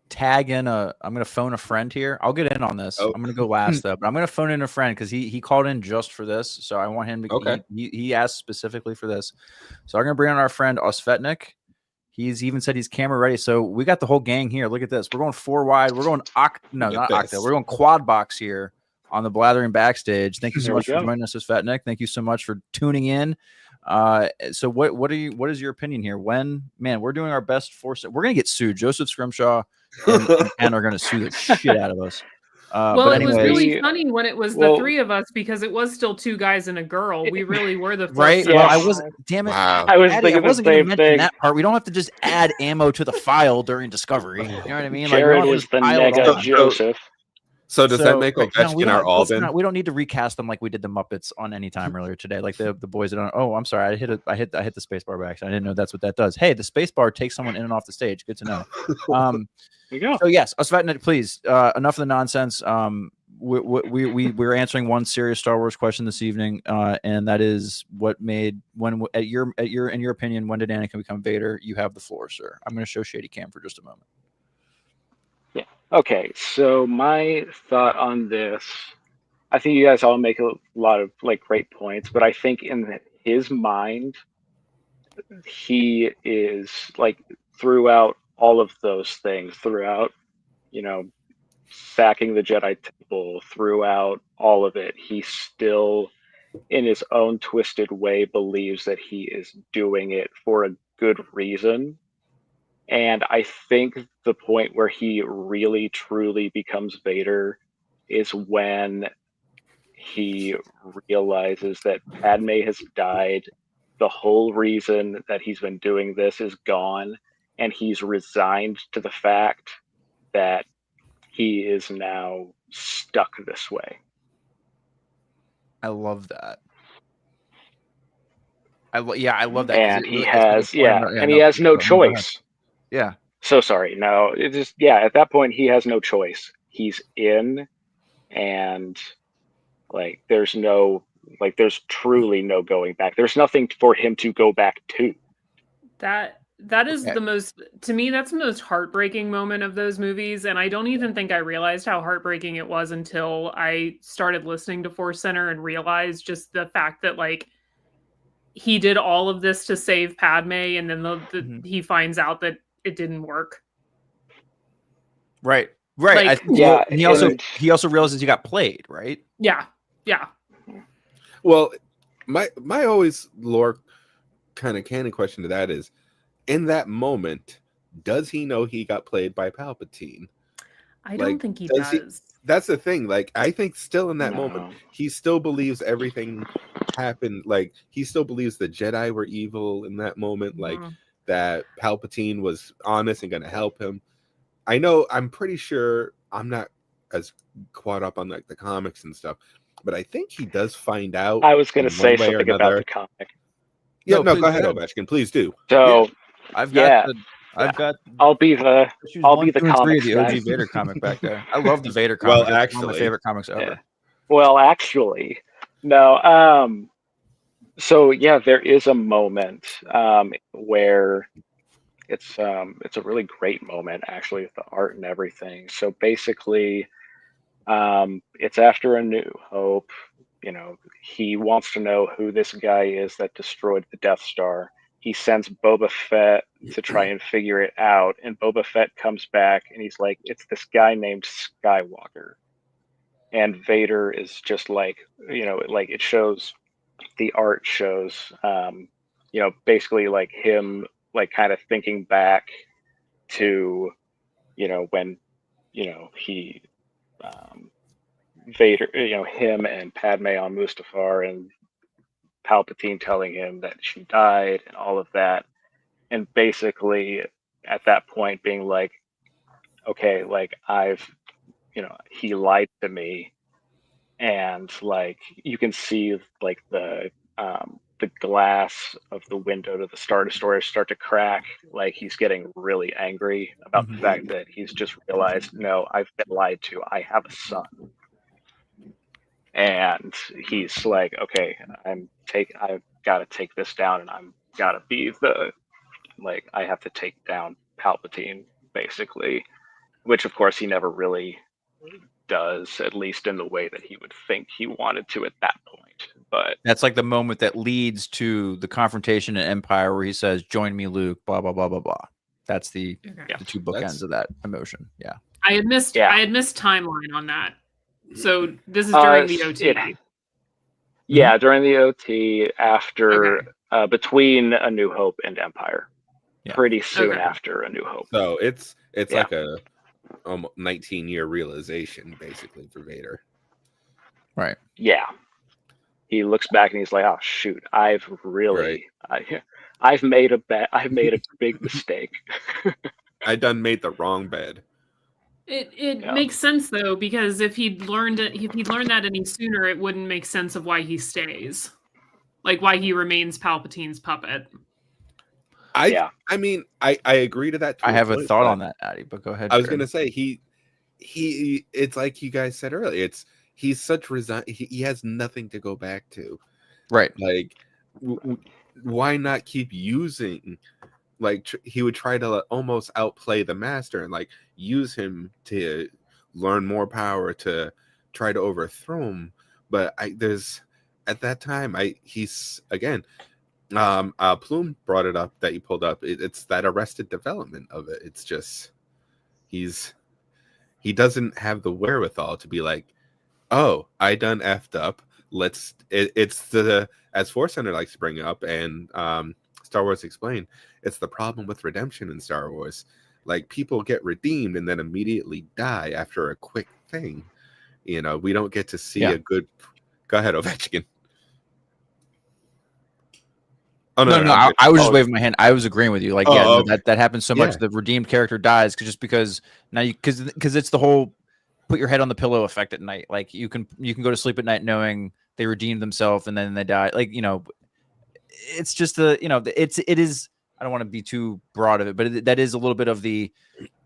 tag in I'm gonna phone a friend here. I'll get in on this. I'm gonna go last though, but I'm gonna phone in a friend because he called in just for this. So I want him to. Okay. He asked specifically for this. So I'm gonna bring on our friend Osvetnik. He's even said he's camera ready. So we got the whole gang here. Look at this. We're going 4 wide. We're going not octa. We're going quad box here on the Blathering Backstage. Thank you so much for joining us, Osvetnik. Thank you so much for tuning in. So what is your opinion here? We're doing our best for we're gonna get sued. Joseph Scrimshaw and are gonna sue the shit out of us. Well, it was really funny when it was the 3 of us, because it was still 2 guys and a girl. We really were the right. Yes. Well, I wasn't. Damn it! Wow. I was thinking the same thing. That part. We don't have to just add ammo to the file during Discovery. You know what I mean? Jared is the nega Joseph. So does that make Ovechkin our Alden? We don't need to recast them like we did the Muppets on Any Time earlier today. Like the boys that don't. Oh, I'm sorry. I hit the space bar by accident. I didn't know that's what that does. Hey, the space bar takes someone in and off the stage. Good to know. There you go. So yes, Osvetnik, please. Enough of the nonsense. We're answering one serious Star Wars question this evening, and that is what made in your opinion, when did Anakin become Vader? You have the floor, sir. I'm going to show Shady Cam for just a moment. Yeah. Okay. So my thought on this, I think you guys all make a lot of great points, but I think in his mind, he is throughout all of those things, throughout sacking the Jedi Temple, throughout all of it, he still, in his own twisted way, believes that he is doing it for a good reason. And I think the point where he really, truly becomes Vader is when he realizes that Padme has died. The whole reason that he's been doing this is gone, and he's resigned to the fact that he is now stuck this way. I love that. I love that. And he has, and he has no choice. Yeah. So sorry. No, it just, at that point, he has no choice. He's in, and there's truly no going back. There's nothing for him to go back to. That is the most, to me, that's the most heartbreaking moment of those movies. And I don't even think I realized how heartbreaking it was until I started listening to Force Center and realized just the fact that he did all of this to save Padme, and then he finds out that it didn't work. Right. He also realizes he got played, right? Yeah. Well, my always lore kind of canon question to that is, in that moment, does he know he got played by Palpatine? I don't think he does. That's the thing. I think still in that moment, he still believes everything happened. He still believes the Jedi were evil in that moment. That Palpatine was honest and going to help him. I'm pretty sure, I'm not as caught up on the comics and stuff, but I think he does find out. I was going to say something about the comic. Yeah, no, go ahead, Ovechkin. Please do. So I'll be the comic. The OG Vader comic back there. I love the Vader comic. Well, actually, one of my favorite comics ever. Yeah. Well, actually, no. So there is a moment where it's a really great moment, actually, with the art and everything. So basically, it's after A New Hope. he wants to know who this guy is that destroyed the Death Star. He sends Boba Fett to try and figure it out, and Boba Fett comes back and he's like, it's this guy named Skywalker. And Vader is just like, like it shows, the art shows, basically like him, like kind of thinking back to, when, he, Vader, him and Padme on Mustafar, and Palpatine telling him that she died and all of that. And basically at that point being like, okay, like he lied to me. And like, you can see like the glass of the window to the Star Destroyer start to crack. Like he's getting really angry about the fact that he's just realized, no, I've been lied to. I have a son. And he's like, okay, I've got to take this down, and I'm got to be I have to take down Palpatine, basically, which of course he never really does, at least in the way that he would think he wanted to at that point. But that's like the moment that leads to the confrontation in Empire where he says, join me, Luke, blah, blah, blah, blah, blah. That's the two bookends of that emotion. Yeah. I had missed timeline on that. So this is during the OT. During the OT, after between A New Hope and Empire. Pretty soon after A New Hope. So it's like a 19-year realization, basically, for Vader. Right. Yeah. He looks back and he's like, "Oh shoot, I've made a big mistake. I done made the wrong bed." It makes sense though, because if he'd learned that any sooner, it wouldn't make sense of why he stays, like why he remains Palpatine's puppet. I mean, I agree to that. I have a thought on that, Addy, but go ahead. I was going to say he. It's like you guys said earlier. He's such he has nothing to go back to, right? Like, why not keep using? Like he would try to almost outplay the master and like use him to learn more power to try to overthrow him. But at that time he's again. Plume brought it up that you pulled up. It's that Arrested Development of it. It's just he doesn't have the wherewithal to be like, oh, I done effed up. It's the, as Force Center likes to bring up, and Star Wars Explained, it's the problem with redemption in Star Wars. Like people get redeemed and then immediately die after a quick thing. We don't get to see a good. Go ahead, Ovechkin. Oh, no, I was just waving my hand. I was agreeing with you. Like, that happens so much. The redeemed character dies because now because it's the whole put your head on the pillow effect at night. Like you can go to sleep at night knowing they redeemed themselves and then they die. Like, it's just it is. I don't want to be too broad of it, but that is a little bit of the.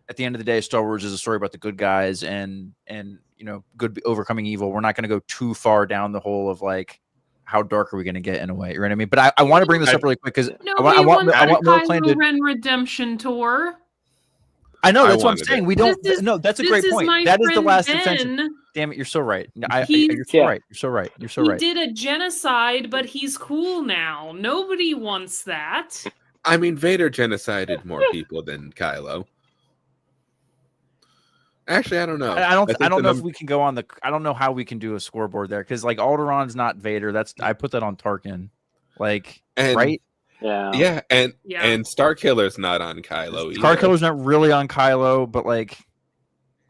At the end of the day, Star Wars is a story about the good guys and good overcoming evil. We're not going to go too far down the hole of like. How dark are we going to get in a way? You know what I mean? But I want to bring this up really quick because I want more Kylo Ren redemption tour. I know that's what I'm saying. We don't. No, that's a great point. That is the last extension. Damn it, you're so right. You're so right. You're so right. You're so right. He did a genocide, but he's cool now. Nobody wants that. I mean, Vader genocided more people than Kylo. Actually, I don't know. I don't know if we can go on I don't know how we can do a scoreboard there because like Alderaan's not Vader. I put that on Tarkin, right? Yeah, and Starkiller's not on Kylo. Starkiller's not really on Kylo, but like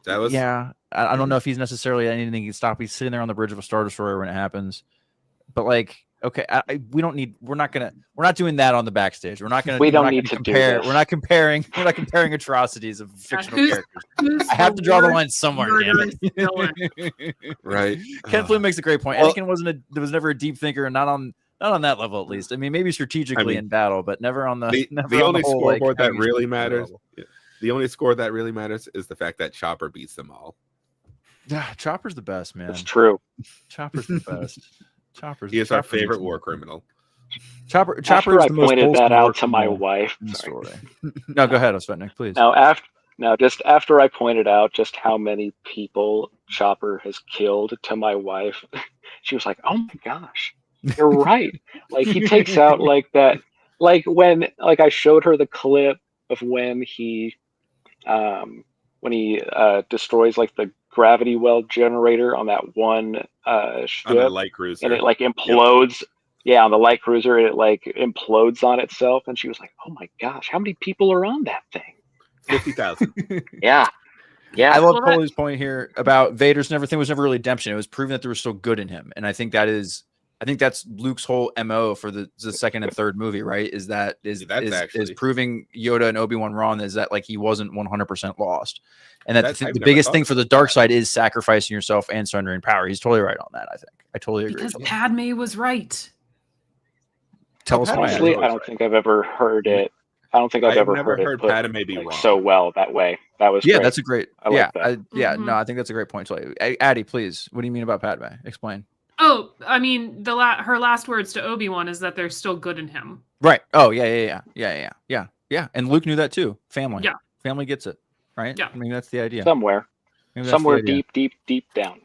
that was I don't know if he's necessarily anything to stop. He's sitting there on the bridge of a Star Destroyer when it happens, but like. Okay, we're not doing that on the backstage. We're not going to. We don't need to compare. We're not comparing atrocities of fictional characters. I have to draw the line somewhere. Right. Ken Flume makes a great point. Anakin was never a deep thinker, and not on that level at least. I mean, maybe strategically in battle, but never on the. The only scoreboard that really matters. The only score that really matters is the fact that Chopper beats them all. Yeah, Chopper's the best, man. It's true. Chopper's the best. He is our favorite war criminal. Chopper is I the most pointed that out to my wife. Story. No, go ahead, Osvetnik, please. Now Now, just after I pointed out just how many people Chopper has killed to my wife, she was like, "Oh my gosh, you're right." Like he takes out like that, like like I showed her the clip of um, when he destroys like the gravity well generator on that one On the ship, light and cruiser. it like Yep. implodes. Yeah, on the light cruiser, it like implodes on itself, and she was like, "Oh my gosh, how many people are on that thing?" 50,000. Yeah, yeah. I love Well, that- Polly's point here about Vader's never thing was never really redemption. It was proving that there was still good in him, and I think that's Luke's whole MO for the second and third movie, right? Is That's actually proving Yoda and Obi-Wan wrong, is that like he wasn't 100% lost, and that I've the never biggest thought thing for about the dark that. side is sacrificing yourself and surrendering power. He's totally right on that. I think I totally agree. because with you. Padme was right. Tell us Padme why. is Honestly, Adam. always I don't right. think I've ever heard it. I don't think I've I've ever never heard it heard put Padme be like wrong. so well that way. That was Yeah, great. that's a great. I like that. No, I think that's a great point. So, Addie, please, what do you mean about Padme? Explain. Oh, I mean, her last words to Obi-Wan is that there's still good in him. Right. Oh, yeah. And Luke knew that too. Family. Yeah. Family gets it. Right. Yeah. I mean, that's the idea. Somewhere Maybe that's the idea. deep down.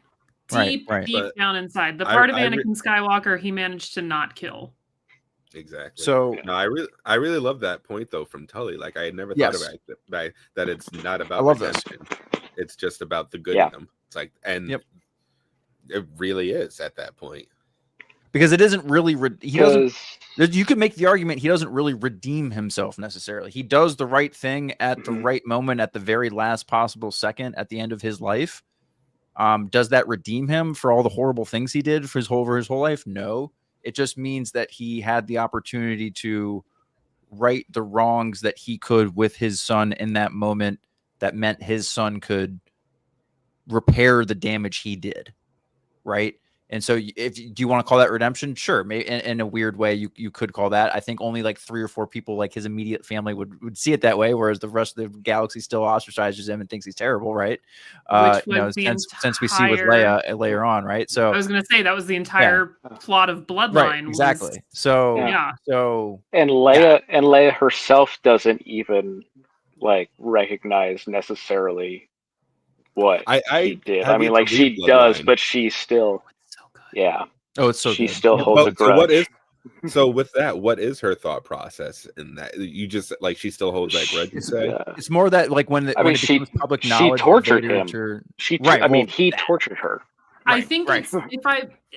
Right. Deep But down inside. The I- part of I re- Anakin Skywalker he managed to not kill. Exactly. So No, I really love that point though from Tully. Like I had never thought Yes. about it, that it's not about I love this. redemption. It's just about the good Yeah. in them. It's like, and Yep. it really is at that point. because it isn't really he doesn't. 'Cause- You could make the argument he doesn't really redeem himself necessarily. He does the right thing at the right moment, at the very last possible second, at the end of his life. Does that redeem him for all the horrible things he did for his whole life? No. It just means that he had the opportunity to right the wrongs that he could with his son in that moment. That meant his son could repair the damage he did, right? And so, do you want to call that redemption? Sure, maybe in a weird way, you could call that. I think only like 3 or 4 people, like his immediate family, would see it that way, whereas the rest of the galaxy still ostracizes him and thinks he's terrible, right? Which You know, was the since we see with entire- Leia later on, right? So I was going to say that was the entire plot of Bloodline. right, was- exactly. So Yeah. so And Leia herself doesn't even like recognize necessarily what he did. I have mean, yet like to she read does, Bloodline. but she still, So good. yeah, oh, it's so she good. still Yeah. holds a So grudge. with that, what is her thought process in that? You just like she still holds that grudge, you say? Yeah. It's more that like when I mean, it becomes public she knowledge, that tortured Vader him. inter- I mean, well, he tortured her. I Right, think right. it's, if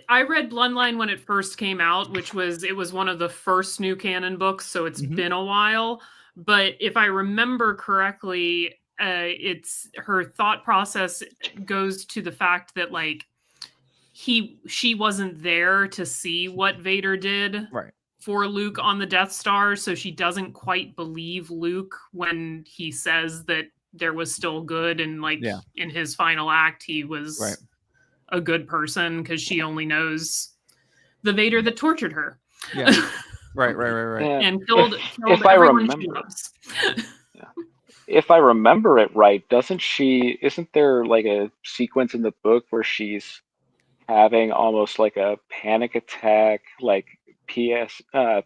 I read Bloodline when it first came out, it was one of the first new canon books, so it's Mhm. been a while. But if I remember correctly, it's her thought process goes to the fact that like she wasn't there to see what Vader did Right. for Luke on the Death Star, so she doesn't quite believe Luke when he says that there was still good, and like Yeah. in his final act he was Right. a good person, because she only knows the Vader that tortured her. Yeah. Right. Yeah. And killed If I everyone she remember. loves. If I remember it right, isn't there like a sequence in the book where she's having almost like a panic attack, like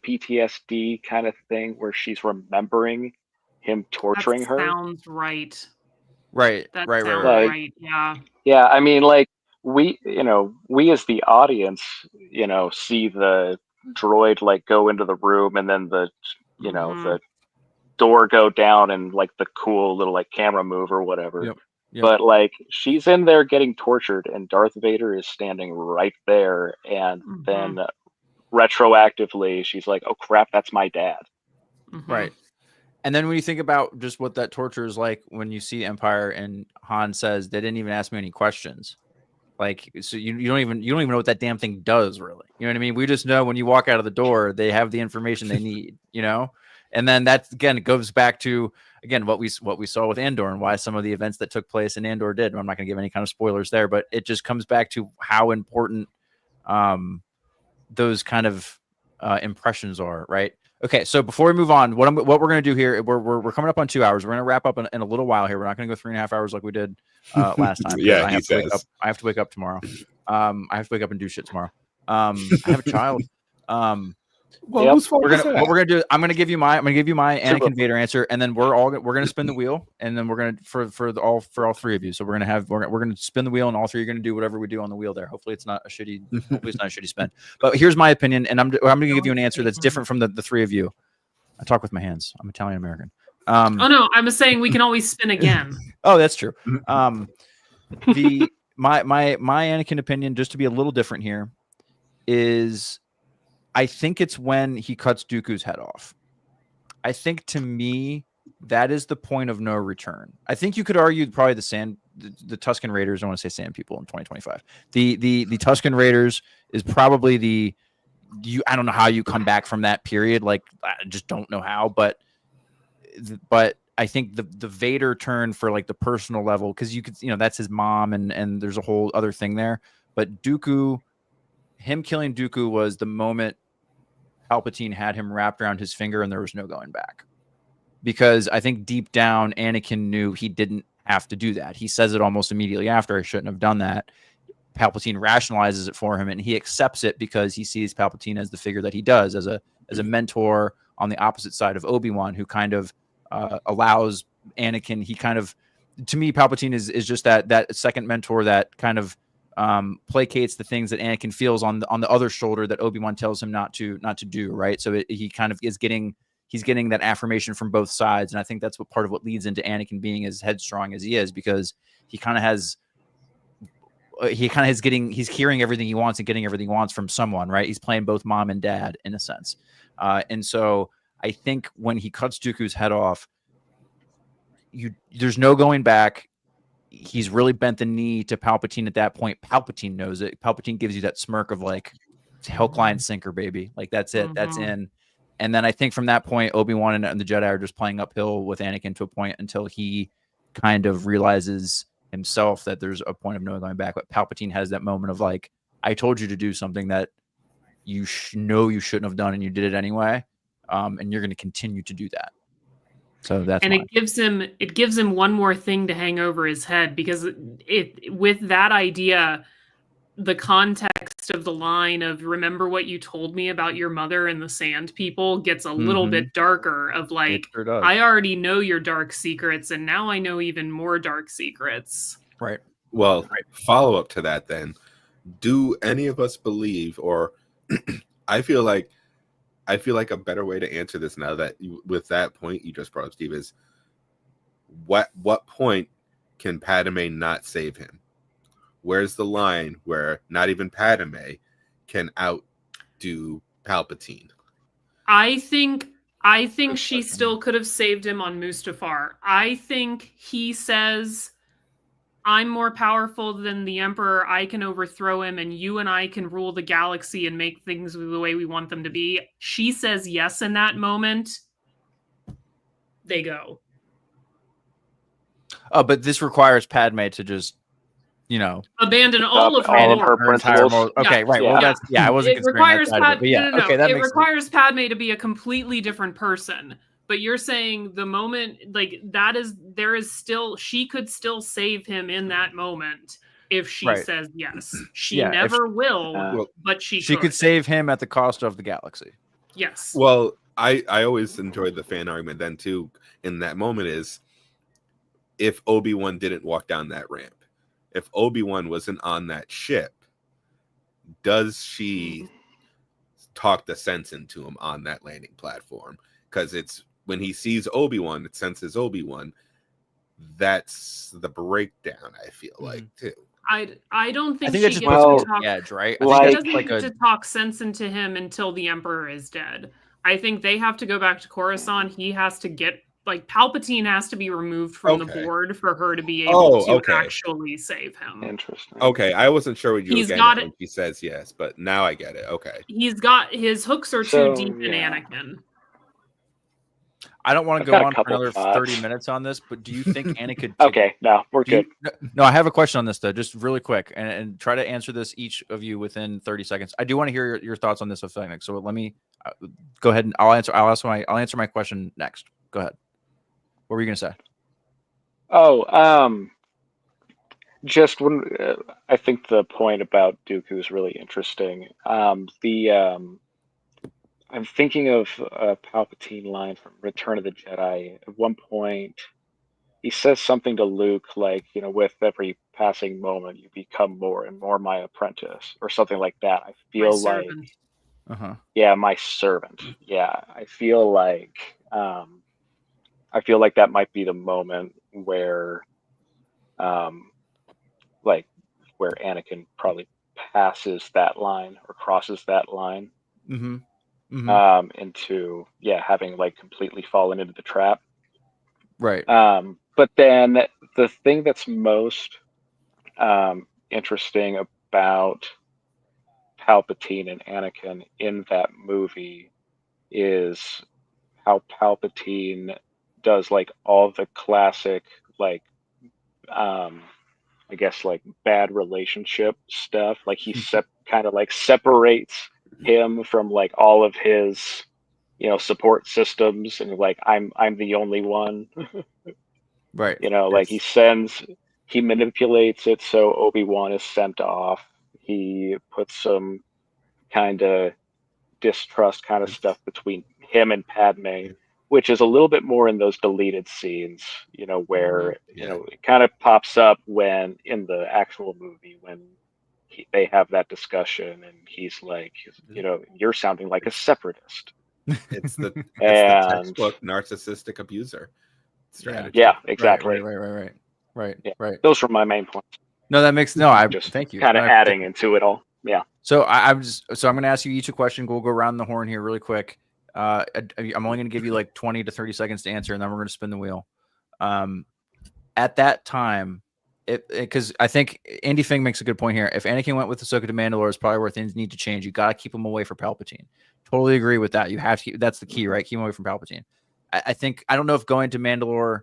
PTSD kind of thing, where she's remembering him torturing That her? sounds right. Right. That Right. sounds Like- right. Yeah. Yeah, I mean, like we as the audience, see the droid like go into the room, and then the Mhm. the door go down, and like the cool little like camera move or whatever. Yep. But like she's in there getting tortured, and Darth Vader is standing right there, and Mhm. then retroactively she's like, "Oh crap, that's my dad." Mhm. Right. And then when you think about just what that torture is like, when you see Empire and Han says they didn't even ask me any questions, like, so you don't even know what that damn thing does, really. You know what I mean? We just know when you walk out of the door, they have the information they need, and then that again, it goes back to what we saw with Andor and why some of the events that took place in Andor did. I'm not going to give any kind of spoilers there, but it just comes back to how important those kind of impressions are, right? Okay, so before we move on, what we're going to do here, we're coming up on 2 hours. We're going to wrap up in a little while here. We're not going to go 3.5 hours like we did last time. Yeah, I have to wake up tomorrow. I have to wake up and do shit tomorrow. I have a child. Well, Yep. whose fault is that? What we're gonna do? I'm gonna give you my Anakin Super. Vader answer, and then we're gonna spin the wheel, and then we're gonna for all three of you. So we're gonna spin the wheel, and all three are gonna do whatever we do on the wheel there. Hopefully it's not a shitty spin. But here's my opinion, and I'm gonna give you an answer that's different from the three of you. I talk with my hands. I'm Italian American. Oh no, I'm saying we can always spin again. Oh, that's true. My Anakin opinion, just to be a little different here, is I think it's when he cuts Dooku's head off. I think to me that is the point of no return. I think you could argue probably the Tusken Raiders. I want to say Sand People in 2025. The Tusken Raiders is probably I don't know how you come back from that period. Like I just don't know how, but I think the Vader turn for like the personal level, because you could, that's his mom and there's a whole other thing there. But Dooku, him killing Dooku was the moment Palpatine had him wrapped around his finger and there was no going back. Because I think deep down, Anakin knew he didn't have to do that. He says it almost immediately after, I shouldn't have done that. Palpatine rationalizes it for him and he accepts it because he sees Palpatine as the figure that he does, as a mentor on the opposite side of Obi-Wan, who kind of allows Anakin. He kind of, to me, Palpatine is just that second mentor that kind of placates the things that Anakin feels on the other shoulder that Obi-Wan tells him not to do, right? So he kind of is getting that affirmation from both sides, and I think that's part of what leads into Anakin being as headstrong as he is, because he's hearing everything he wants and getting everything he wants from someone, right? He's playing both mom and dad in a sense, and so I think when he cuts Dooku's head off, there's no going back. He's really bent the knee to Palpatine at that point. Palpatine knows it. Palpatine gives you that smirk of like, hook, line, sinker, baby. Like that's it. That's in. And then I think from that point, Obi-Wan and the Jedi are just playing uphill with Anakin to a point until he kind of realizes himself that there's a point of no going back. But Palpatine has that moment of like, I told you to do something that you know you shouldn't have done, and you did it anyway. And you're going to continue to do that. So that's it gives him one more thing to hang over his head, because with that idea, the context of the line of "remember what you told me about your mother and the Sand People" gets a little bit darker. Of like, sure I already know your dark secrets, and now I know even more dark secrets. Right. Well, follow up to that then. Do any of us believe, or I feel like a better way to answer this now that with that point you just brought up, Steve, is what point can Padme not save him? Where's the line where not even Padme can outdo Palpatine? I think she still could have saved him on Mustafar. I think he says, I'm more powerful than the Emperor. I can overthrow him, and you and I can rule the galaxy and make things the way we want them to be. She says yes in that moment. They go. But this requires Padme to just, abandon all of her principles. Okay, right. Yeah. Well, that's I wasn't. It requires Okay, it requires Padme to be a completely different person. But you're saying the moment, like, she could still save him in that moment if she says yes. She never will, but she could save him at the cost of the galaxy. Yes. Well, I always enjoyed the fan argument then too. In that moment is, if Obi-Wan didn't walk down that ramp, if Obi-Wan wasn't on that ship, does she talk the sense into him on that landing platform? Because it's when he sees Obi-Wan, it senses Obi-Wan. That's the breakdown, I feel like, too. I don't think she gets to talk edge, right? I think she doesn't get to talk sense into him until the Emperor is dead. I think they have to go back to Coruscant. He has to get, like, Palpatine has to be removed from the board for her to be able to actually save him. Interesting. Okay, I wasn't sure what you were getting at when he says yes, but now I get it. Okay. His hooks are too deep in Anakin. I don't want to go on for another 30 minutes on this, but do you think Anakin... Okay, no, we're good. No, I have a question on this, though, just really quick, and try to answer this, each of you, within 30 seconds. I do want to hear your thoughts on this, so let me go ahead, and I'll answer my question next. Go ahead. What were you going to say? Just when I think the point about Dooku is really interesting. I I'm thinking of a Palpatine line from Return of the Jedi. At one point, he says something to Luke like, with every passing moment, you become more and more my apprentice, or something like that. I My feel like, servant. yeah, my servant. Yeah, I feel like that might be the moment where, like, where Anakin probably passes that line or crosses that line into having like completely fallen into the trap. Right. But then the thing that's most interesting about Palpatine and Anakin in that movie is how Palpatine does like all the classic like I guess like bad relationship stuff. Like he kind of like separates him from like all of his support systems, and like I'm the only one. Right. Like he manipulates it so Obi-Wan is sent off. He puts some kind of distrust kind of stuff between him and Padme, which is a little bit more in those deleted scenes, where it kind of pops up when in the actual movie when they have that discussion, and he's like, you're sounding like a separatist. It's the And textbook narcissistic abuser strategy. yeah, exactly. Right. Those were my main points. No, that makes I Just thank you. kind of adding into it all. Yeah. So I'm going to ask you each a question. We'll go around the horn here really quick. I'm only going to give you like 20 to 30 seconds to answer, and then we're going to spin the wheel. At that time, because I think Andy Fink makes a good point here. If Anakin went with Ahsoka to Mandalore, it's probably where things need to change. You got to keep him away from Palpatine. Totally agree with that. You have to. That's the key, right? Keep him away from Palpatine. I think I don't know if going to Mandalore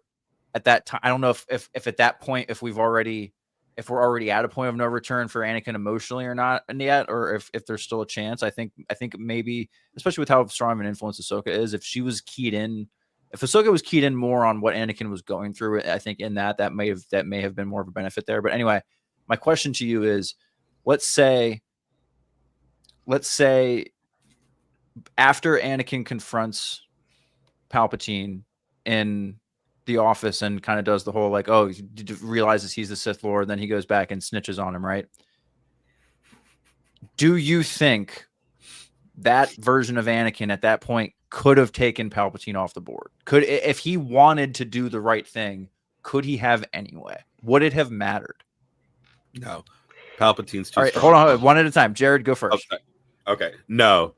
at that time. I don't know if at that point if we're already at a point of no return for Anakin emotionally or not yet, or if there's still a chance. I think maybe, especially with how strong of an influence Ahsoka is, if she was keyed in. If Ahsoka was keyed in more on what Anakin was going through, I think in that may have been more of a benefit there. But anyway, my question to you is, let's say after Anakin confronts Palpatine in the office and kind of does the whole like, oh, he realizes he's the Sith Lord, then he goes back and snitches on him, right? Do you think that version of Anakin at that point could have taken Palpatine off the board? Could, if he wanted to do the right thing, could he have anyway? Would it have mattered? No. Palpatine's too All right, strong. hold on, one at a time. Jared, go first. Okay. No,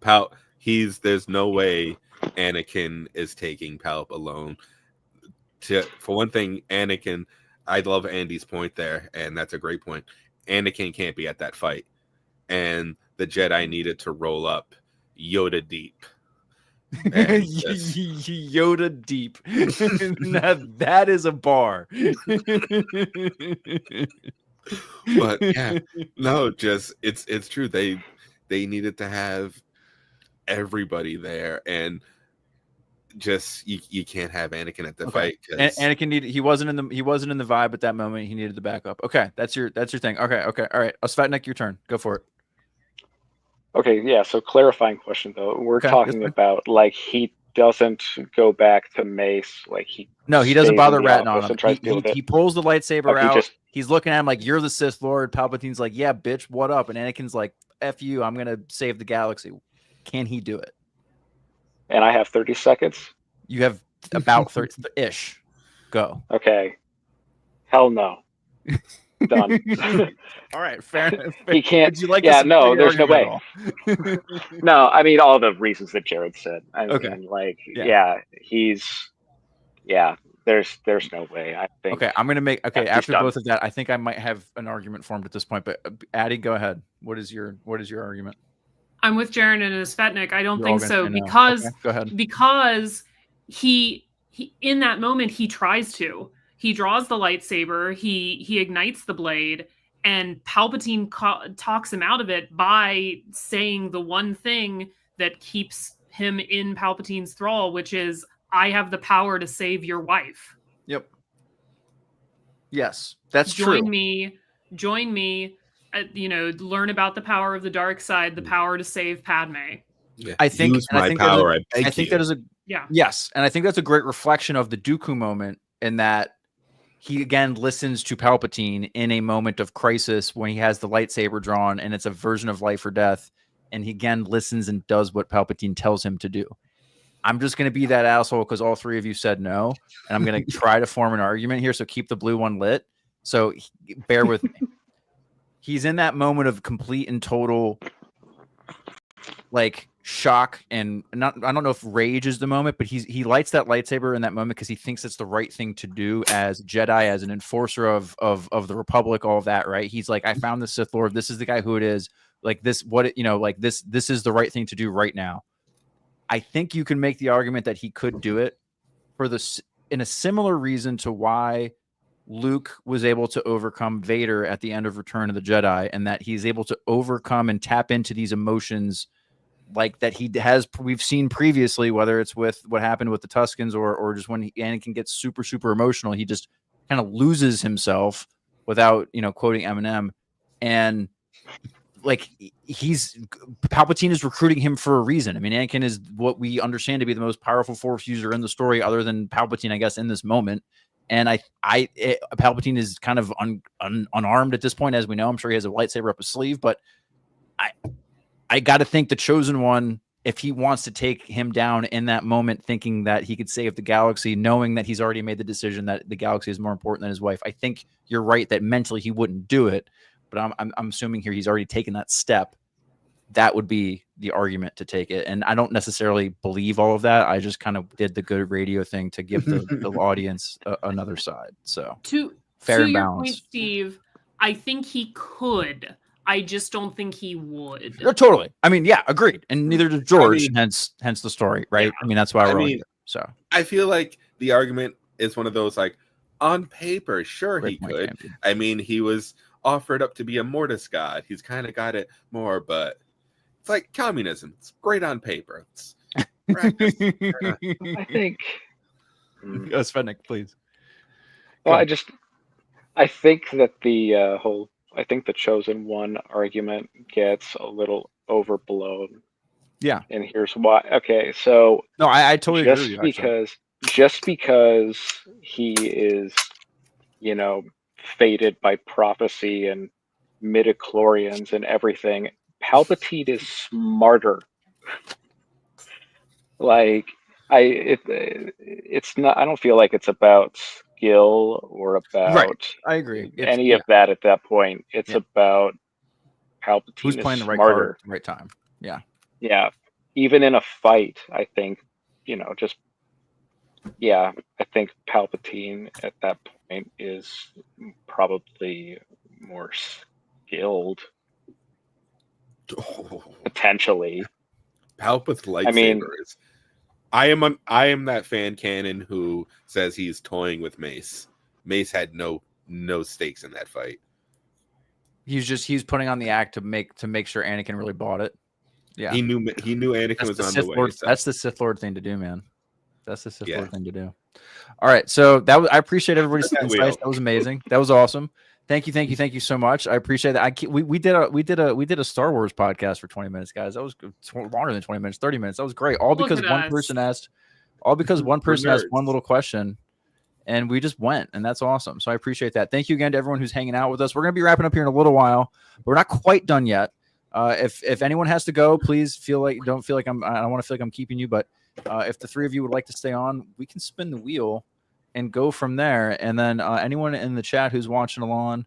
there's no way Anakin is taking Palp alone. For one thing, Anakin, I love Andy's point there, and that's a great point. Anakin can't be at that fight, and the Jedi needed to roll up Yoda deep. Yoda deep. Now, that is a bar. But yeah, no, just it's true. They needed to have everybody there, and just you can't have Anakin at the fight because Anakin he wasn't in the vibe at that moment. He needed the backup. Okay, that's your thing. Okay, all right. Svetnik, your turn. Go for it. Okay, yeah. So clarifying question though, we're talking about like he doesn't go back to Mace, like he doesn't bother ratting on him. And tries to deal with it. He pulls the lightsaber out. Just, he's looking at him like, you're the Sith Lord. Palpatine's like, yeah, bitch, what up? And Anakin's like, F you, I'm gonna save the galaxy. Can he do it? And I have 30 seconds. You have about 30-ish. Go. Okay. Hell no. Done. All right, fair. He can't. Would you like no, there's no way. No, I mean all the reasons that Jared said. I mean, like, there's no way. I think. Okay, I'm gonna make. Okay, after both of that, I think I might have an argument formed at this point. But Addie, go ahead. What is your argument? I'm with Jared and Svetnik. I don't think so because go ahead. Because he in that moment he tries to. He draws the lightsaber, he ignites the blade, and Palpatine talks him out of it by saying the one thing that keeps him in Palpatine's thrall, which is, I have the power to save your wife. Yep. Yes, that's true. Join me, learn about the power of the dark side, the power to save Padme. Yeah. I think use my power. I beg I think you. that is a Yeah. yes, and I think that's a great reflection of the Dooku moment in that he again listens to Palpatine in a moment of crisis when he has the lightsaber drawn and it's a version of life or death, and he again listens and does what Palpatine tells him to do. I'm just going to be that asshole because all three of you said no, and I'm going to try to form an argument here. So keep the blue one lit. So bear with me. He's in that moment of complete and total like shock and not. I don't know if rage is the moment, but he lights that lightsaber in that moment because he thinks it's the right thing to do as Jedi, as an enforcer of the Republic, all of that. Right? He's like, I found the Sith Lord. This is the guy who it is. Like this, what it, like this is the right thing to do right now. I think you can make the argument that he could do it for this in a similar reason to why Luke was able to overcome Vader at the end of Return of the Jedi, and that he's able to overcome and tap into these emotions like that we've seen previously, whether it's with what happened with the Tuskens or just when Anakin gets super, super emotional, he just kind of loses himself without, quoting Eminem. And like Palpatine is recruiting him for a reason. I mean, Anakin is what we understand to be the most powerful Force user in the story, other than Palpatine, I guess, in this moment. And Palpatine is kind of unarmed at this point, as we know. I'm sure he has a lightsaber up his sleeve, but I got to think the Chosen One, if he wants to take him down in that moment, thinking that he could save the galaxy, knowing that he's already made the decision that the galaxy is more important than his wife, I think you're right that mentally he wouldn't do it. But I'm assuming here he's already taken that step. That would be the argument to take it. And I don't necessarily believe all of that. I just kind of did the good radio thing to give the audience another side. So fair and your balanced. point, Steve, I think he could. I just don't think he would. Totally. I mean, yeah, agreed. And neither does George. hence the story, right? Yeah. I mean, that's why we're here. So I feel like the argument is one of those like on paper, sure great he point, could. champion. I mean, he was offered up to be a Mortis god. He's kind of got it more, but it's like communism. It's great on paper. It's practice. I think. Svennik, please. Well, I think that I think the Chosen One argument gets a little overblown. Yeah. And here's why. Okay, so no, I totally agree with you. Just because he is, fated by prophecy and midichlorians and everything, Palpatine is smarter. Like it's not. I don't feel like it's about skill or about right. I agree. Any of that at that point. It's about Palpatine who's playing the right smarter. card at the right time. Yeah. Yeah. Even in a fight, I think, I think Palpatine at that point is probably more skilled. Potentially. Palpat's lightsaber is. I am that fan canon who says he's toying with Mace. Mace had no stakes in that fight. He's putting on the act to make sure Anakin really bought it. Yeah. He knew Anakin was on the way. That's the Sith Lord thing to do, man. That's the Sith Lord thing to do. All right. So I appreciate everybody's insights. That was amazing. That was awesome. Thank you so much. I appreciate that. We did a Star Wars podcast for 20 minutes, guys. That was longer than 20 minutes, 30 minutes. That was great. All because one person asked one little question, and we just went, and that's awesome. So I appreciate that. Thank you again to everyone who's hanging out with us. We're gonna be wrapping up here in a little while. But we're not quite done yet. If anyone has to go, please don't feel like I don't want to feel like I'm keeping you, but if the three of you would like to stay on, we can spin the wheel and go from there. And then anyone in the chat who's watching along,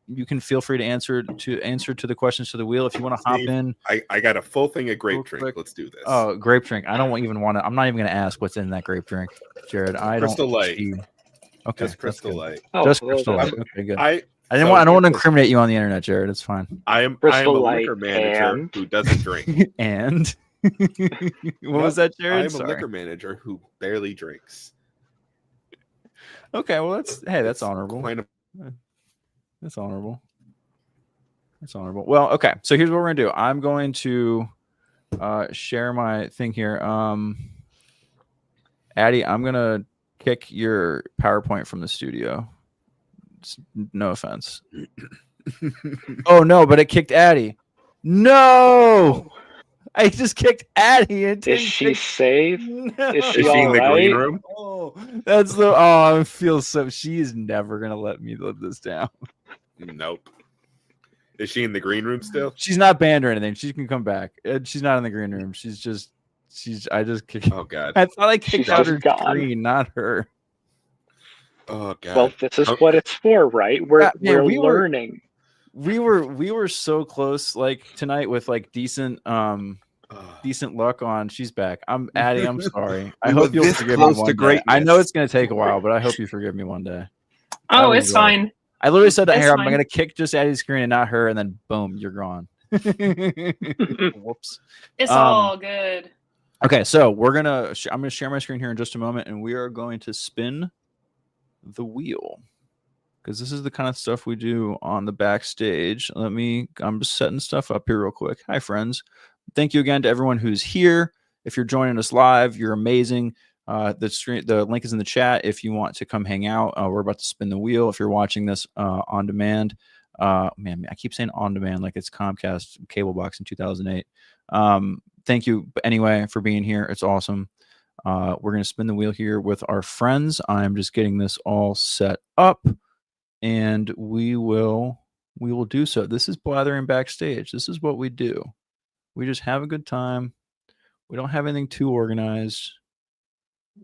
you can feel free to answer to the questions to the wheel if you want to hop in. I got a full thing of grape drink. Let's do this. Oh, grape drink. I don't even want to. I'm not even going to ask what's in that grape drink, Jared. Crystal Light. Okay, just Crystal Light. Just Crystal Light. Okay, good. I don't want to incriminate you on the internet, Jared. It's fine. I am a liquor manager who doesn't drink. And what was that, Jared? I am a liquor manager who barely drinks. Okay, well that's honorable. That's honorable. Well, okay. So here's what we're gonna do. I'm going to share my thing here. Addie, I'm gonna kick your PowerPoint from the studio. No offense. Oh no, but it kicked Addie. No. I just kicked Addie and Is didn't she kick. safe? No. Is she Is she in all the green right? room? Oh, that's the. Oh, I feel so. She is never gonna let me live this down. Nope. Is she in the green room still? She's not banned or anything. She can come back. She's not in the green room. She's just. I just kicked. Oh god. I thought I kicked She's out just her gone. screen, not her. Oh god. Well, this is Oh, what it's for, right? We're Man, we were- learning. We were so close like tonight with like decent luck on She's Back. I'm Addie, I'm sorry. I We hope were you'll this forgive me close to one day. I know greatness. it's gonna take a while, but I hope you forgive me one day. Oh, was it's rough. fine. I literally said that It's here, I'm fine. gonna kick just Addie's screen and not her, and then boom, you're gone. Whoops. It's all good. Okay, so I'm gonna share my screen here in just a moment, and we are going to spin the wheel because this is the kind of stuff we do on the backstage. I'm just setting stuff up here real quick. Hi, friends. Thank you again to everyone who's here. If you're joining us live, you're amazing. The link is in the chat if you want to come hang out. We're about to spin the wheel. If you're watching this on demand, man, I keep saying on demand like it's Comcast cable box in 2008. Thank you anyway for being here. It's awesome. We're going to spin the wheel here with our friends. I'm just getting this all set up, and we will do so. This is Blathering Backstage. This is what we do. We just have a good time. We don't have anything too organized.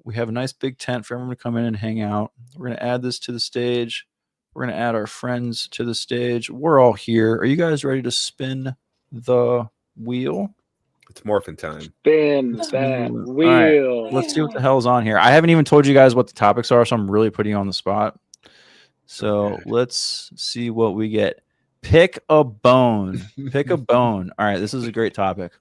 We have a nice big tent for everyone to come in and hang out. We're going to add this to the stage. We're going to add our friends to the stage. We're all here. Are you guys ready to spin the wheel? It's morphin' time. Spin that All wheel. right, let's see what the hell's on here. I haven't even told you guys what the topics are, so I'm really putting you on the spot. So let's see what we get. Pick a bone. Pick a bone. All right, this is a great topic.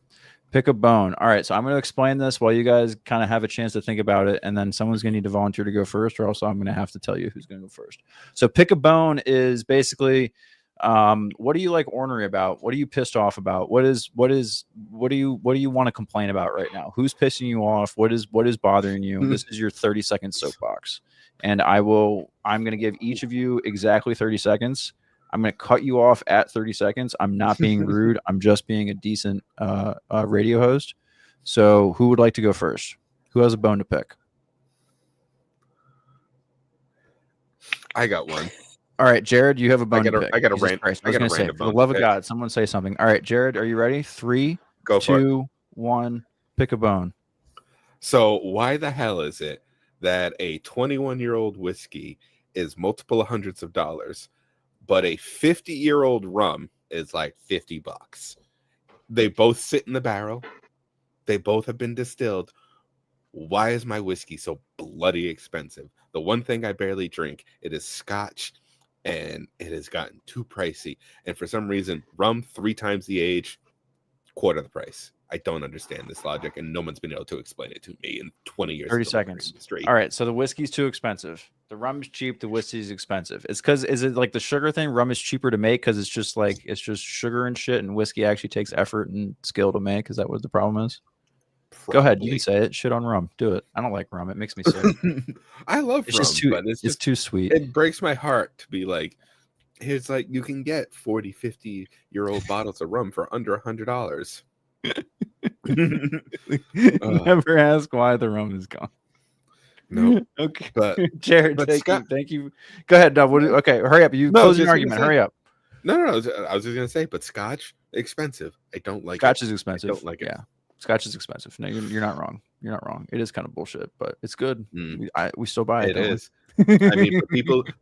Pick a bone. All right, so I'm going to explain this while you guys kind of have a chance to think about it, and then someone's going to need to volunteer to go first, or else I'm going to have to tell you who's going to go first. So pick a bone is basically what are you like ornery about? What are you pissed off about? What do you want to complain about right now? Who's pissing you off? What is bothering you? This is your 30-second soapbox. And I'm going to give each of you exactly 30 seconds. I'm going to cut you off at 30 seconds. I'm not being rude. I'm just being a decent radio host. So who would like to go first? Who has a bone to pick? I got one. All right, Jared, you have a bone to pick. I got a Jesus rant. Christ. I got a was gonna say, random for the bone love to of pick. God, someone say something. All right, Jared, are you ready? 3, Go for it. 2, 1. Pick a bone. So why the hell is it that a 21-year-old whiskey is multiple hundreds of dollars, but a 50-year-old rum is like $50? They both sit in the barrel. They both have been distilled. Why is my whiskey so bloody expensive? The one thing I barely drink, it is Scotch, and it has gotten too pricey. And for some reason, rum 3 times the age, quarter the price. I don't understand this logic, and no one's been able to explain it to me in 20 years. 30 seconds. All right, so the whiskey's too expensive. The rum's cheap. The whiskey's expensive. Is it like the sugar thing? Rum is cheaper to make because it's just sugar and shit, and whiskey actually takes effort and skill to make. Is that what the problem is? Probably. Go ahead, you can say it. Shit on rum. Do it. I don't like rum. It makes me sick. I love It's rum, just too. but It's too sweet. It breaks my heart to be like, here's like you can get 40, 50-year-old bottles of rum for under $100. Never ask why the rum is gone. No. Okay. But Jared, thank you. Go ahead, Dub. Okay, hurry up. You close your argument. Hurry up. No. I was just gonna say, but Scotch expensive. I don't like Scotch it. is expensive. I don't like it. Yeah, Scotch is expensive. No, you're not wrong. You're not wrong. It is kind of bullshit, but it's good. We still buy it. It is. I mean,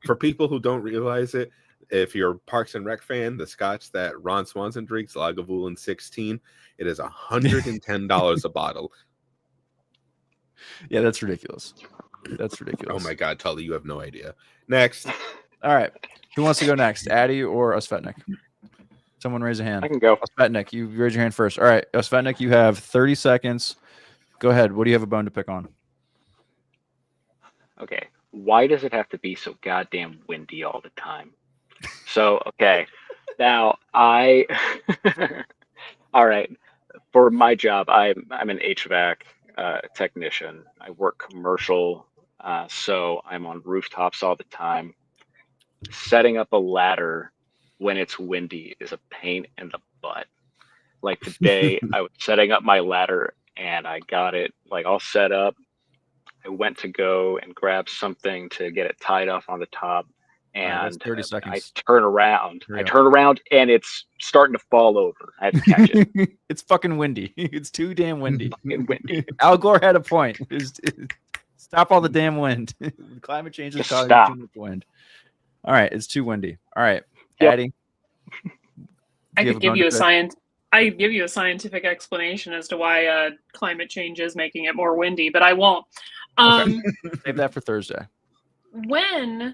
for people who don't realize it, if you're a Parks and Rec fan, the Scotch that Ron Swanson drinks, Lagavulin 16, it is $110 a bottle. Yeah, that's ridiculous. That's ridiculous. Oh my God, Tully, you have no idea. Next. All right. Who wants to go next? Addy or Osvetnik? Someone raise a hand. I can go. Osvetnik, you raise your hand first. All right, Osvetnik, you have 30 seconds. Go ahead. What do you have a bone to pick on? Okay. Why does it have to be so goddamn windy all the time? So, okay. Now, all right. For my job, I'm an HVAC technician. I work commercial, so I'm on rooftops all the time. Setting up a ladder when it's windy is a pain in the butt. Like today, I was setting up my ladder and I got it like all set up. I went to go and grab something to get it tied off on the top, All right, that's and 30 I seconds. turn around. Hurry I up. turn around and it's starting to fall over. I had to catch it. It's fucking windy. It's too damn windy. Fucking windy. Al Gore had a point. Stop all the damn wind. Climate change is Just causing stop. too much wind. All right, it's too windy. All right, Yep. Addie. I you have could a give bone you to a pick? science. I could give you a scientific explanation as to why climate change is making it more windy, but I won't. Save that for Thursday. When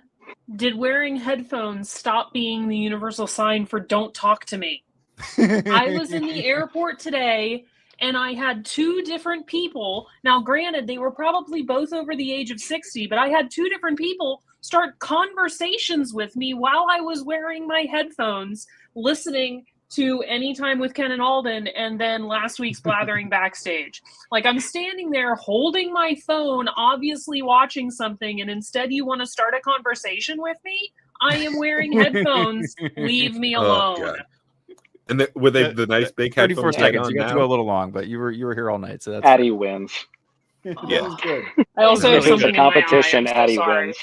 did wearing headphones stop being the universal sign for "don't talk to me"? I was in the airport today and I had two different people. Now, granted, they were probably both over the age of 60, but I had two different people start conversations with me while I was wearing my headphones, listening to Anytime with Ken and Alden and then last week's Blathering Backstage. Like, I'm standing there holding my phone, obviously watching something, and instead you want to start a conversation with me? I am wearing headphones. Leave me alone. God. And were they the nice big 34 headphones you got seconds. on You got to now? go a little long, but you were here all night, so that's Addie wins. that Yeah. was good. I also have If it's something a in my eye. competition, I'm so Addie sorry. wins.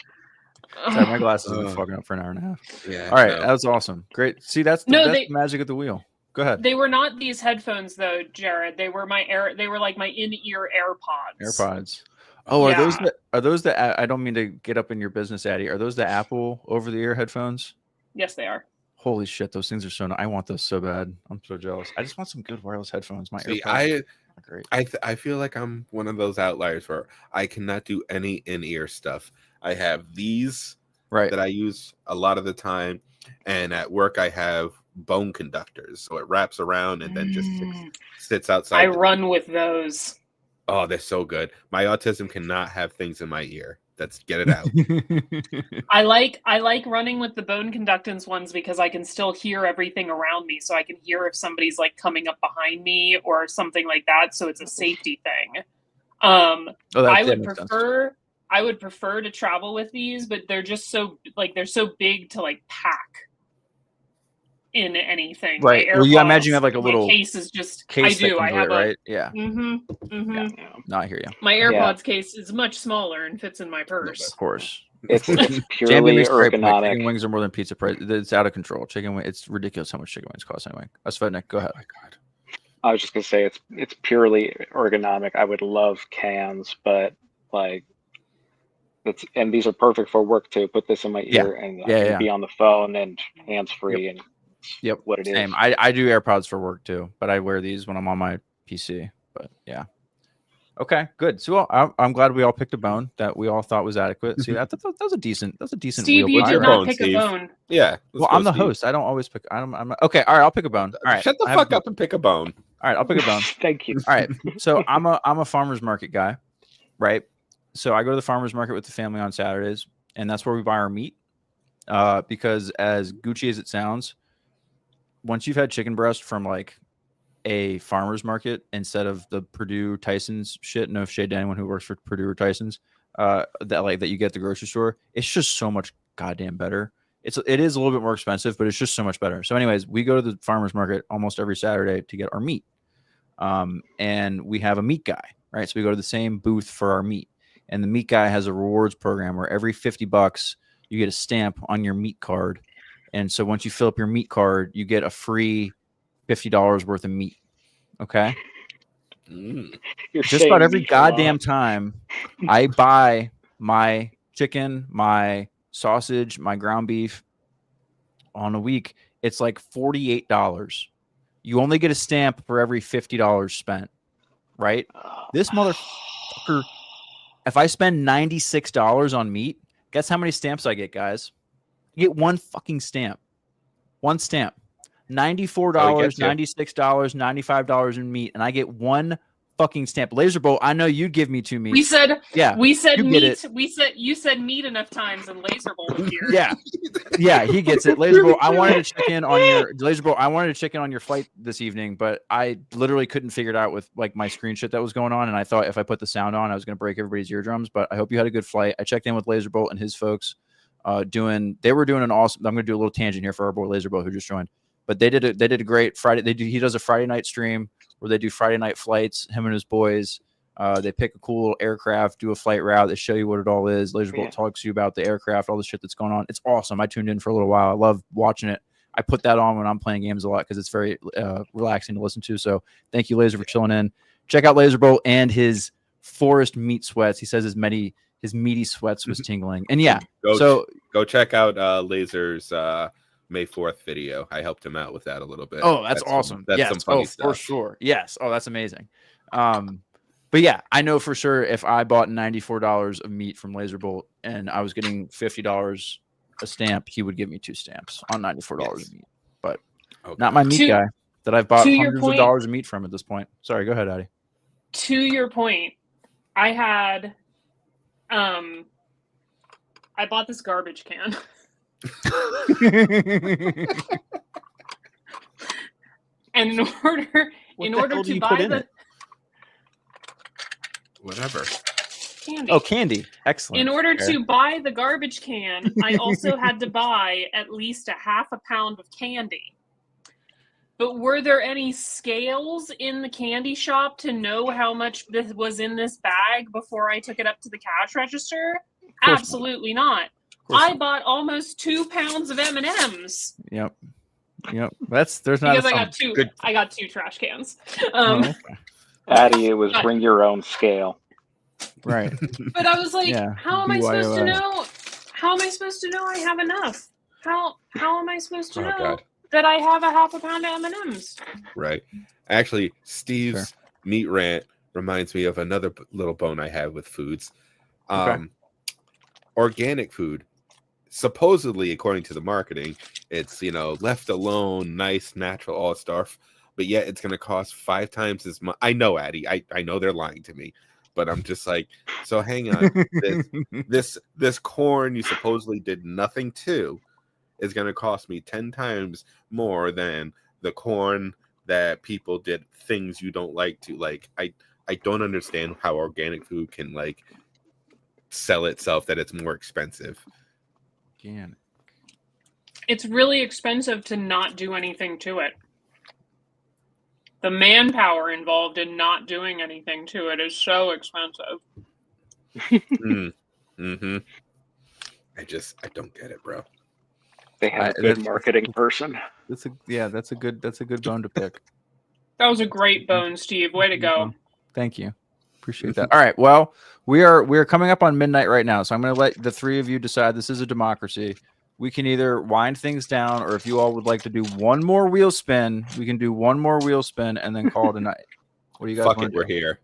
Sorry, my glasses have been fucking up for an hour and a half. Yeah. All right, no. that was awesome. Great. See, that's No, the magic of the wheel. Go ahead. They were not these headphones though, Jared. They were they were like my in-ear AirPods. AirPods. Oh, Yeah. are those the I don't mean to get up in your business, Addie. Are those the Apple over-the-ear headphones? Yes, they are. Holy shit, those things are so nice. I want those so bad. I'm so jealous. I just want some good wireless headphones. My See, AirPods are great. I feel like I'm one of those outliers where I cannot do any in-ear stuff. I have these Right. that I use a lot of the time, and at work I have bone conductors, so it wraps around and then just sits outside. I run with those. Oh, they're so good. My autism cannot have things in my ear. Let's get it out. I like running with the bone conductance ones because I can still hear everything around me, so I can hear if somebody's like coming up behind me or something like that. So it's a safety thing. I would prefer to travel with these, but they're just so they're so big to like pack in anything. Right. Well, you imagine you have like a little case is just case. I do. I have right. Yeah. Yeah. No, I hear you. My AirPods case is much smaller and fits in my purse. Of course. It's Jambi purely makes a great point. ergonomic. Chicken wings are more than pizza price. It's out of control. Chicken wing. It's ridiculous how much chicken wings cost anyway. Svetnik, go ahead. Oh my God. I was just gonna say it's purely ergonomic. I would love cans, but like and these are perfect for work too. Put this in my ear and I can be on the phone and hands free and what it Same. is. I do AirPods for work too, but I wear these when I'm on my PC. But yeah. Okay, good. So I'm glad we all picked a bone that we all thought was adequate. See, that was a decent. Steve, wheel. you did not pick Steve. a bone. Yeah. Well, I'm the host. I don't always pick. I'm not, okay. All right, I'll pick a bone. All right. Shut the fuck up and pick a bone. All right, I'll pick a bone. Thank you. All right. So I'm a farmer's market guy, right? So I go to the farmer's market with the family on Saturdays, and that's where we buy our meat. Because as Gucci as it sounds, once you've had chicken breast from like a farmer's market instead of the Purdue Tyson's shit, no shade to anyone who works for Purdue or Tyson's, that you get at the grocery store, it's just so much goddamn better. It is a little bit more expensive, but it's just so much better. So anyways, we go to the farmer's market almost every Saturday to get our meat. And we have a meat guy, right? So we go to the same booth for our meat. And the meat guy has a rewards program where every $50 you get a stamp on your meat card. And so once you fill up your meat card, you get a free $50 worth of meat. Okay. Just about every goddamn time I buy my chicken, my sausage, my ground beef on a week, it's like $48. You only get a stamp for every $50 spent, right? This motherfucker, if I spend $96 on meat, guess how many stamps I get, guys? You get one fucking stamp. One stamp. $94, $96, $95 in meat, and I get one fucking stamp. Laser Bolt, I know you'd give me two meat. We said meat. You said meat enough times, and Laser Bolt appeared. Yeah, he gets it. Laser Bolt, I wanted a chicken on your flight this evening, but I literally couldn't figure it out with like my screen shit that was going on, and I thought if I put the sound on, I was going to break everybody's eardrums. But I hope you had a good flight. I checked in with Laser Bolt and his folks. They were doing an awesome. I'm going to do a little tangent here for our boy Laser Bolt who just joined. But they did a great Friday. He does a Friday night stream where they do Friday night flights. Him and his boys. They pick a cool aircraft, do a flight route. They show you what it all is. Laserbolt talks to you about the aircraft, all the shit that's going on. It's awesome. I tuned in for a little while. I love watching it. I put that on when I'm playing games a lot because it's very relaxing to listen to. So thank you, Laser, for chilling in. Check out Laserbolt and his forest meat sweats. He says his meaty sweats was tingling. And yeah, go check out Laser's May 4th video. I helped him out with that a little bit. Oh, that's awesome. That's some funny stuff. For sure. Yes. Oh, that's amazing. But yeah, I know for sure if I bought $94 of meat from Laserbolt and I was getting $50 a stamp, he would give me 2 stamps on $94 of meat. But not my meat guy that I've bought hundreds of dollars of meat from at this point. Sorry, go ahead, Addie. To your point, I had I bought this garbage can. And in order to buy the whatever. Candy. Oh, candy. Excellent. In order to buy the garbage can, I also had to buy at least a half a pound of candy. But were there any scales in the candy shop to know how much this was in this bag before I took it up to the cash register? Absolutely not. I bought almost 2 pounds of M&Ms. Yep. There's not because I got two trash cans. Okay. Addie, it was bring your own scale. Right. But I was like, how am I supposed to know? How am I supposed to know I have enough? How am I supposed to know that I have a half a pound of M&Ms? Right. Actually, Steve's meat rant reminds me of another little bone I have with foods. Organic food, supposedly, according to the marketing, it's, left alone, nice, natural, all stuff. But yet it's going to cost 5 times as much. I know, Addie. I know they're lying to me. But I'm just like, so hang on. This corn you supposedly did nothing to is going to cost me 10 times more than the corn that people did things you don't like to. Like, I don't understand how organic food can, like, sell itself that it's more expensive. Organic. It's really expensive to not do anything to it. The manpower involved in not doing anything to it is so expensive. Mm-hmm. I don't get it, bro. They have a good marketing person. That's a good bone to pick. That was a great bone, Steve. Way to go. Thank you. Appreciate that. All right. Well, we are coming up on midnight right now, so I'm going to let the 3 of you decide. This is a democracy. We can either wind things down, or if you all would like to do one more wheel spin, we can do one more wheel spin and then call it a night. What do you guys want to do? We're here.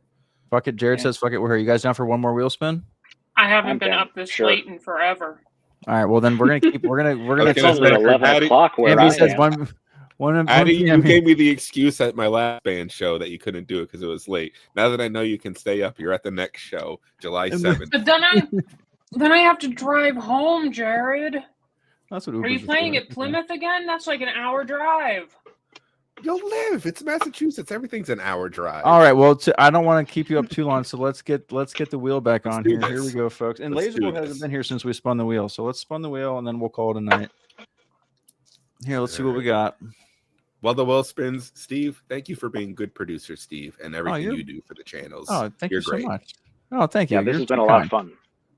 Fuck it. Jared says, fuck it, we're here. You guys down for one more wheel spin? I haven't been up this late in forever. All right. Well, then we're going to keep, we're going to it's only 11 o'clock where Andy I says am. Addie, you gave me the excuse at my last band show that you couldn't do it because it was late. Now that I know you can stay up, you're at the next show, July 7th. But then I have to drive home, Jared. That's what Are you playing at Plymouth again? That's like an hour drive. You'll live. It's Massachusetts. Everything's an hour drive. All right. Well, I don't want to keep you up too long, so let's get the wheel back on here. Here we go, folks. And Laserbolt hasn't been here since we spun the wheel, so let's spin the wheel and then we'll call it a night. Here, let's see what we got. While the wheel spins, Steve, thank you for being good producer, Steve, and everything you do for the channels. Oh, thank you great. So much. Oh, thank you. Yeah, this has been a lot of fun.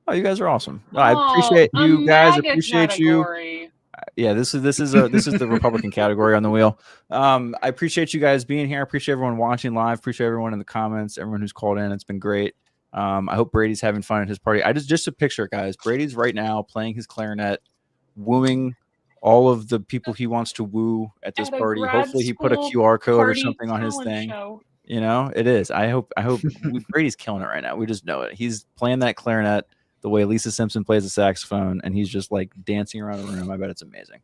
Oh, you guys are awesome. I appreciate you guys. Appreciate you. Yeah, this is the Republican category on the wheel. I appreciate you guys being here. I appreciate everyone watching live. Appreciate everyone in the comments. Everyone who's called in. It's been great. I hope Brady's having fun at his party. Just a picture, guys. Brady's right now playing his clarinet, wooing all of the people he wants to woo at this party. Hopefully, he put a QR code or something on his thing. You know, it is. I hope Brady's killing it right now. We just know it. He's playing that clarinet the way Lisa Simpson plays the saxophone, and he's just like dancing around the room. I bet it's amazing.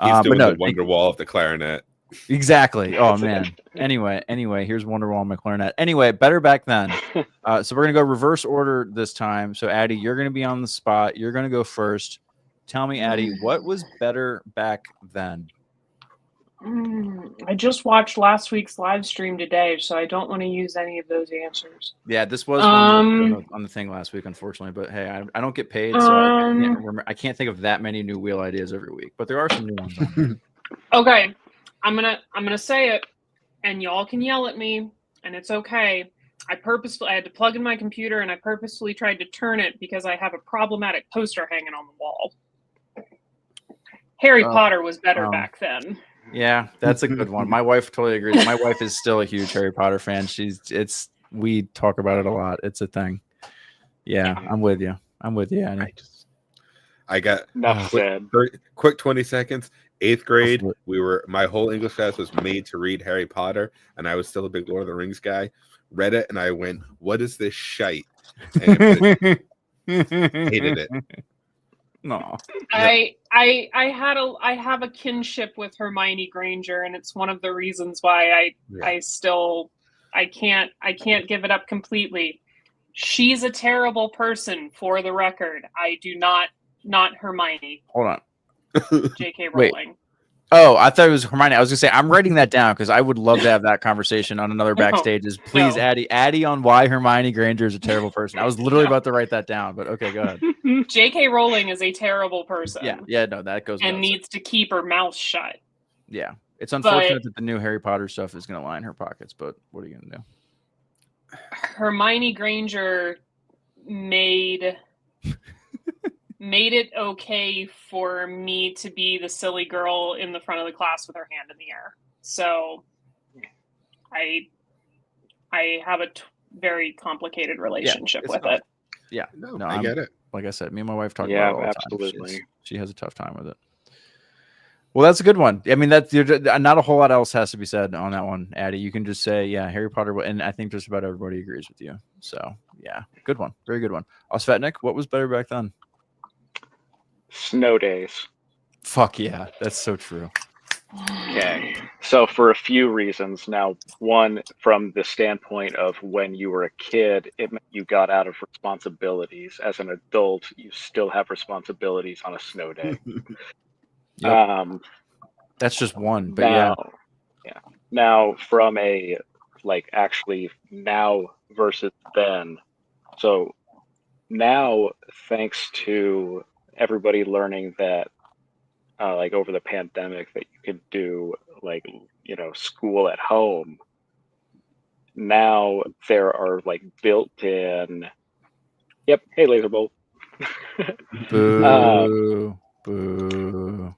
He's doing the Wonderwall of the clarinet. Exactly. Oh man. Anyway, here's Wonderwall on my clarinet. Anyway, better back then. So we're gonna go reverse order this time. So Addie, you're gonna be on the spot. You're gonna go first. Tell me, Addie, what was better back then? I just watched last week's live stream today, so I don't want to use any of those answers. Yeah, this was on the thing last week, unfortunately. But hey, I don't get paid, so I can't think of that many new wheel ideas every week. But there are some new ones on there. Okay, I'm gonna say it, and y'all can yell at me, and it's okay. I had to plug in my computer, and I purposefully tried to turn it because I have a problematic poster hanging on the wall. Harry Potter was better back then. Yeah, that's a good one. My wife totally agrees. My wife is still a huge Harry Potter fan. We talk about it a lot. It's a thing. Yeah, I'm with you. Annie. I got Enough said. Quick 20 seconds. 8th grade, my whole English class was made to read Harry Potter, and I was still a big Lord of the Rings guy. Read it, and I went, "What is this shite?" And hated it. No, I have a kinship with Hermione Granger, and it's one of the reasons why I can't give it up completely. She's a terrible person, for the record. I do not Hermione. Hold on. J.K. Rowling. Oh, I thought it was Hermione. I was gonna say I'm writing that down because I would love to have that conversation on another backstages. Please, Addie on why Hermione Granger is a terrible person. I was literally about to write that down, but okay, go ahead. J.K. Rowling is a terrible person. Yeah, no, that goes and needs to keep her mouth shut. Yeah, it's unfortunate that the new Harry Potter stuff is gonna line her pockets, but what are you gonna do? Hermione Granger made it okay for me to be the silly girl in the front of the class with her hand in the air. So I have a very complicated relationship with it. Yeah, no, I get it. Like I said, me and my wife talk about it all the absolutely. time. She has a tough time with it. Well, that's a good one. I mean, not a whole lot else has to be said on that one, Addie. You can just say, yeah, Harry Potter, and I think just about everybody agrees with you. So, yeah, good one. Very good one. Svetnik, what was better back then? Snow days. Fuck yeah, that's so true. Okay, so for a few reasons. Now, one, from the standpoint of when you were a kid, it meant you got out of responsibilities. As an adult, you still have responsibilities on a snow day. Yep. That's just one, but yeah. Now, from a actually now versus then. So now, thanks to everybody learning that, over the pandemic, that you could do school at home. Now there are built-in. Yep. Hey, Laserbolt. Boo. Boo.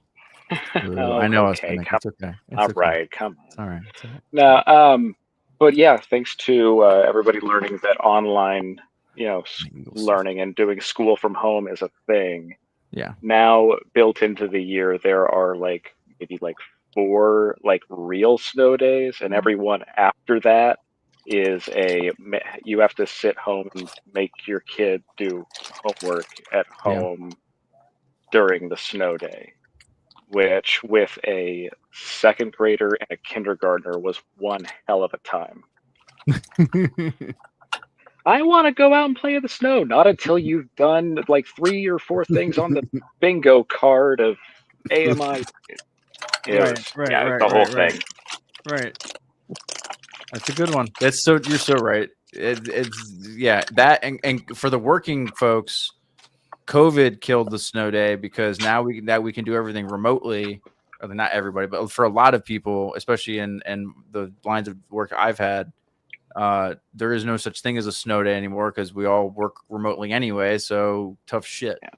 Oh, I know. okay. It's okay. All right. Come on. It's all right. It's all right. No. But yeah, thanks to everybody learning that online, learning and doing school from home is a thing. Yeah. Now, built into the year, there are maybe 4 real snow days, and every one after that is you have to sit home and make your kid do homework at home during the snow day, which with a 2nd grader and a kindergartner was one hell of a time. I want to go out and play in the snow. Not until you've done 3 or 4 things on the bingo card of AMI. The whole thing. Right. That's a good one. You're so right. It's that and for the working folks, COVID killed the snow day because now we can do everything remotely. Not everybody, but for a lot of people, especially in the lines of work I've had, there is no such thing as a snow day anymore because we all work remotely anyway. So tough shit. Yeah.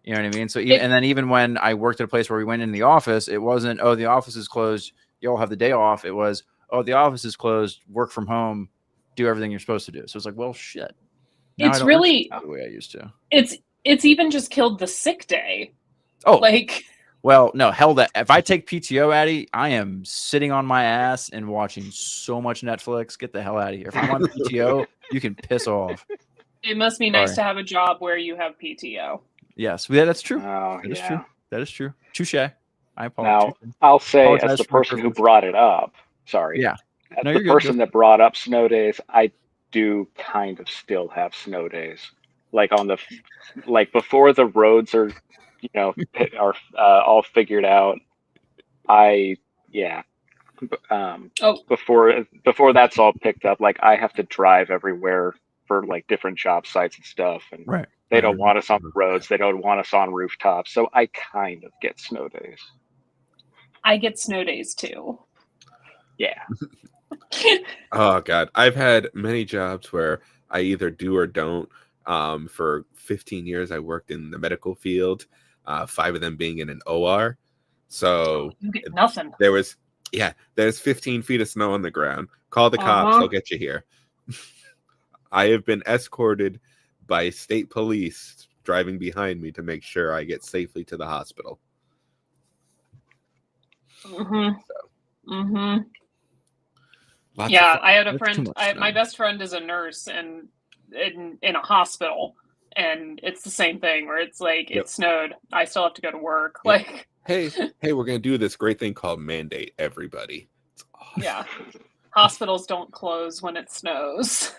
You know what I mean? So even when I worked at a place where we went in the office, it wasn't, oh, the office is closed, you all have the day off. It was, oh, the office is closed, work from home, do everything you're supposed to do. So it's like, well, shit. Now it's really the way I used to. It's even just killed the sick day. Oh, well, no, hell that. If I take PTO, Addie, I am sitting on my ass and watching so much Netflix. Get the hell out of here. If I'm on PTO, you can piss off. It must be nice to have a job where you have PTO. Yes, that's true. Oh, that is true. That is true. Touche. I apologize. Now, I'll say, as the person who brought it up, sorry. Yeah. As the person that brought up snow days, I do kind of still have snow days. Before the roads are, all figured out. Before that's all picked up, I have to drive everywhere for different job sites and stuff, and they don't want us on the roads. They don't want us on rooftops. So I kind of get snow days. I get snow days too. Yeah. Oh God, I've had many jobs where I either do or don't. For 15 years, I worked in the medical field. 5 of them being in an OR. So You get nothing. there's 15 feet of snow on the ground. Call the cops; they'll get you here. I have been escorted by state police driving behind me to make sure I get safely to the hospital. Yeah, I had a That's too friend. much My snow. best friend is a nurse, and in a hospital, and it's the same thing where it's like Yep. it snowed. I still have to go to work. Yep. Like, hey, we're gonna do this great thing called mandate everybody. It's awesome. yeah, hospitals don't close when it snows.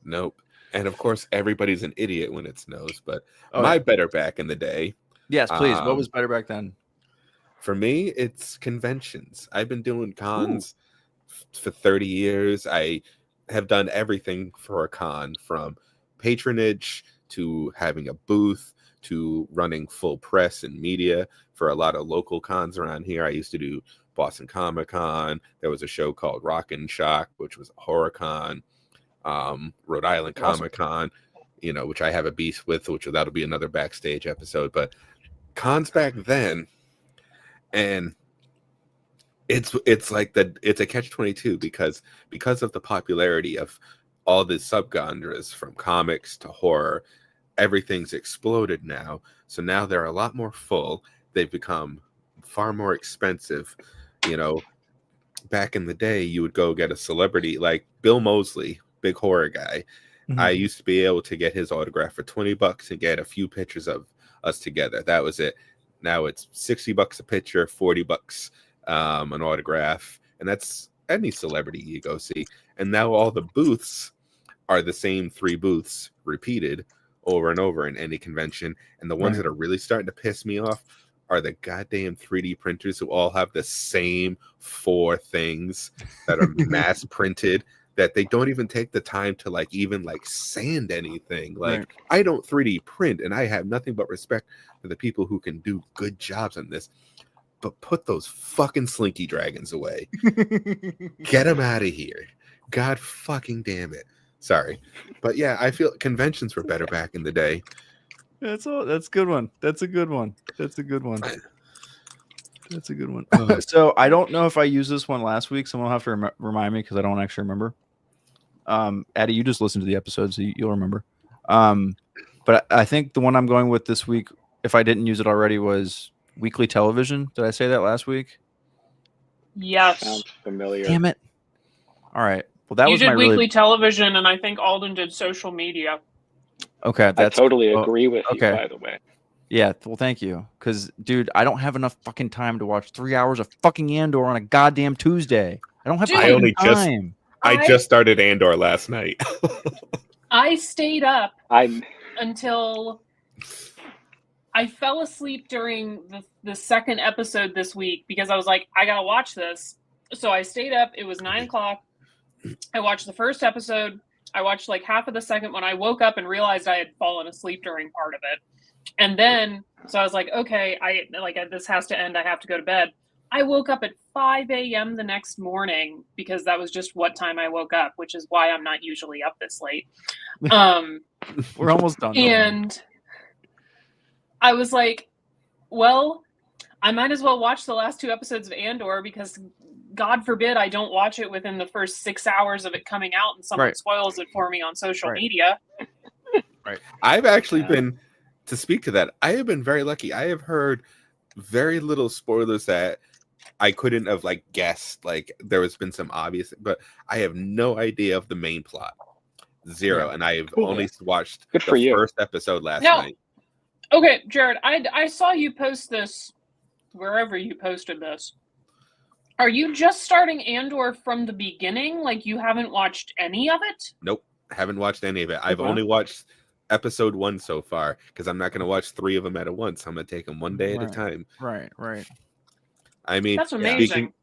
Nope. And of course, everybody's an idiot when it snows. But Oh, my yeah. better back in the day, Yes, please. What was better back then? for me, it's conventions. I've been doing cons for 30 years. I have done everything for a con, from patronage to having a booth to running full press and media for a lot of local cons around here. I used to do Boston Comic Con. There was a show called Rock and Shock, which was a horror con. Rhode Island Comic Con, which I have a beef with, which that'll be another backstage episode. But cons back then, and it's like it's a catch-22 because of the popularity of all the subgenres from comics to horror. Everything's exploded now, so now they're a lot more full. They've become far more expensive. Back in the day, you would go get a celebrity like Bill Moseley, big horror guy. I used to be able to get his autograph for $20 and get a few pictures of us together. That was it. Now it's $60 a picture, $40 an autograph, and that's any celebrity you go see. And now all the booths are the same 3 booths repeated over and over in any convention. And the ones that are really starting to piss me off are the goddamn 3D printers who all have the same 4 things that are mass printed, that they don't even take the time to even sand anything. I don't 3D print, and I have nothing but respect for the people who can do good jobs on this. But put those fucking Slinky Dragons away. Get them out of here. God fucking damn it. Sorry. But yeah, I feel conventions were better back in the day. That's a good one. That's a good one. So I don't know if I used this one last week. Someone will have to remind me because I don't actually remember. Addie, you just listened to the episode, so you'll remember. But I think the one I'm going with this week, if I didn't use it already, was weekly television. Did I say that last week? Yes. Sounds familiar. Damn it. All right. Well, that You was did my weekly television, and I think Alden did social media. Okay, I totally agree with you, by the way. Yeah, well, thank you. Because, dude, I don't have enough fucking time to watch 3 hours of fucking Andor on a goddamn Tuesday. I don't have time. I just started Andor last night. I stayed up until I fell asleep during the second episode this week because I was like, I gotta watch this. So I stayed up. It was 9 o'clock. I watched the first episode. I watched half of the second one. I woke up and realized I had fallen asleep during part of it. And then, so I was like, okay, this has to end. I have to go to bed. I woke up at 5 a.m. the next morning because that was just what time I woke up, which is why I'm not usually up this late. We're almost done. And I was like, well, I might as well watch the last 2 episodes of Andor because God forbid I don't watch it within the first 6 hours of it coming out and someone spoils it for me on social media. Right. I've actually been, to speak to that, I have been very lucky. I have heard very little spoilers that I couldn't have guessed. There has been some obvious, but I have no idea of the main plot. Zero. And I have only watched the first episode last night. Okay, Jared, I saw you post this wherever you posted this. Are you just starting Andor from the beginning? You haven't watched any of it? Nope. Haven't watched any of it. I've only watched episode 1 so far because I'm not going to watch 3 of them at once. I'm going to take them one day at a time. Right. I mean, that's amazing.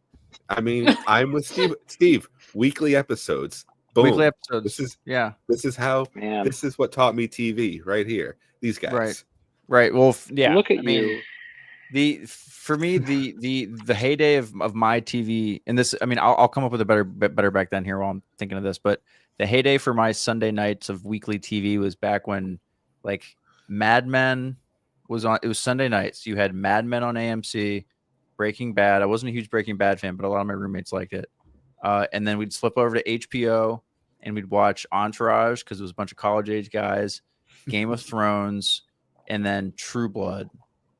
I'm with Steve. Steve, weekly episodes. Boom. Weekly episodes. This is what taught me TV right here. These guys. Right. Well, yeah. Look at you. For me the heyday of my TV, and this, I mean, I'll come up with a better back then here while I'm thinking of this, but the heyday for my Sunday nights of weekly TV was back when like Mad Men was on. It was Sunday nights. You had Mad Men on AMC, Breaking Bad. I wasn't a huge Breaking Bad fan, but a lot of my roommates liked it. And then we'd slip over to HBO and we'd watch Entourage because it was a bunch of college age guys, Game of Thrones, and then True Blood.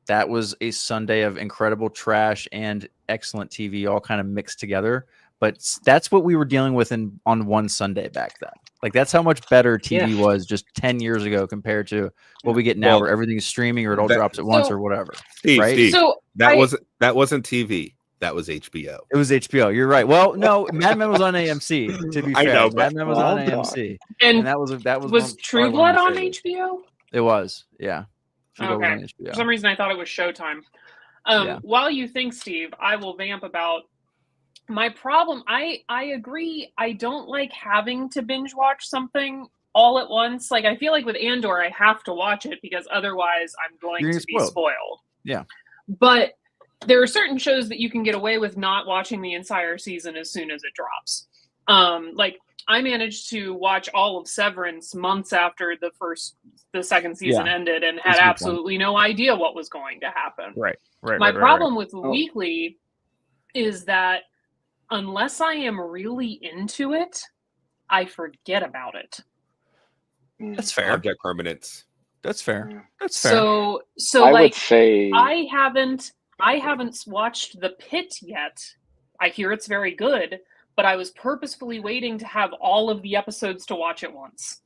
That was a Sunday of incredible trash and excellent TV all kind of mixed together. But that's what we were dealing with on one Sunday back then. Like, that's how much better TV was just 10 years ago compared to what we get now, where everything's streaming or it all drops at once or whatever. Steve, So that wasn't TV. That was HBO. It was HBO. You're right. Well, no, Mad Men was on AMC. To be fair, I know, Mad Men was on AMC, and that was True Blood on HBO? It was, yeah. Okay. For some reason, I thought it was Showtime. While you think, Steve, I will vamp about my problem. I agree. I don't like having to binge watch something all at once. Like, I feel like with Andor, I have to watch it because otherwise I'm going to be spoiled. Yeah. But there are certain shows that you can get away with not watching the entire season as soon as it drops. Like, I managed to watch all of Severance months after the second season ended and had absolutely no idea what was going to happen. Right. My problem with weekly is that unless I am really into it, I forget about it. That's fair. Object permanence. That's fair. That's fair. So I like, would say I haven't watched The Pit yet. I hear it's very good, but I was purposefully waiting to have all of the episodes to watch at once.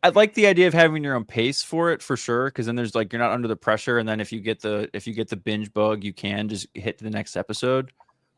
I like the idea of having your own pace for it, for sure, because then there's like, you're not under the pressure, and then if you get the binge bug, you can just hit to the next episode.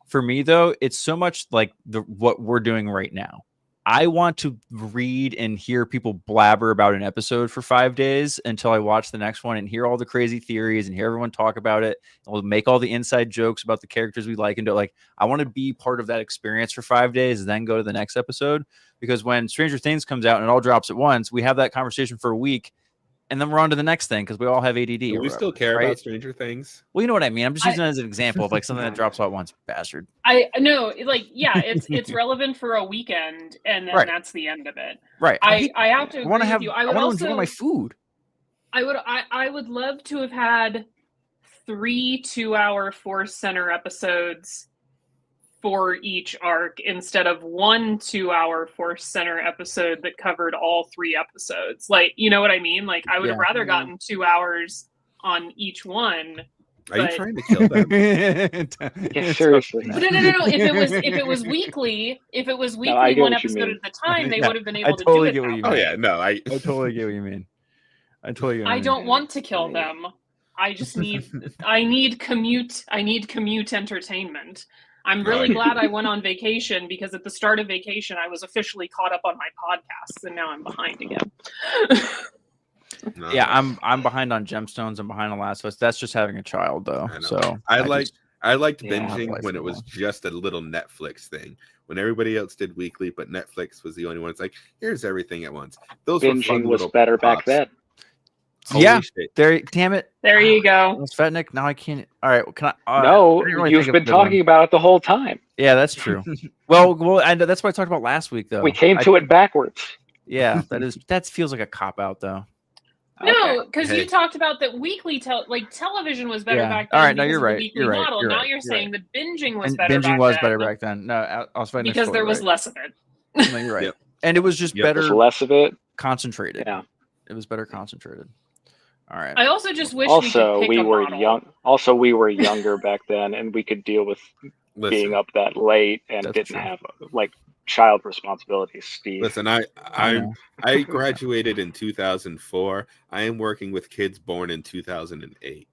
For me though, it's so much like what we're doing right now. I want to read and hear people blabber about an episode for 5 days until I watch the next one and hear all the crazy theories and hear everyone talk about it. And we'll make all the inside jokes about the characters we like. And like, I want to be part of that experience for 5 days and then go to the next episode. Because when Stranger Things comes out and it all drops at once, we have that conversation for a week. And then we're on to the next thing because we all have ADD. Do we still care about Stranger Things? Well, you know what I mean. I'm just using it as an example of like something that drops all at once. Bastard. I know, like, yeah, it's relevant for a weekend, and then that's the end of it. Right. I have to agree with you. I want to enjoy my food. I would love to have had 3 2-hour Force Center episodes for each arc instead of 1 2-hour Force Center episode that covered all 3 episodes. Like, you know what I mean? Like, I would have rather gotten 2 hours on each one. Are you trying to kill them? Yeah, seriously. No. If it was weekly, one episode at the time, they would have been able to do it. I totally get what you mean. I don't want to kill them. I just need commute entertainment. I'm really glad I went on vacation, because at the start of vacation, I was officially caught up on my podcasts, and now I'm behind again. Yeah, I'm behind on Gemstones. I'm behind on Last of Us. That's just having a child, though. So I liked binging when it was just a little Netflix thing. When everybody else did weekly, but Netflix was the only one. It's like, here's everything at once. Those binging was better back then. Holy shit. Damn it. There you go. Svetnik. Now I can't. All right. Can I? No, you've been talking about it the whole time. Yeah, that's true. well, and that's what I talked about last week, though. We came to it backwards. Yeah, that feels like a cop out, though. No, because you talked about that weekly television was better back then. All right, no, you're right. You're right. Model. Now you're saying that binging was better. Binging was better back then. No, I was fighting because there was less of it. No, you're right. And it was just better. There's less of it. Concentrated. Yeah, it was better concentrated. All right. I also just wish we were young. Also, we were younger back then, and we could deal with being up that late and didn't have like child responsibilities. Steve, listen, I graduated in 2004. I am working with kids born in 2008.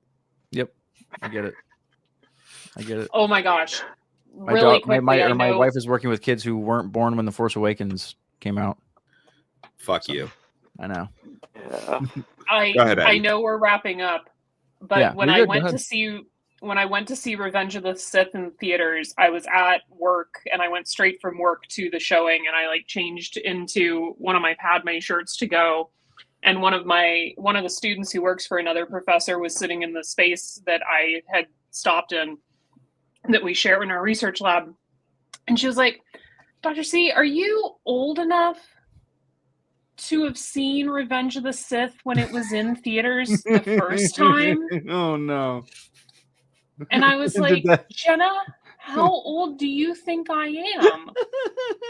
Yep, I get it. Oh my gosh! My wife is working with kids who weren't born when The Force Awakens came out. Fuck you. I know. Yeah. I know we're wrapping up, but when I went to see Revenge of the Sith in theaters, I was at work and I went straight from work to the showing, and I changed into one of my Padme shirts to go. and one of the students who works for another professor was sitting in the space that I had stopped in, that we share in our research lab, and she was like, "Dr. C, are you old enough to have seen Revenge of the Sith when it was in theaters the first time?" Oh no. And I was like, "Jenna, how old do you think I am?"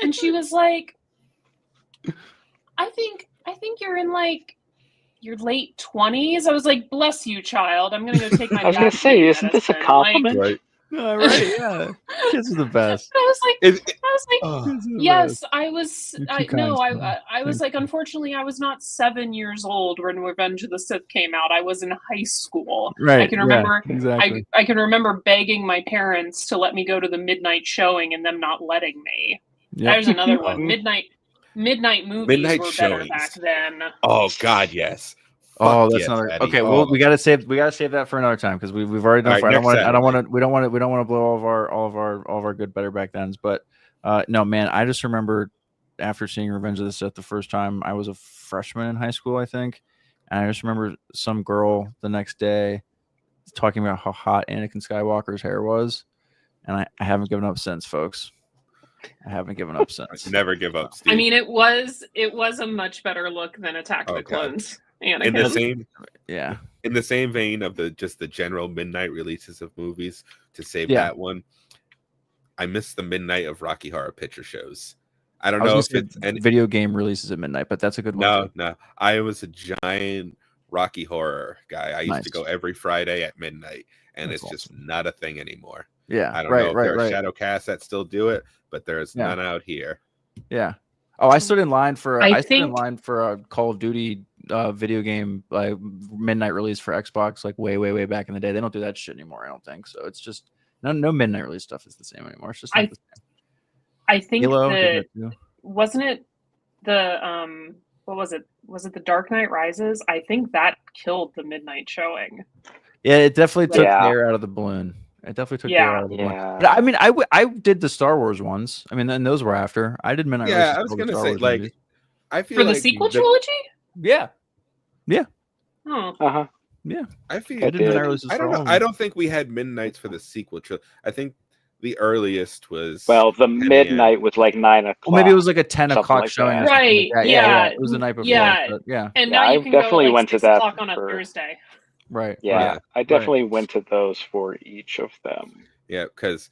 And she was like, I think you're in like your late 20s. I was like, "Bless you, child. I'm gonna go take my I was gonna back say, pain isn't this a medicine." compliment? Right. Right, yeah. Kids are the best. I was like, Kids Oh, are the yes, best. I was. You're too kind, son. I was like, unfortunately, I was not 7 years old when Revenge of the Sith came out. I was in high school. Right. I can remember. Yeah, exactly. I can remember begging my parents to let me go to the midnight showing and them not letting me. Yep. There's another one. Midnight movies Midnight were better showings. back then. Oh God, yes. Oh, Fuck that's yes, another. Eddie. Okay, Oh. well, we gotta save that for another time because we've already done. All right, I don't next want to. Saturday. We don't want to blow all of our good better back thens. But no, man, I just remember after seeing Revenge of the Sith the first time, I was a freshman in high school, I think, and I just remember some girl the next day talking about how hot Anakin Skywalker's hair was, and I haven't given up since, folks. I haven't given up since. Never give up, Steve. I mean, it was a much better look than Attack of the Clones. Anakin. In the same vein of the general midnight releases of movies, to save that one, I miss the midnight of Rocky Horror Picture Shows. I don't know if it's video game releases at midnight, but that's a good one. No. I was a giant Rocky Horror guy. I used to go every Friday at midnight, and it's just not a thing anymore. Yeah, I don't know if there are shadow casts that still do it, but there's none out here. Yeah. Oh, I stood in line for a Call of Duty video game like midnight release for Xbox like way back in the day. They don't do that shit anymore, I don't think. So it's just no midnight release stuff is the same anymore. It's just not the same. I think Halo, wasn't it the what was it? Was it the Dark Knight Rises? I think that killed the midnight showing. Yeah, it definitely took the air out of the balloon. It definitely took the air out of the balloon. But I mean, I did the Star Wars ones. I mean, and those were after. I did midnight. Yeah, I was gonna say like, I feel for like the sequel trilogy. Yeah. Oh. Yeah. I feel. I don't think we had midnights for the sequel trilogy. I think the earliest was the midnight was like 9 o'clock. Well, maybe it was like a 10 o'clock showing. Right. Like yeah. It was the night before. Yeah. And now you can definitely go like went 6 to that o'clock on a Thursday. Right. Yeah. I definitely went to those for each of them. Yeah, because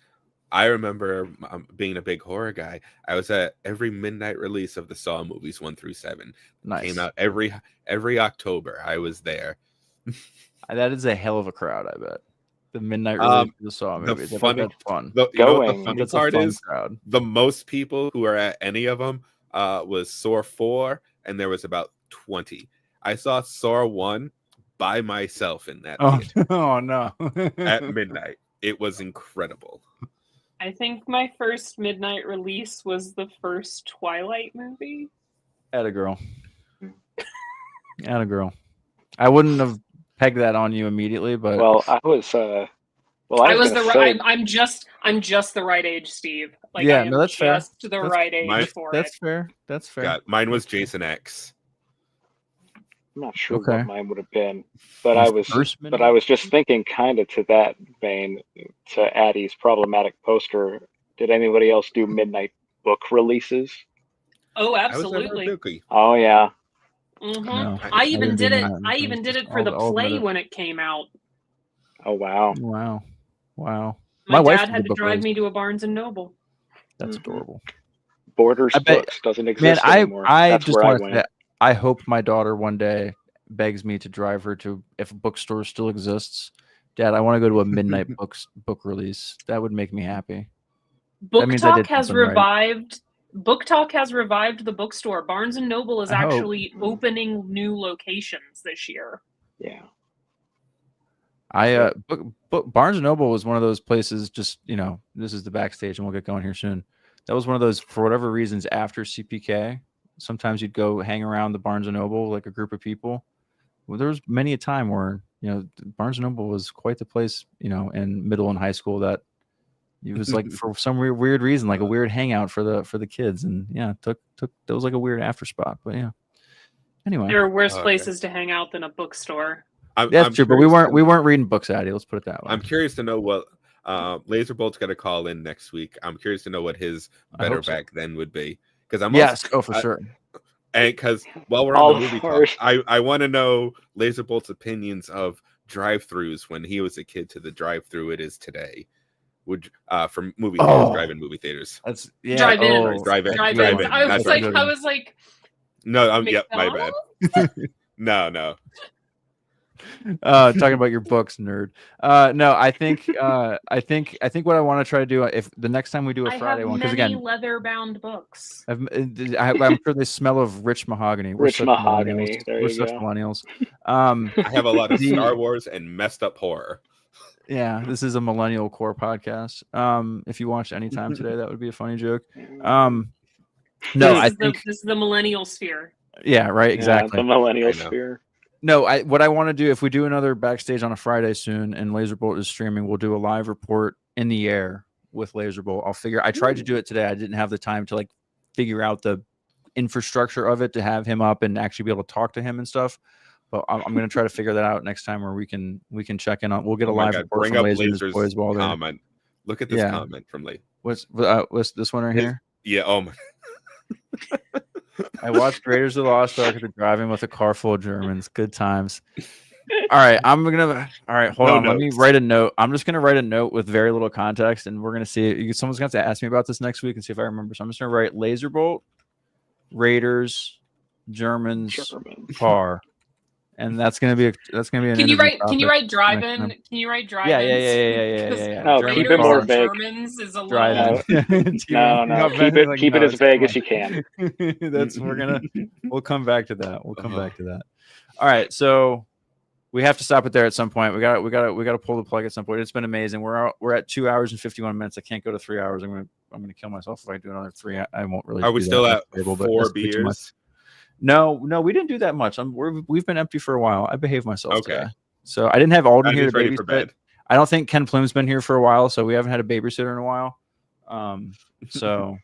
I remember being a big horror guy. I was at every midnight release of the Saw movies 1 through 7. Nice. Came out every October. I was there. That is a hell of a crowd, I bet. The midnight release of the Saw movies. That's fun. The funny part is crowd. The most people who are at any of them was Saw 4, and there was about 20. I saw Saw 1 by myself in that theater. Oh no. At midnight. It was incredible. I think my first midnight release was the first Twilight movie. Atta girl. I wouldn't have pegged that on you immediately, but I'm just the right age, Steve. Like, yeah, I am that's fair. Just the right age for that's it. That's fair. God, mine was Jason X. I'm not sure what mine would have been, but I was just thinking kind of to that vein, to Addie's problematic poster. Did anybody else do midnight book releases? Oh, absolutely. Oh yeah. Mm-hmm. No, I even did it. I even did it for the play when it came out. Oh wow. Wow. My dad had to drive me to a Barnes and Noble. That's adorable. Borders Books doesn't exist anymore. That's just where I want went. to say, I hope my daughter one day begs me to drive her to, if a bookstore still exists. Dad, I want to go to a midnight book release. That would make me happy. Book Talk has revived. Book Talk has revived the bookstore. Barnes and Noble is actually opening new locations this year. Yeah. Barnes and Noble was one of those places. Just this is the backstage, and we'll get going here soon. That was one of those, for whatever reasons, after CPK. Sometimes you'd go hang around the Barnes and Noble like a group of people. Well, there was many a time where Barnes and Noble was quite the place. In middle and high school, that it was like for some weird reason, like a weird hangout for the kids, and took that was like a weird after spot. But yeah. Anyway, There are worse Okay. places to hang out than a bookstore. that's true. But we weren't reading books, Addy. Let's put it that way. I'm curious to know what Laserbolt's got to call in next week. I'm curious to know what his better back then would be, because I'm for sure. And because while we're All on the movie of talk, I want to know Laserbolt's opinions of drive-throughs when he was a kid to the drive-through it is today. Would from movie theaters, drive-in movie theaters. That's Drive-ins. Drive-in. I was like, No, yep, my bad. No. Talking about your books, nerd. No, I think what I want to try to do, if the next time we do a Friday one, because again, leather-bound books. I'm sure they smell of rich mahogany. We're such mahogany. There We're you such go. millennials. I have a lot of Star Wars and messed up horror. Yeah, this is a millennial core podcast. If you watched Anytime today, that would be a funny joke. No, I think this is the millennial sphere. Yeah, right. Exactly. The millennial sphere. No, what I want to do, if we do another backstage on a Friday soon and Laserbolt is streaming, we'll do a live report in the air with Laserbolt. I tried to do it today. I didn't have the time to like figure out the infrastructure of it to have him up and actually be able to talk to him and stuff. But I'm going to try to figure that out next time where we can check in on. We'll get a live report from Laser and his boys while they're comment. Look at this comment from Lee. What's this one right here? Yeah. Oh my. I watched Raiders of the Lost Ark at the drive-in with a car full of Germans. Good times. All right, hold on. Let me write a note. I'm just gonna write a note with very little context, and we're gonna see. Someone's gonna have to ask me about this next week and see if I remember. So I'm just gonna write Laserbolt, Raiders, Germans, car, and that's gonna be an Can you write drive-in? Can you write drive-in? Yeah. No, keep it more vague. Germans is a No, little. keep it as vague as you can. We'll come back to that. All right, so we have to stop it there at some point. We got to pull the plug at some point. It's been amazing. We're at 2 hours and 51 minutes. I can't go to 3 hours. I'm gonna kill myself if I do another 3. I won't really. Are we still at 4 beers? No, we didn't do that much. We've been empty for a while. I behaved myself today. So I didn't have Alden here to babysit. I don't think Ken Plume's been here for a while, so we haven't had a babysitter in a while. So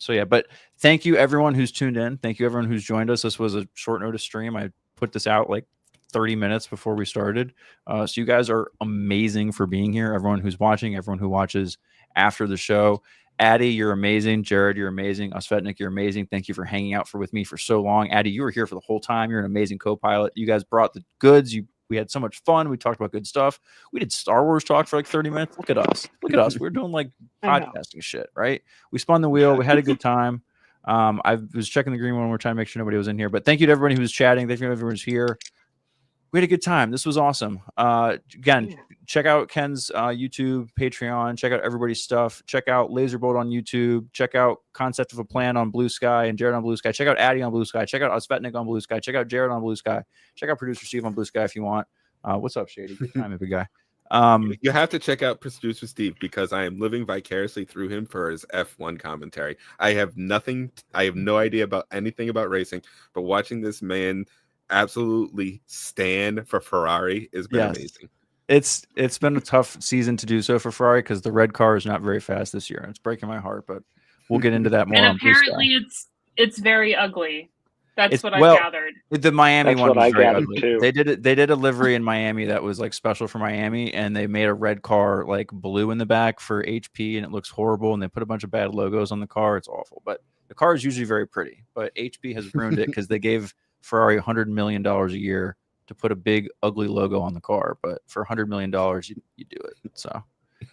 yeah, but thank you everyone who's tuned in. Thank you everyone who's joined us. This was a short notice stream. I put this out like 30 minutes before we started. So you guys are amazing for being here. Everyone who's watching, everyone who watches after the show. Addy, you're amazing. Jared, you're amazing. Osvetnik, you're amazing. Thank you for hanging out with me for so long. Addy, you were here for the whole time. You're an amazing co-pilot. You guys brought the goods. We had so much fun. We talked about good stuff. We did Star Wars talk for like 30 minutes. Look at us. We're doing like podcasting shit, right? We spun the wheel. We had a good time. I was checking the green one more time to make sure nobody was in here. But thank you to everybody who was chatting. Thank you to everyone who's here. We had a good time. This was awesome. Again, check out Ken's YouTube, Patreon. Check out everybody's stuff. Check out Laserbolt on YouTube. Check out Concept of a Plan on Blue Sky and Jared on Blue Sky. Check out Addy on Blue Sky. Check out Osvetnik on Blue Sky. Check out Jared on Blue Sky. Check out Producer Steve on Blue Sky if you want. What's up, Shady? Good time, big guy. You have to check out Producer Steve because I am living vicariously through him for his F1 commentary. I have no idea about anything about racing, but watching this man absolutely stand for Ferrari has been amazing. It's been a tough season to do so for Ferrari because the red car is not very fast this year. It's breaking my heart, but we'll get into that more. And apparently it's very ugly. That's what I gathered. The Miami one was very ugly. Too. They did a livery in Miami that was like special for Miami, and they made a red car like blue in the back for HP, and it looks horrible. And they put a bunch of bad logos on the car. It's awful, but the car is usually very pretty. But HP has ruined it because they gave Ferrari $100 million a year to put a big ugly logo on the car, but for $100 million you do it. So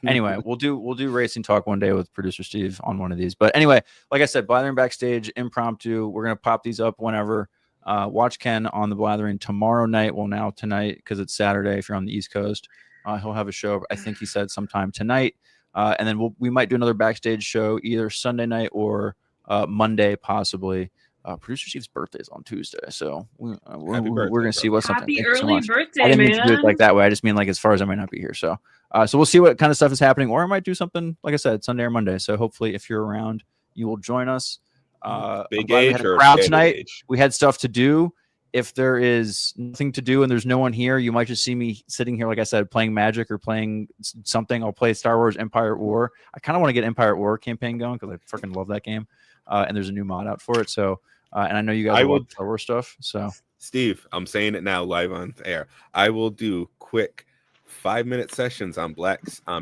anyway, we'll do racing talk one day with Producer Steve on one of these. But anyway, like I said, Blathering Backstage impromptu. We're gonna pop these up whenever. Watch Ken on the Blathering tomorrow night. Well, now tonight because it's Saturday. If you're on the East Coast, he'll have a show. I think he said sometime tonight, and then we might do another backstage show either Sunday night or Monday possibly. Producer Steve's birthday is on Tuesday, so we're gonna see what's something. Happy early birthday, I didn't mean man. to do it like that way. I just mean like as far as I might not be here. So we'll see what kind of stuff is happening, or I might do something like I said Sunday or Monday. So hopefully, if you're around, you will join us. Big we age had a or crowd kid tonight. age? We had stuff to do. If there is nothing to do and there's no one here, you might just see me sitting here, like I said, playing Magic or playing something. I'll play Star Wars Empire at War. I kind of want to get Empire at War campaign going because I freaking love that game. And there's a new mod out for it. So. And I know you guys love Star Wars stuff. So Steve, I'm saying it now live on air. I will do quick 5-minute sessions on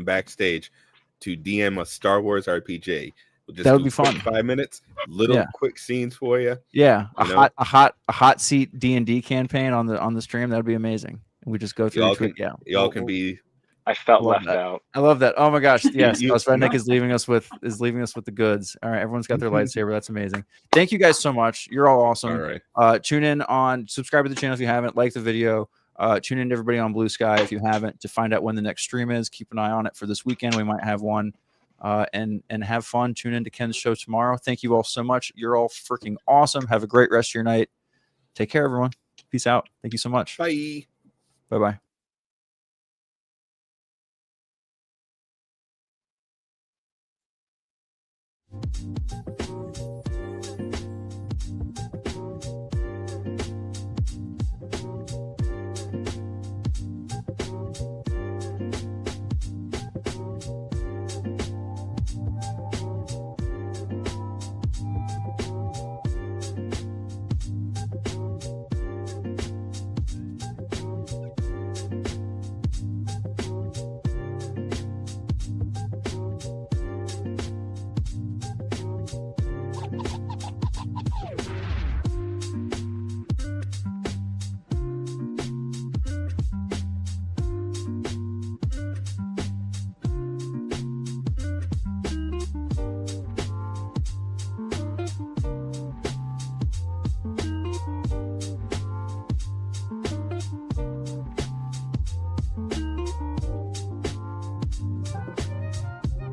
Backstage to DM a Star Wars RPG. We'll just That would do be quick fun. 5 minutes, little quick scenes for you. Yeah, you know? a hot seat D&D campaign on the stream. That would be amazing. We just go through Y'all can be. I felt love left that. out. I love that. Oh my gosh, yes. You- Svednik is leaving us with the goods. All right, everyone's got their lightsaber. That's amazing. Thank you guys so much. You're all awesome. All right. Tune in subscribe to the channel if you haven't, like the video. Tune in to everybody on Blue Sky if you haven't to find out when the next stream is. Keep an eye on it for this weekend. We might have one. And have fun. Tune in to Ken's show tomorrow. Thank you all so much. You're all freaking awesome. Have a great rest of your night. Take care, everyone. Peace out. Thank you so much. Bye. Bye-bye.